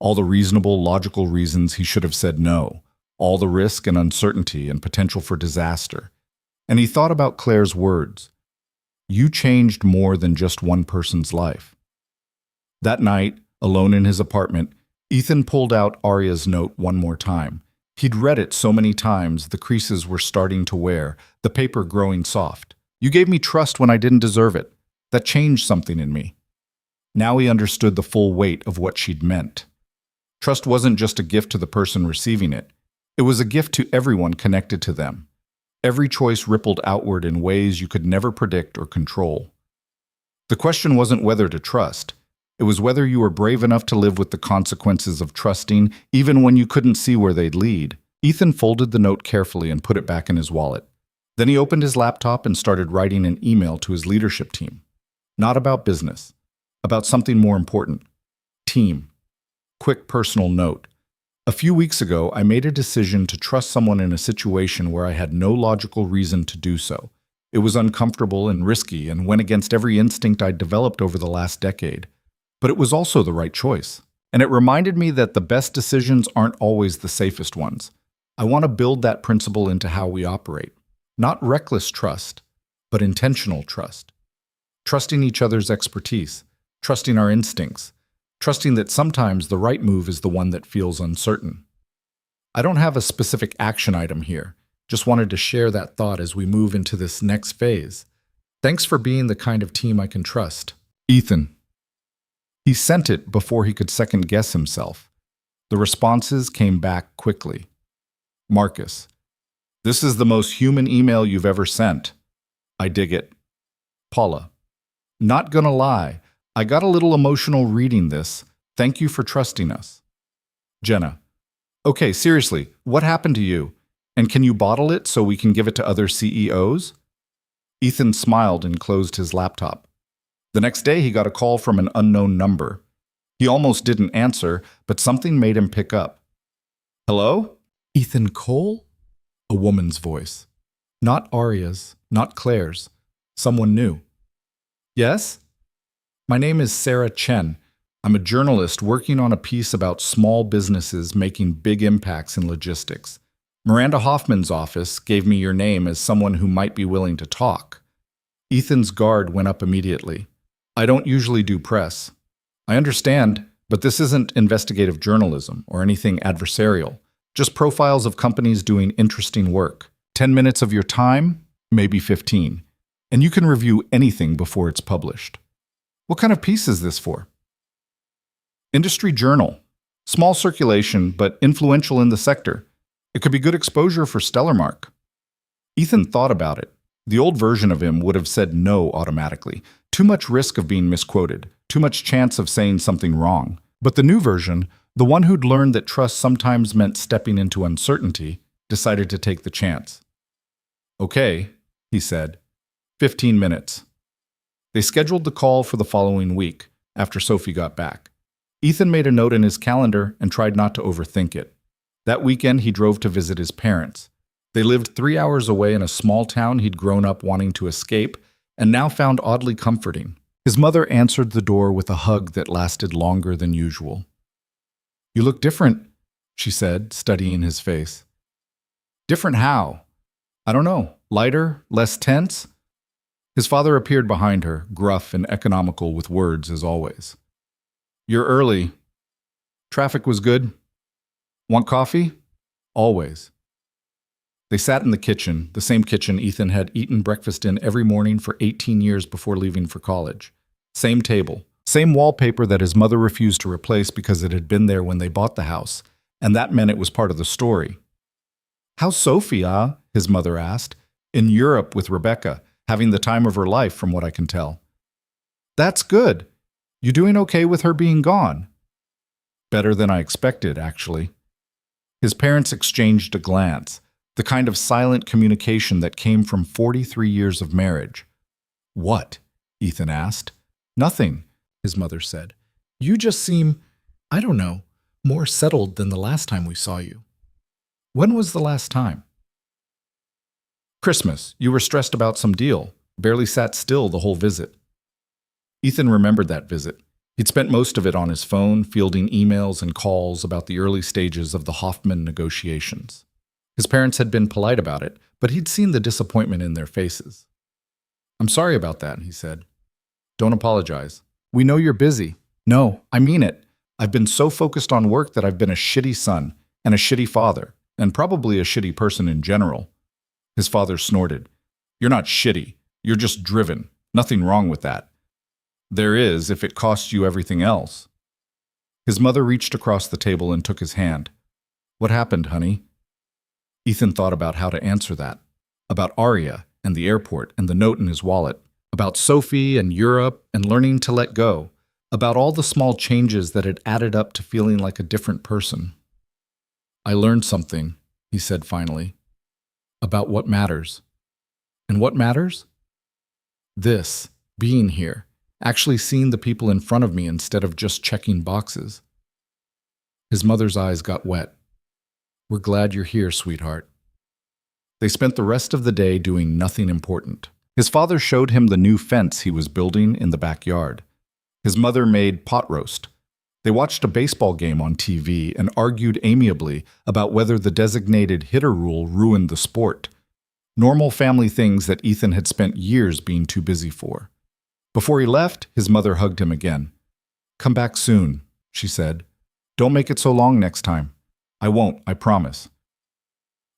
all the reasonable, logical reasons he should have said no, all the risk and uncertainty and potential for disaster. And he thought about Claire's words. You changed more than just one person's life. That night, alone in his apartment, Ethan pulled out Aria's note one more time. He'd read it so many times the creases were starting to wear, the paper growing soft. You gave me trust when I didn't deserve it. That changed something in me. Now he understood the full weight of what she'd meant. Trust wasn't just a gift to the person receiving it. It was a gift to everyone connected to them. Every choice rippled outward in ways you could never predict or control. The question wasn't whether to trust. It was whether you were brave enough to live with the consequences of trusting, even when you couldn't see where they'd lead. Ethan folded the note carefully and put it back in his wallet. Then he opened his laptop and started writing an email to his leadership team. Not about business, about something more important. Team. Quick personal note. A few weeks ago, I made a decision to trust someone in a situation where I had no logical reason to do so. It was uncomfortable and risky and went against every instinct I'd developed over the last decade. But it was also the right choice. And it reminded me that the best decisions aren't always the safest ones. I want to build that principle into how we operate. Not reckless trust, but intentional trust. Trusting each other's expertise, trusting our instincts, trusting that sometimes the right move is the one that feels uncertain. I don't have a specific action item here, just wanted to share that thought as we move into this next phase. Thanks for being the kind of team I can trust. Ethan. He sent it before he could second-guess himself. The responses came back quickly. Marcus. This is the most human email you've ever sent. I dig it. Paula. Not gonna lie, I got a little emotional reading this. Thank you for trusting us. Jenna. Okay, seriously, what happened to you? And can you bottle it so we can give it to other CEOs? Ethan smiled and closed his laptop. The next day, he got a call from an unknown number. He almost didn't answer, but something made him pick up. Hello? Ethan Cole? A woman's voice. Not Aria's, not Claire's. Someone new. Yes? My name is Sarah Chen. I'm a journalist working on a piece about small businesses making big impacts in logistics. Miranda Hoffman's office gave me your name as someone who might be willing to talk. Ethan's guard went up immediately. I don't usually do press. I understand, but this isn't investigative journalism or anything adversarial. Just profiles of companies doing interesting work. 10 minutes of your time, maybe 15. And you can review anything before it's published. What kind of piece is this for? Industry journal. Small circulation, but influential in the sector. It could be good exposure for Stellarmark. Ethan thought about it. The old version of him would have said no automatically. Too much risk of being misquoted. Too much chance of saying something wrong. But the new version, the one who'd learned that trust sometimes meant stepping into uncertainty, decided to take the chance. Okay, he said. 15 minutes. They scheduled the call for the following week, after Sophie got back. Ethan made a note in his calendar and tried not to overthink it. That weekend, he drove to visit his parents. They lived 3 hours away in a small town he'd grown up wanting to escape, and now found oddly comforting. His mother answered the door with a hug that lasted longer than usual. You look different, she said, studying his face. Different how? I don't know. Lighter? Less tense? His father appeared behind her, gruff and economical with words as always. You're early. Traffic was good. Want coffee? Always. They sat in the kitchen, the same kitchen Ethan had eaten breakfast in every morning for 18 years before leaving for college. Same table, same wallpaper that his mother refused to replace because it had been there when they bought the house, and that meant it was part of the story. How's Sophie, his mother asked. In Europe with Rebecca, having the time of her life from what I can tell. That's good. You doing okay with her being gone? Better than I expected, actually. His parents exchanged a glance, the kind of silent communication that came from 43 years of marriage. What? Ethan asked. Nothing, his mother said. You just seem, I don't know, more settled than the last time we saw you. When was the last time? Christmas. You were stressed about some deal. Barely sat still the whole visit. Ethan remembered that visit. He'd spent most of it on his phone, fielding emails and calls about the early stages of the Hoffman negotiations. His parents had been polite about it, but he'd seen the disappointment in their faces. I'm sorry about that, he said. Don't apologize. We know you're busy. No, I mean it. I've been so focused on work that I've been a shitty son and a shitty father, and probably a shitty person in general. His father snorted. You're not shitty. You're just driven. Nothing wrong with that. There is if it costs you everything else. His mother reached across the table and took his hand. What happened, honey? Ethan thought about how to answer that. About Aria and the airport and the note in his wallet. About Sophie and Europe and learning to let go. About all the small changes that had added up to feeling like a different person. I learned something, he said finally. About what matters. And what matters? This, being here. Actually seeing the people in front of me instead of just checking boxes. His mother's eyes got wet. We're glad you're here, sweetheart. They spent the rest of the day doing nothing important. His father showed him the new fence he was building in the backyard. His mother made pot roast. They watched a baseball game on TV and argued amiably about whether the designated hitter rule ruined the sport. Normal family things that Ethan had spent years being too busy for. Before he left, his mother hugged him again. Come back soon, she said. Don't make it so long next time. I won't, I promise.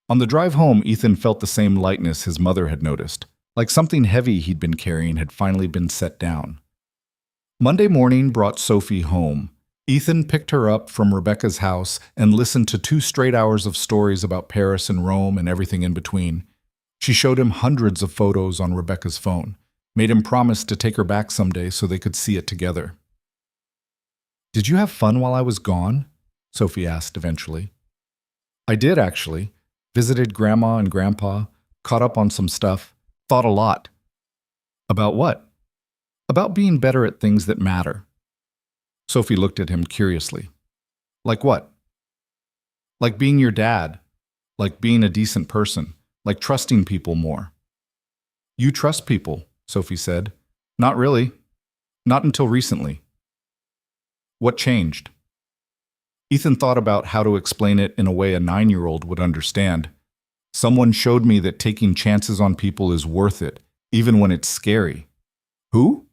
On the drive home, Ethan felt the same lightness his mother had noticed, like something heavy he'd been carrying had finally been set down. Monday morning brought Sophie home. Ethan picked her up from Rebecca's house and listened to 2 straight hours of stories about Paris and Rome and everything in between. She showed him hundreds of photos on Rebecca's phone. Made him promise to take her back someday so they could see it together. Did you have fun while I was gone? Sophie asked eventually. I did, actually. Visited Grandma and Grandpa, caught up on some stuff, thought a lot. About what? About being better at things that matter. Sophie looked at him curiously. Like what? Like being your dad, like being a decent person, like trusting people more. You trust people, Sophie said. Not really. Not until recently. What changed? Ethan thought about how to explain it in a way a 9-year-old would understand. Someone showed me that taking chances on people is worth it, even when it's scary. Who?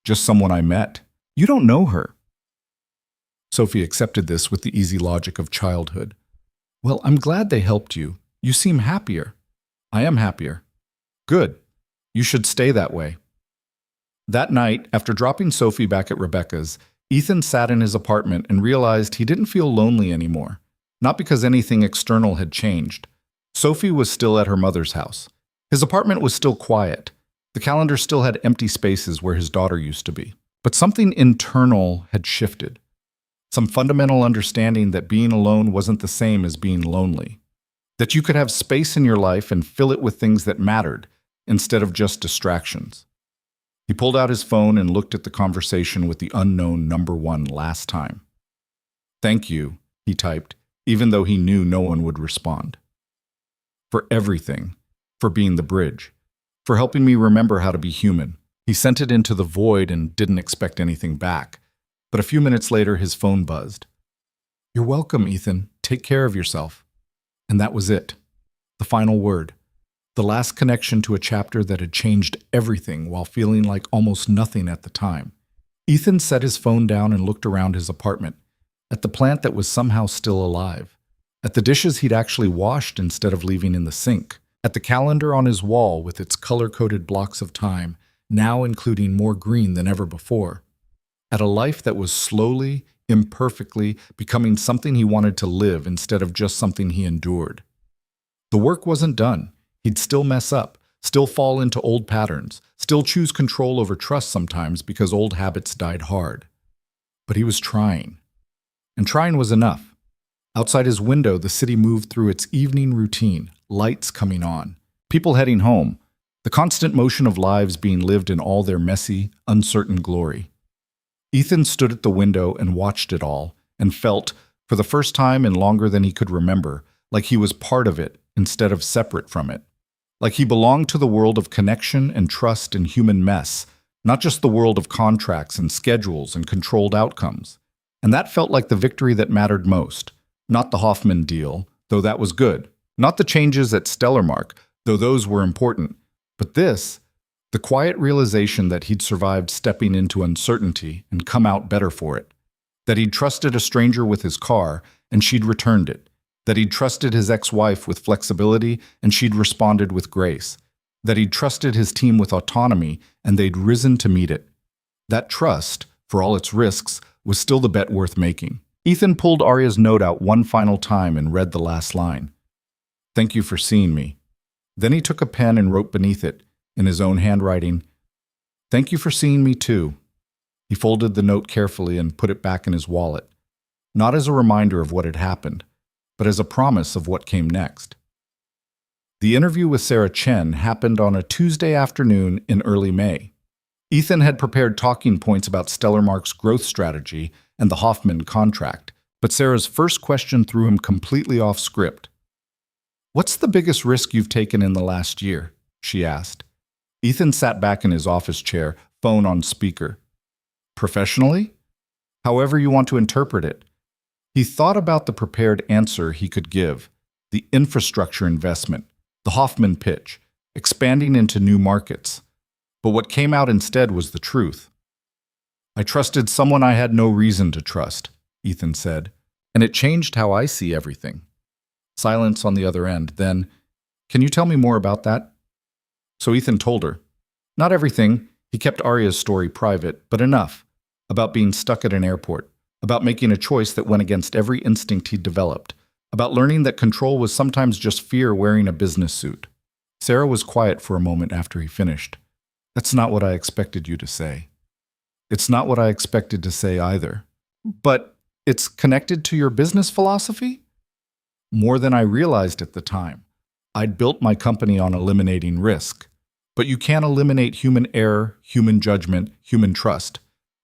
Just someone I met. You don't know her. Sophie accepted this with the easy logic of childhood. Well, I'm glad they helped you. You seem happier. I am happier. Good. You should stay that way. That night, after dropping Sophie back at Rebecca's, Ethan sat in his apartment and realized he didn't feel lonely anymore. Not because anything external had changed. Sophie was still at her mother's house. His apartment was still quiet. The calendar still had empty spaces where his daughter used to be. But something internal had shifted. Some fundamental understanding that being alone wasn't the same as being lonely. That you could have space in your life and fill it with things that mattered, instead of just distractions. He pulled out his phone and looked at the conversation with the unknown number one last time. Thank you, he typed, even though he knew no one would respond. For everything. For being the bridge. For helping me remember how to be human. He sent it into the void and didn't expect anything back. But a few minutes later, his phone buzzed. You're welcome, Ethan. Take care of yourself. And that was it. The final word. The last connection to a chapter that had changed everything while feeling like almost nothing at the time. Ethan set his phone down and looked around his apartment, at the plant that was somehow still alive, at the dishes he'd actually washed instead of leaving in the sink, at the calendar on his wall with its color-coded blocks of time, now including more green than ever before, at a life that was slowly, imperfectly becoming something he wanted to live instead of just something he endured. The work wasn't done. He'd still mess up, still fall into old patterns, still choose control over trust sometimes because old habits died hard. But he was trying. And trying was enough. Outside his window, the city moved through its evening routine, lights coming on, people heading home, the constant motion of lives being lived in all their messy, uncertain glory. Ethan stood at the window and watched it all, and felt, for the first time in longer than he could remember, like he was part of it instead of separate from it. Like he belonged to the world of connection and trust and human mess, not just the world of contracts and schedules and controlled outcomes. And that felt like the victory that mattered most. Not the Hoffman deal, though that was good. Not the changes at Stellarmark, though those were important. But this, the quiet realization that he'd survived stepping into uncertainty and come out better for it. That he'd trusted a stranger with his car and she'd returned it. That he'd trusted his ex-wife with flexibility and she'd responded with grace. That he'd trusted his team with autonomy and they'd risen to meet it. That trust, for all its risks, was still the bet worth making. Ethan pulled Arya's note out one final time and read the last line. Thank you for seeing me. Then he took a pen and wrote beneath it, in his own handwriting, Thank you for seeing me too. He folded the note carefully and put it back in his wallet, not as a reminder of what had happened, but as a promise of what came next. The interview with Sarah Chen happened on a Tuesday afternoon in early May. Ethan had prepared talking points about Stellarmark's growth strategy and the Hoffman contract, but Sarah's first question threw him completely off script. What's the biggest risk you've taken in the last year? She asked. Ethan sat back in his office chair, phone on speaker. Professionally? However you want to interpret it. He thought about the prepared answer he could give, the infrastructure investment, the Hoffman pitch, expanding into new markets. But what came out instead was the truth. I trusted someone I had no reason to trust, Ethan said, and it changed how I see everything. Silence on the other end, then, can you tell me more about that? So Ethan told her. Not everything, he kept Arya's story private, but enough. About being stuck at an airport, about making a choice that went against every instinct he'd developed, about learning that control was sometimes just fear wearing a business suit. Sarah was quiet for a moment after he finished. That's not what I expected you to say. It's not what I expected to say either. But it's connected to your business philosophy? More than I realized at the time. I'd built my company on eliminating risk. But you can't eliminate human error, human judgment, human trust.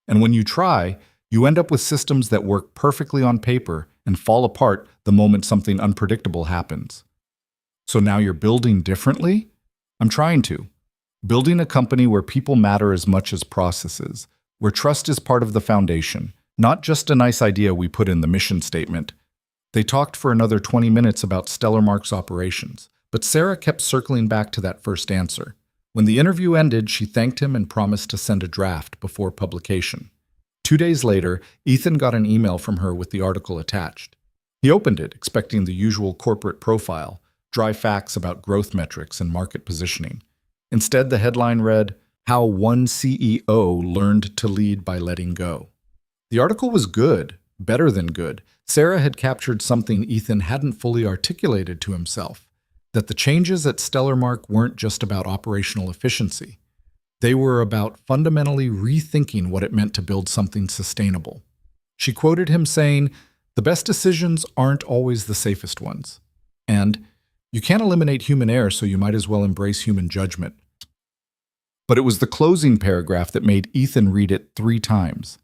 And when you try, you end up with systems that work perfectly on paper and fall apart the moment something unpredictable happens. So now you're building differently? I'm trying to. Building a company where people matter as much as processes, where trust is part of the foundation, not just a nice idea we put in the mission statement. They talked for another 20 minutes about Stellarmark's operations, but Sarah kept circling back to that first answer. When the interview ended, she thanked him and promised to send a draft before publication. 2 days later, Ethan got an email from her with the article attached. He opened it, expecting the usual corporate profile, dry facts about growth metrics and market positioning. Instead, the headline read, "How One CEO Learned to Lead by Letting Go." The article was good, better than good. Sarah had captured something Ethan hadn't fully articulated to himself, that the changes at Stellarmark weren't just about operational efficiency. They were about fundamentally rethinking what it meant to build something sustainable. She quoted him saying, "The best decisions aren't always the safest ones." And, "You can't eliminate human error, so you might as well embrace human judgment." But it was the closing paragraph that made Ethan read it 3 times.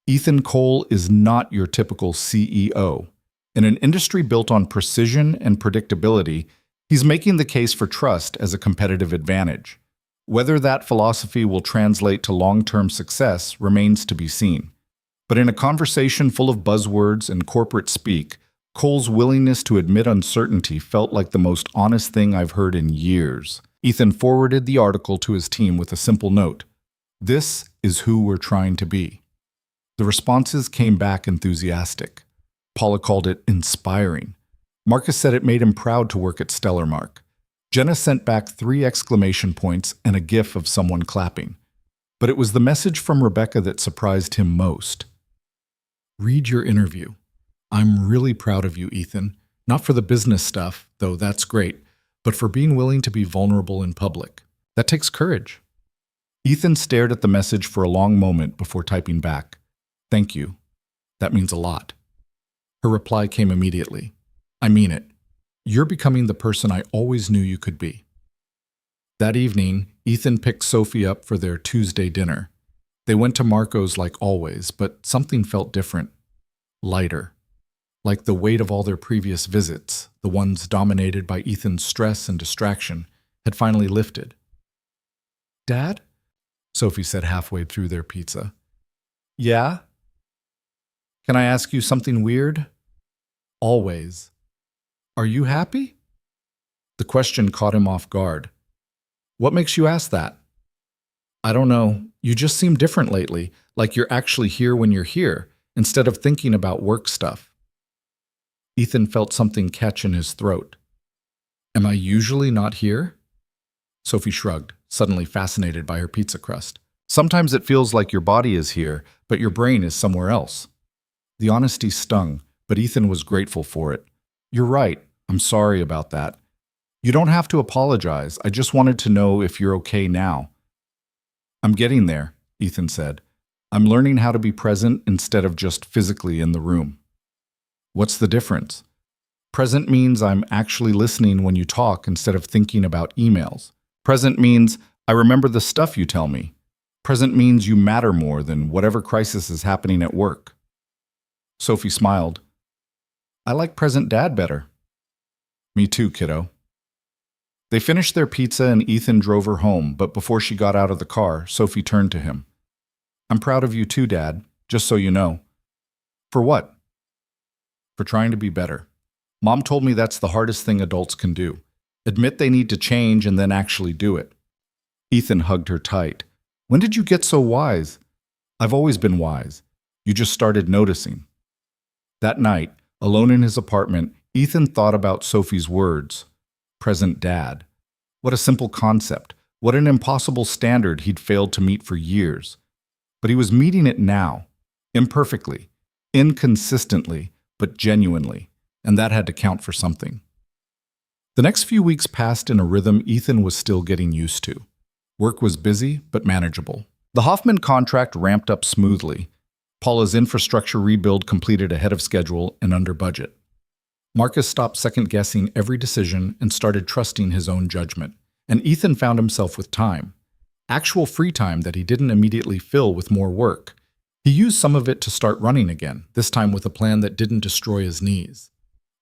Ethan Cole is not your typical CEO. In an industry built on precision and predictability, he's making the case for trust as a competitive advantage. Whether that philosophy will translate to long-term success remains to be seen. But in a conversation full of buzzwords and corporate speak, Cole's willingness to admit uncertainty felt like the most honest thing I've heard in years. Ethan forwarded the article to his team with a simple note: "This is who we're trying to be." The responses came back enthusiastic. Paula called it inspiring. Marcus said it made him proud to work at Stellarmark. Jenna sent back 3 exclamation points and a gif of someone clapping. But it was the message from Rebecca that surprised him most. "Read your interview. I'm really proud of you, Ethan. Not for the business stuff, though that's great, but for being willing to be vulnerable in public. That takes courage." Ethan stared at the message for a long moment before typing back, "Thank you. That means a lot." Her reply came immediately. "I mean it. You're becoming the person I always knew you could be." That evening, Ethan picked Sophie up for their Tuesday dinner. They went to Marco's like always, but something felt different. Lighter. Like the weight of all their previous visits, the ones dominated by Ethan's stress and distraction, had finally lifted. "Dad?" Sophie said halfway through their pizza. "Yeah? Can I ask you something weird?" "Always." "Are you happy?" The question caught him off guard. "What makes you ask that?" "I don't know. You just seem different lately, like you're actually here when you're here, instead of thinking about work stuff." Ethan felt something catch in his throat. "Am I usually not here?" Sophie shrugged, suddenly fascinated by her pizza crust. "Sometimes it feels like your body is here, but your brain is somewhere else." The honesty stung, but Ethan was grateful for it. "You're right. I'm sorry about that. You don't have to apologize. I just wanted to know if you're okay now." "I'm getting there," Ethan said. "I'm learning how to be present instead of just physically in the room." "What's the difference?" "Present means I'm actually listening when you talk instead of thinking about emails. Present means I remember the stuff you tell me. Present means you matter more than whatever crisis is happening at work." Sophie smiled. "I like present dad better." "Me too, kiddo." They finished their pizza and Ethan drove her home, but before she got out of the car, Sophie turned to him. "I'm proud of you too, Dad, just so you know." "For what?" "For trying to be better. Mom told me that's the hardest thing adults can do. Admit they need to change and then actually do it." Ethan hugged her tight. "When did you get so wise?" "I've always been wise. You just started noticing." That night, alone in his apartment, Ethan thought about Sophie's words. Present dad. What a simple concept. What an impossible standard he'd failed to meet for years. But he was meeting it now. Imperfectly. Inconsistently, but genuinely. And that had to count for something. The next few weeks passed in a rhythm Ethan was still getting used to. Work was busy, but manageable. The Hoffman contract ramped up smoothly. Paula's infrastructure rebuild completed ahead of schedule and under budget. Marcus stopped second-guessing every decision and started trusting his own judgment. And Ethan found himself with time. Actual free time that he didn't immediately fill with more work. He used some of it to start running again, this time with a plan that didn't destroy his knees.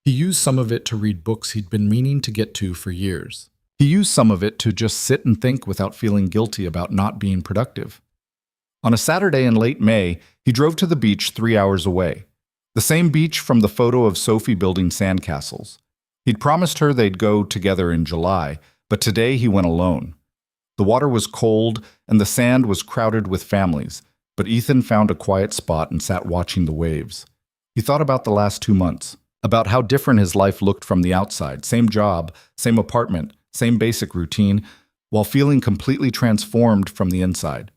He used some of it to read books he'd been meaning to get to for years. He used some of it to just sit and think without feeling guilty about not being productive. On a Saturday in late May, he drove to the beach 3 hours away. The same beach from the photo of Sophie building sandcastles. He'd promised her they'd go together in July, but today he went alone. The water was cold and the sand was crowded with families, but Ethan found a quiet spot and sat watching the waves. He thought about the last 2 months, about how different his life looked from the outside, same job, same apartment, same basic routine, while feeling completely transformed from the inside.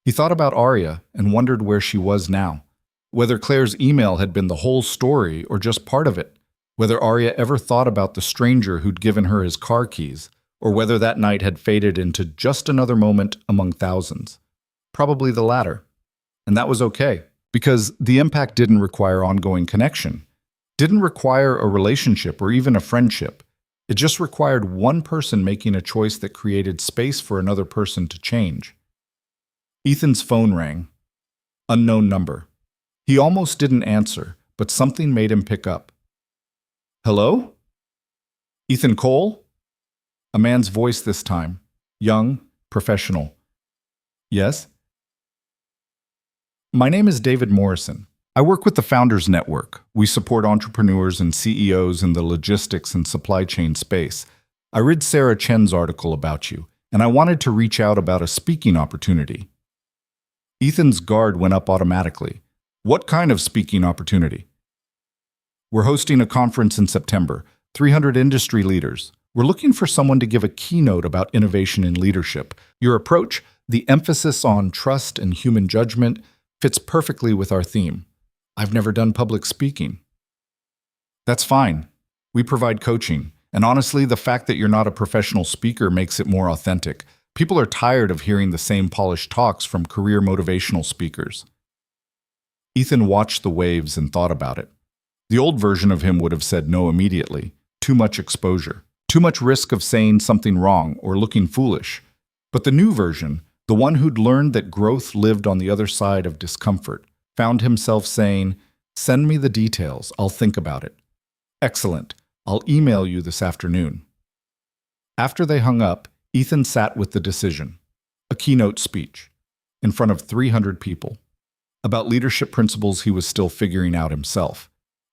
He thought about Arya and wondered where she was now, whether Claire's email had been the whole story or just part of it, whether Arya ever thought about the stranger who'd given her his car keys, or whether that night had faded into just another moment among thousands. Probably the latter. And that was okay, because the impact didn't require ongoing connection, didn't require a relationship or even a friendship. It just required one person making a choice that created space for another person to change. Ethan's phone rang. Unknown number. He almost didn't answer, but something made him pick up. Hello? Ethan Cole? A man's voice this time. Young, professional. Yes? My name is David Morrison. I work with the Founders Network. We support entrepreneurs and CEOs in the logistics and supply chain space. I read Sarah Chen's article about you, and I wanted to reach out about a speaking opportunity. Ethan's guard went up automatically. What kind of speaking opportunity? We're hosting a conference in September, 300 industry leaders. We're looking for someone to give a keynote about innovation in leadership. Your approach, the emphasis on trust and human judgment, fits perfectly with our theme. I've never done public speaking. That's fine. We provide coaching, and honestly, the fact that you're not a professional speaker makes it more authentic. People are tired of hearing the same polished talks from career motivational speakers. Ethan watched the waves and thought about it. The old version of him would have said no immediately. Too much exposure. Too much risk of saying something wrong or looking foolish. But the new version, the one who'd learned that growth lived on the other side of discomfort, found himself saying, "Send me the details, I'll think about it." Excellent, I'll email you this afternoon. After they hung up, Ethan sat with the decision. A keynote speech, in front of 300 people, about leadership principles he was still figuring out himself.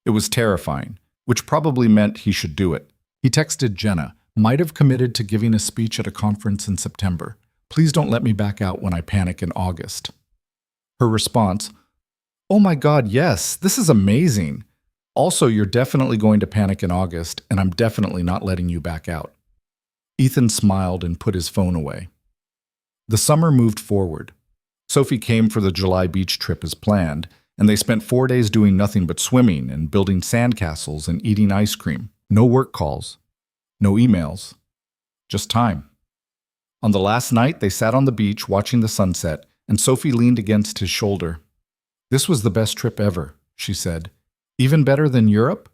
It was terrifying, which probably meant he should do it. He texted Jenna, might have committed to giving a speech at a conference in September. Please don't let me back out when I panic in August. Her response, oh my God, yes, this is amazing. Also, you're definitely going to panic in August, and I'm definitely not letting you back out. Ethan smiled and put his phone away. The summer moved forward. Sophie came for the July beach trip as planned, and they spent 4 days doing nothing but swimming and building sandcastles and eating ice cream. No work calls. No emails. Just time. On the last night, they sat on the beach watching the sunset, and Sophie leaned against his shoulder. This was the best trip ever, she said. Even better than Europe?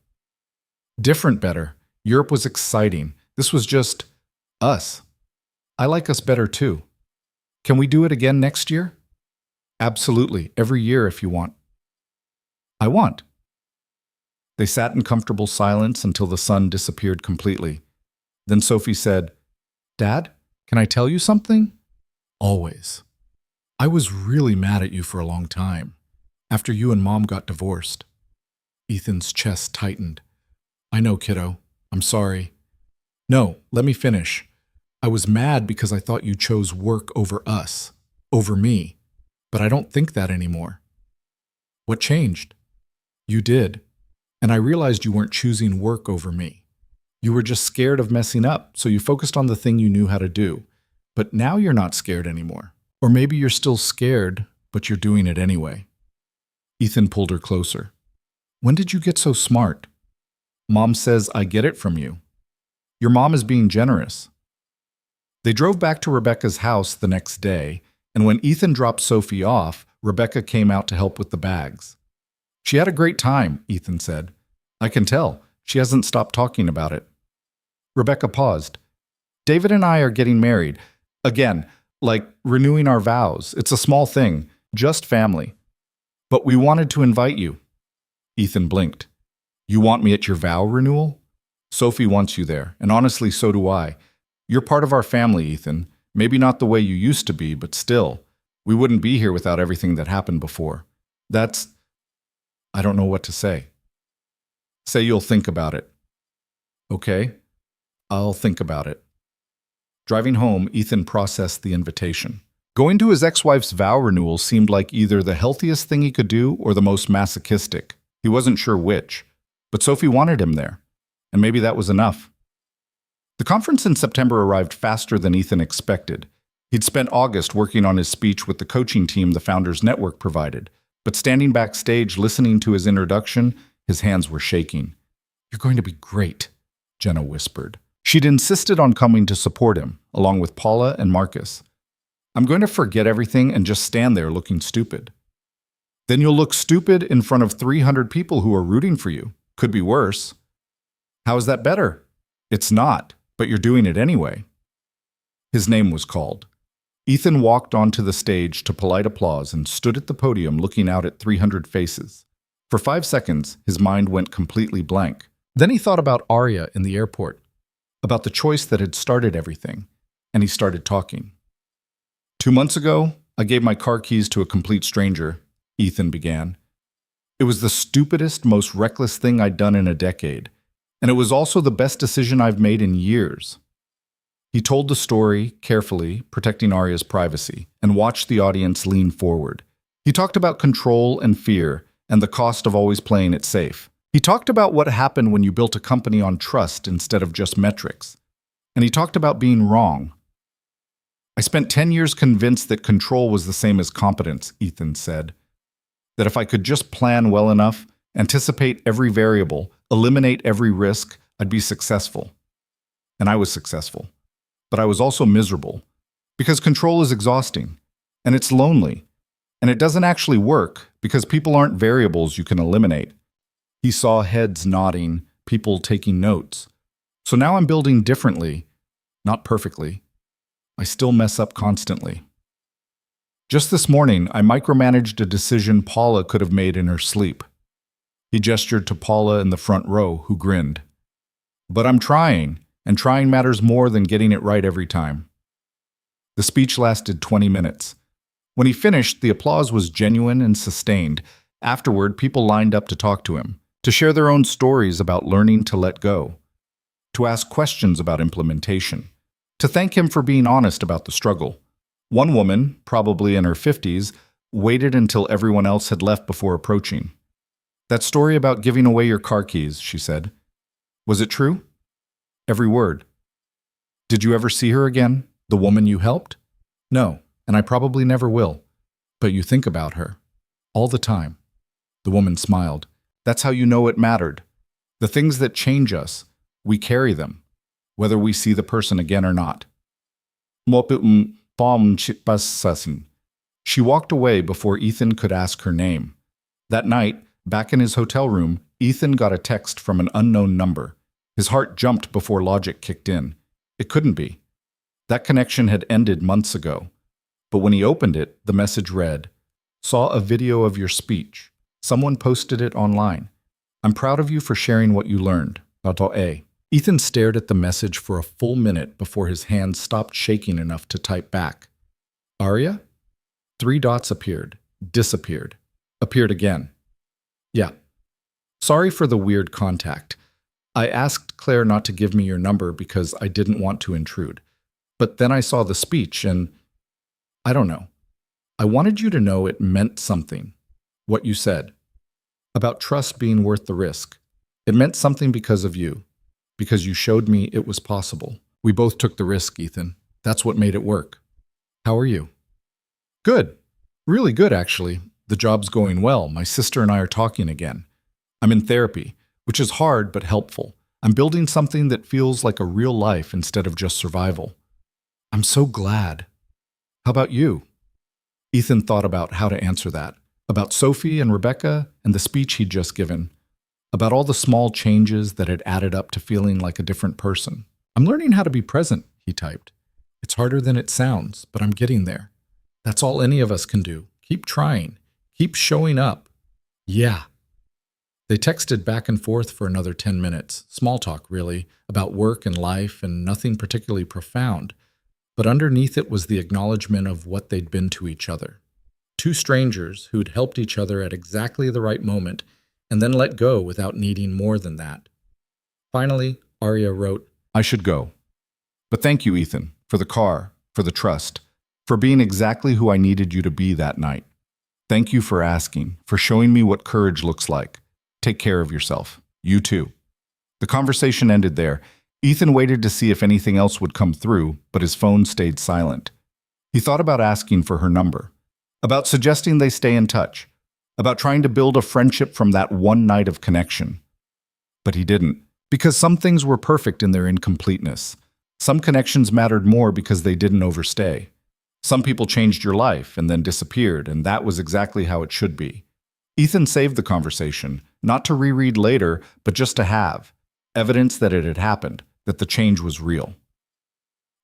Different better. Europe was exciting. This was just us. I like us better too. Can we do it again next year? Absolutely, every year if you want. I want. They sat in comfortable silence until the sun disappeared completely. Then Sophie said, Dad, can I tell you something? Always. I was really mad at you for a long time, after you and Mom got divorced. Ethan's chest tightened. I know, kiddo. I'm sorry. No, let me finish. I was mad because I thought you chose work over us, over me, but I don't think that anymore. What changed? You did, and I realized you weren't choosing work over me. You were just scared of messing up, so you focused on the thing you knew how to do. But now you're not scared anymore. Or maybe you're still scared, but you're doing it anyway. Ethan pulled her closer. When did you get so smart? Mom says I get it from you. Your mom is being generous. They drove back to Rebecca's house the next day, and when Ethan dropped Sophie off, Rebecca came out to help with the bags. She had a great time, Ethan said. I can tell. She hasn't stopped talking about it. Rebecca paused. David and I are getting married. Again, like renewing our vows. It's a small thing, just family. But we wanted to invite you. Ethan blinked. You want me at your vow renewal? Sophie wants you there, and honestly, so do I. You're part of our family, Ethan. Maybe not the way you used to be, but still. We wouldn't be here without everything that happened before. I don't know what to say. Say you'll think about it. Okay, I'll think about it. Driving home, Ethan processed the invitation. Going to his ex-wife's vow renewal seemed like either the healthiest thing he could do or the most masochistic. He wasn't sure which, but Sophie wanted him there, and maybe that was enough. The conference in September arrived faster than Ethan expected. He'd spent August working on his speech with the coaching team the Founders Network provided, but standing backstage listening to his introduction, his hands were shaking. "You're going to be great," Jenna whispered. She'd insisted on coming to support him, along with Paula and Marcus. "I'm going to forget everything and just stand there looking stupid." "Then you'll look stupid in front of 300 people who are rooting for you. Could be worse." "How is that better?" "It's not, but you're doing it anyway." His name was called. Ethan walked onto the stage to polite applause and stood at the podium looking out at 300 faces. For 5 seconds, his mind went completely blank. Then he thought about Arya in the airport, about the choice that had started everything, and he started talking. "2 months ago, I gave my car keys to a complete stranger," Ethan began. "It was the stupidest, most reckless thing I'd done in a decade, and it was also the best decision I've made in years." He told the story carefully, protecting Arya's privacy, and watched the audience lean forward. He talked about control and fear, and the cost of always playing it safe. He talked about what happened when you built a company on trust instead of just metrics. And he talked about being wrong. "I spent 10 years convinced that control was the same as competence," Ethan said. "That if I could just plan well enough, anticipate every variable, eliminate every risk, I'd be successful." And I was successful. But I was also miserable. Because control is exhausting. And it's lonely. And it doesn't actually work because people aren't variables you can eliminate. He saw heads nodding, people taking notes. "So now I'm building differently, not perfectly. I still mess up constantly. Just this morning, I micromanaged a decision Paula could have made in her sleep." He gestured to Paula in the front row, who grinned. "But I'm trying, and trying matters more than getting it right every time." The speech lasted 20 minutes. When he finished, the applause was genuine and sustained. Afterward, people lined up to talk to him, to share their own stories about learning to let go, to ask questions about implementation, to thank him for being honest about the struggle. One woman, probably in her 50s, waited until everyone else had left before approaching. "That story about giving away your car keys," she said. "Was it true?" "Every word." "Did you ever see her again, the woman you helped?" "No, and I probably never will. But you think about her. All the time." The woman smiled. "That's how you know it mattered. The things that change us, we carry them, whether we see the person again or not." She walked away before Ethan could ask her name. That night, back in his hotel room, Ethan got a text from an unknown number. His heart jumped before logic kicked in. It couldn't be. That connection had ended months ago. But when he opened it, the message read, "Saw a video of your speech. Someone posted it online. I'm proud of you for sharing what you learned. A." Ethan stared at the message for a full minute before his hands stopped shaking enough to type back. "Arya?" 3 dots appeared, disappeared, appeared again. "Yeah. Sorry for the weird contact. I asked Claire not to give me your number because I didn't want to intrude. But then I saw the speech and I don't know. I wanted you to know it meant something. What you said. About trust being worth the risk. It meant something because of you. Because you showed me it was possible. We both took the risk, Ethan. That's what made it work. How are you?" "Good. Really good, actually. The job's going well. My sister and I are talking again. I'm in therapy, which is hard but helpful. I'm building something that feels like a real life instead of just survival. I'm so glad. How about you?" Ethan thought about how to answer that. About Sophie and Rebecca and the speech he'd just given. About all the small changes that had added up to feeling like a different person. "I'm learning how to be present," he typed. "It's harder than it sounds, but I'm getting there. That's all any of us can do. Keep trying. Keep showing up." "Yeah." They texted back and forth for another 10 minutes. Small talk, really, about work and life and nothing particularly profound. But underneath it was the acknowledgement of what they'd been to each other. 2 strangers who'd helped each other at exactly the right moment and then let go without needing more than that. Finally, Arya wrote, "I should go. But thank you, Ethan, for the car, for the trust, for being exactly who I needed you to be that night. Thank you for asking, for showing me what courage looks like. Take care of yourself. You too." The conversation ended there. Ethan waited to see if anything else would come through, but his phone stayed silent. He thought about asking for her number, about suggesting they stay in touch, about trying to build a friendship from that one night of connection. But he didn't, because some things were perfect in their incompleteness. Some connections mattered more because they didn't overstay. Some people changed your life and then disappeared, and that was exactly how it should be. Ethan saved the conversation, not to reread later, but just to have evidence that it had happened, that the change was real.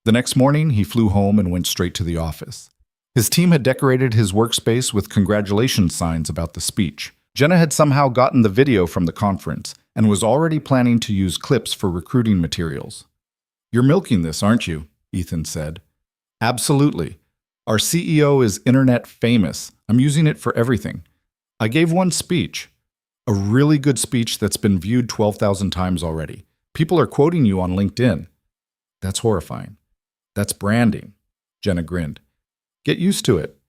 The next morning, he flew home and went straight to the office. His team had decorated his workspace with congratulations signs about the speech. Jenna had somehow gotten the video from the conference and was already planning to use clips for recruiting materials. "You're milking this, aren't you?" Ethan said. "Absolutely. Our CEO is internet famous. I'm using it for everything. I gave one speech. A really good speech that's been viewed 12,000 times already. People are quoting you on LinkedIn." "That's horrifying. That's branding," Jenna grinned. "Get used to it."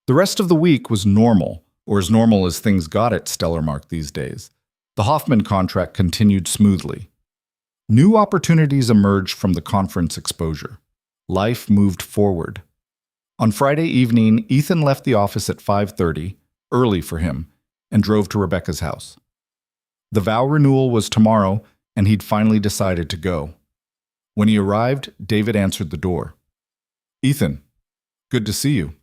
The rest of the week was normal, or as normal as things got at Stellarmark these days. The Hoffman contract continued smoothly. New opportunities emerged from the conference exposure. Life moved forward. On Friday evening, Ethan left the office at 5:30, early for him, and drove to Rebecca's house. The vow renewal was tomorrow, and he'd finally decided to go. When he arrived, David answered the door. "Ethan, good to see you."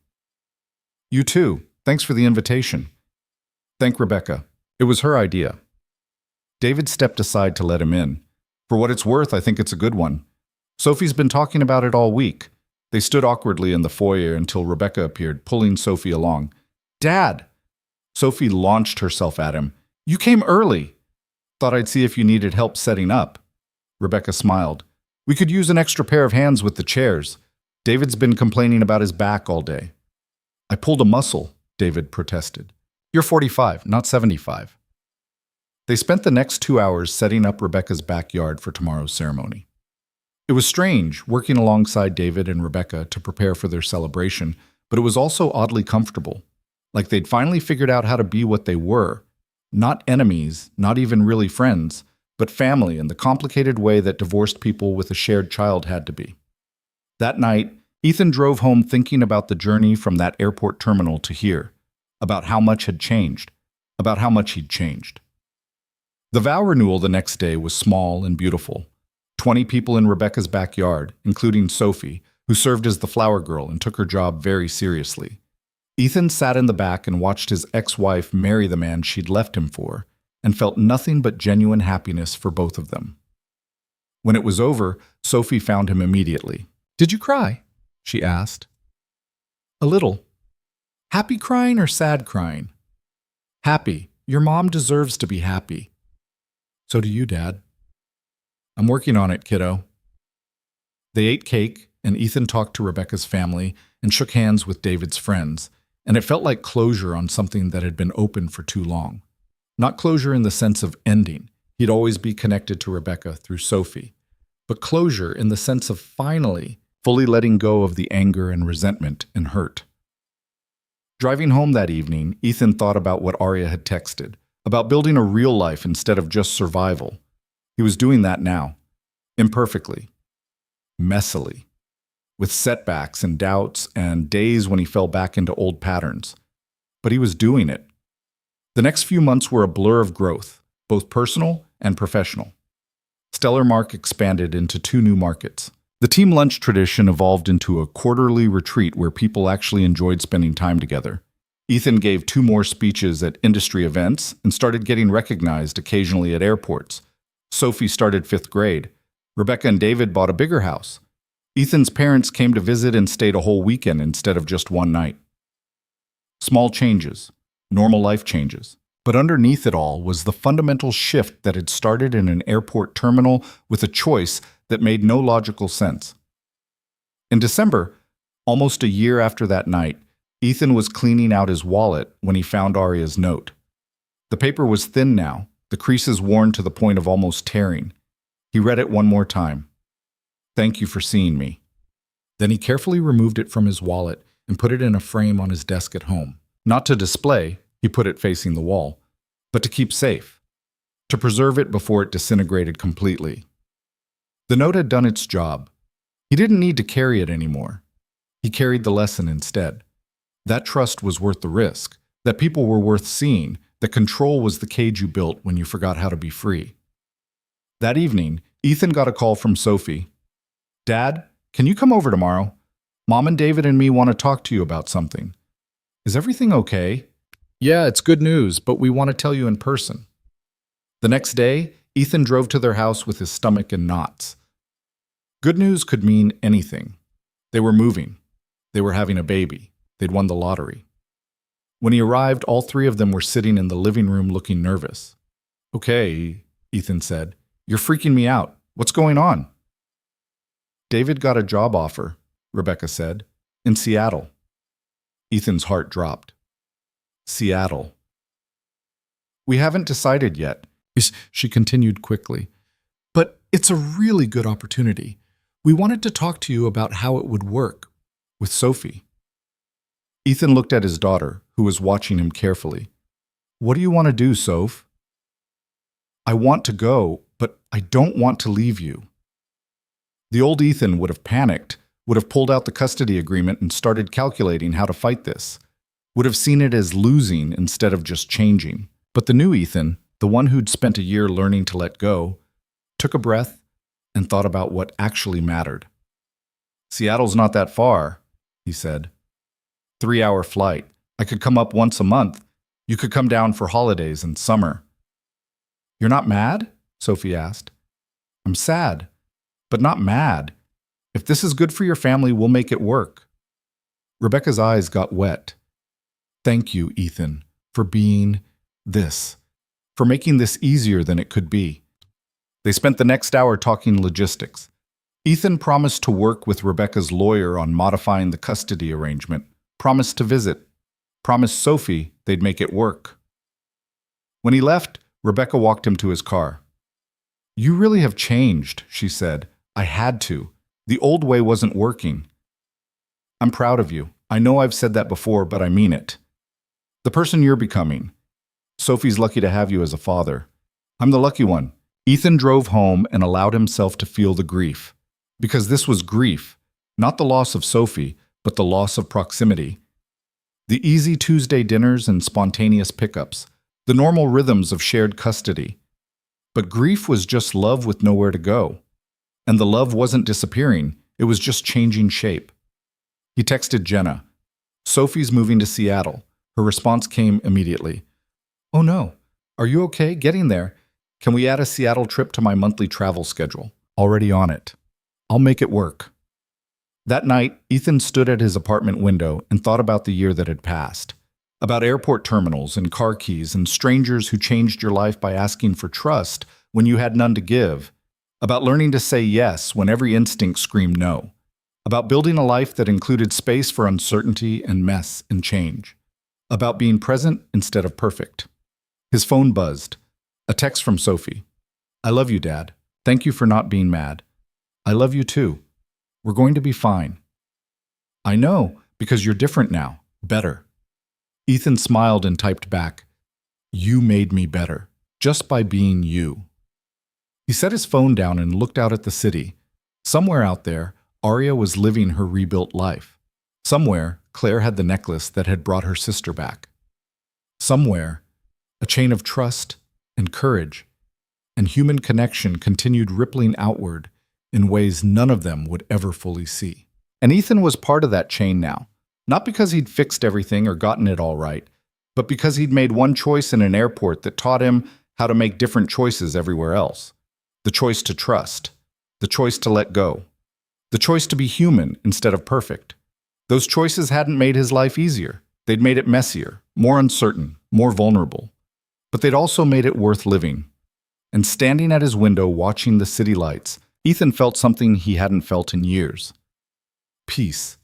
"You too. Thanks for the invitation." "Thank Rebecca. It was her idea." David stepped aside to let him in. "For what it's worth, I think it's a good one. Sophie's been talking about it all week." They stood awkwardly in the foyer until Rebecca appeared, pulling Sophie along. "Dad!" Sophie launched herself at him. "You came early." "Thought I'd see if you needed help setting up." Rebecca smiled. "We could use an extra pair of hands with the chairs. David's been complaining about his back all day." "I pulled a muscle," David protested. "You're 45, not 75. They spent the next 2 hours setting up Rebecca's backyard for tomorrow's ceremony. It was strange, working alongside David and Rebecca to prepare for their celebration, but it was also oddly comfortable. Like they'd finally figured out how to be what they were. Not enemies, not even really friends, but family in the complicated way that divorced people with a shared child had to be. That night, Ethan drove home thinking about the journey from that airport terminal to here, about how much had changed, about how much he'd changed. The vow renewal the next day was small and beautiful. 20 people in Rebecca's backyard, including Sophie, who served as the flower girl and took her job very seriously. Ethan sat in the back and watched his ex-wife marry the man she'd left him for, and felt nothing but genuine happiness for both of them. When it was over, Sophie found him immediately. "Did you cry?" she asked. "A little." "Happy crying or sad crying?" "Happy. Your mom deserves to be happy." "So do you, Dad." "I'm working on it, kiddo." They ate cake, and Ethan talked to Rebecca's family and shook hands with David's friends, and it felt like closure on something that had been open for too long. Not closure in the sense of ending. He'd always be connected to Rebecca through Sophie, but closure in the sense of finally, fully letting go of the anger and resentment and hurt. Driving home that evening, Ethan thought about what Arya had texted, about building a real life instead of just survival. He was doing that now, imperfectly, messily, with setbacks and doubts and days when he fell back into old patterns. But he was doing it. The next few months were a blur of growth, both personal and professional. Stellarmark expanded into 2 new markets. The team lunch tradition evolved into a quarterly retreat where people actually enjoyed spending time together. Ethan gave 2 more speeches at industry events and started getting recognized occasionally at airports. Sophie started 5th grade. Rebecca and David bought a bigger house. Ethan's parents came to visit and stayed a whole weekend instead of just one night. Small changes, normal life changes. But underneath it all was the fundamental shift that had started in an airport terminal with a choice that made no logical sense. In December, almost a year after that night, Ethan was cleaning out his wallet when he found Arya's note. The paper was thin now, the creases worn to the point of almost tearing. He read it one more time. Thank you for seeing me. Then he carefully removed it from his wallet and put it in a frame on his desk at home. Not to display, he put it facing the wall, but to keep safe, to preserve it before it disintegrated completely. The note had done its job. He didn't need to carry it anymore. He carried the lesson instead. That trust was worth the risk, that people were worth seeing, that control was the cage you built when you forgot how to be free. That evening, Ethan got a call from Sophie. Dad, can you come over tomorrow? Mom and David and me want to talk to you about something. Is everything okay? Yeah, it's good news, but we want to tell you in person. The next day, Ethan drove to their house with his stomach in knots. Good news could mean anything. They were moving. They were having a baby. They'd won the lottery. When he arrived, all three of them were sitting in the living room looking nervous. Okay, Ethan said. You're freaking me out. What's going on? David got a job offer, Rebecca said, in Seattle. Ethan's heart dropped. Seattle. We haven't decided yet, she continued quickly. But it's a really good opportunity. We wanted to talk to you about how it would work with Sophie. Ethan looked at his daughter, who was watching him carefully. What do you want to do, Soph? I want to go, but I don't want to leave you. The old Ethan would have panicked, would have pulled out the custody agreement and started calculating how to fight this, would have seen it as losing instead of just changing. But the new Ethan, the one who'd spent a year learning to let go, took a breath and thought about what actually mattered. Seattle's not that far, he said. 3-hour flight. I could come up once a month. You could come down for holidays and summer. You're not mad? Sophie asked. I'm sad, but not mad. If this is good for your family, we'll make it work. Rebecca's eyes got wet. Thank you, Ethan, for being this, for making this easier than it could be. They spent the next hour talking logistics. Ethan promised to work with Rebecca's lawyer on modifying the custody arrangement, promised to visit, promised Sophie they'd make it work. When he left, Rebecca walked him to his car. You really have changed, she said. I had to. The old way wasn't working. I'm proud of you. I know I've said that before, but I mean it. The person you're becoming. Sophie's lucky to have you as a father. I'm the lucky one. Ethan drove home and allowed himself to feel the grief. Because this was grief, not the loss of Sophie, but the loss of proximity. The easy Tuesday dinners and spontaneous pickups, the normal rhythms of shared custody. But grief was just love with nowhere to go. And the love wasn't disappearing, it was just changing shape. He texted Jenna. Sophie's moving to Seattle. Her response came immediately. Oh no, are you okay getting there? Can we add a Seattle trip to my monthly travel schedule? Already on it. I'll make it work. That night, Ethan stood at his apartment window and thought about the year that had passed. About airport terminals and car keys and strangers who changed your life by asking for trust when you had none to give. About learning to say yes when every instinct screamed no. About building a life that included space for uncertainty and mess and change. About being present instead of perfect. His phone buzzed. A text from Sophie. I love you, Dad. Thank you for not being mad. I love you too. We're going to be fine. I know, because you're different now. Better. Ethan smiled and typed back. You made me better, just by being you. He set his phone down and looked out at the city. Somewhere out there, Aria was living her rebuilt life. Somewhere, Claire had the necklace that had brought her sister back. Somewhere, a chain of trust and courage and human connection continued rippling outward in ways none of them would ever fully see. And Ethan was part of that chain now, not because he'd fixed everything or gotten it all right, but because he'd made one choice in an airport that taught him how to make different choices everywhere else. The choice to trust, the choice to let go, the choice to be human instead of perfect. Those choices hadn't made his life easier. They'd made it messier, more uncertain, more vulnerable. But they'd also made it worth living. And standing at his window watching the city lights, Ethan felt something he hadn't felt in years. Peace.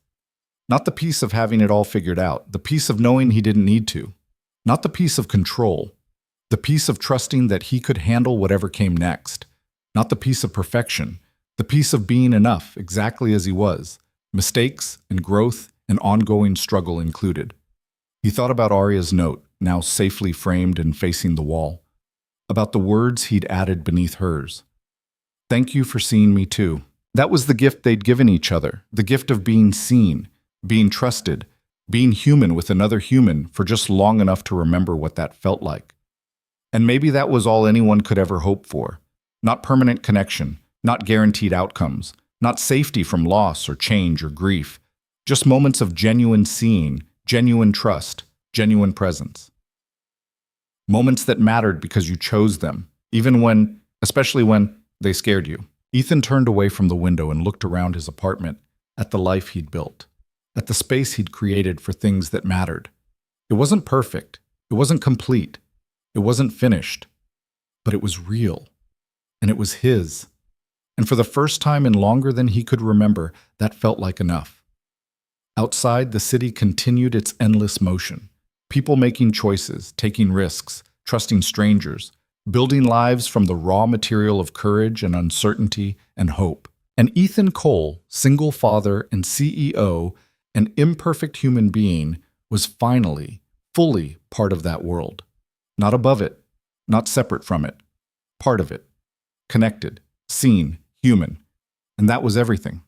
Not the peace of having it all figured out, the peace of knowing he didn't need to. Not the peace of control, the peace of trusting that he could handle whatever came next. Not the peace of perfection, the peace of being enough exactly as he was, mistakes and growth and ongoing struggle included. He thought about Arya's note, now safely framed and facing the wall, about the words he'd added beneath hers. Thank you for seeing me too. That was the gift they'd given each other, the gift of being seen, being trusted, being human with another human for just long enough to remember what that felt like. And maybe that was all anyone could ever hope for. Not permanent connection, not guaranteed outcomes, not safety from loss or change or grief, just moments of genuine seeing, genuine trust, genuine presence. Moments that mattered because you chose them, especially when they scared you. Ethan turned away from the window and looked around his apartment, at the life he'd built, at the space he'd created for things that mattered. It wasn't perfect, it wasn't complete, it wasn't finished, but it was real, and it was his. And for the first time in longer than he could remember, that felt like enough. Outside, the city continued its endless motion. People making choices, taking risks, trusting strangers, building lives from the raw material of courage and uncertainty and hope. And Ethan Cole, single father and CEO, an imperfect human being, was finally, fully part of that world. Not above it, not separate from it, part of it, connected, seen, human. And that was everything.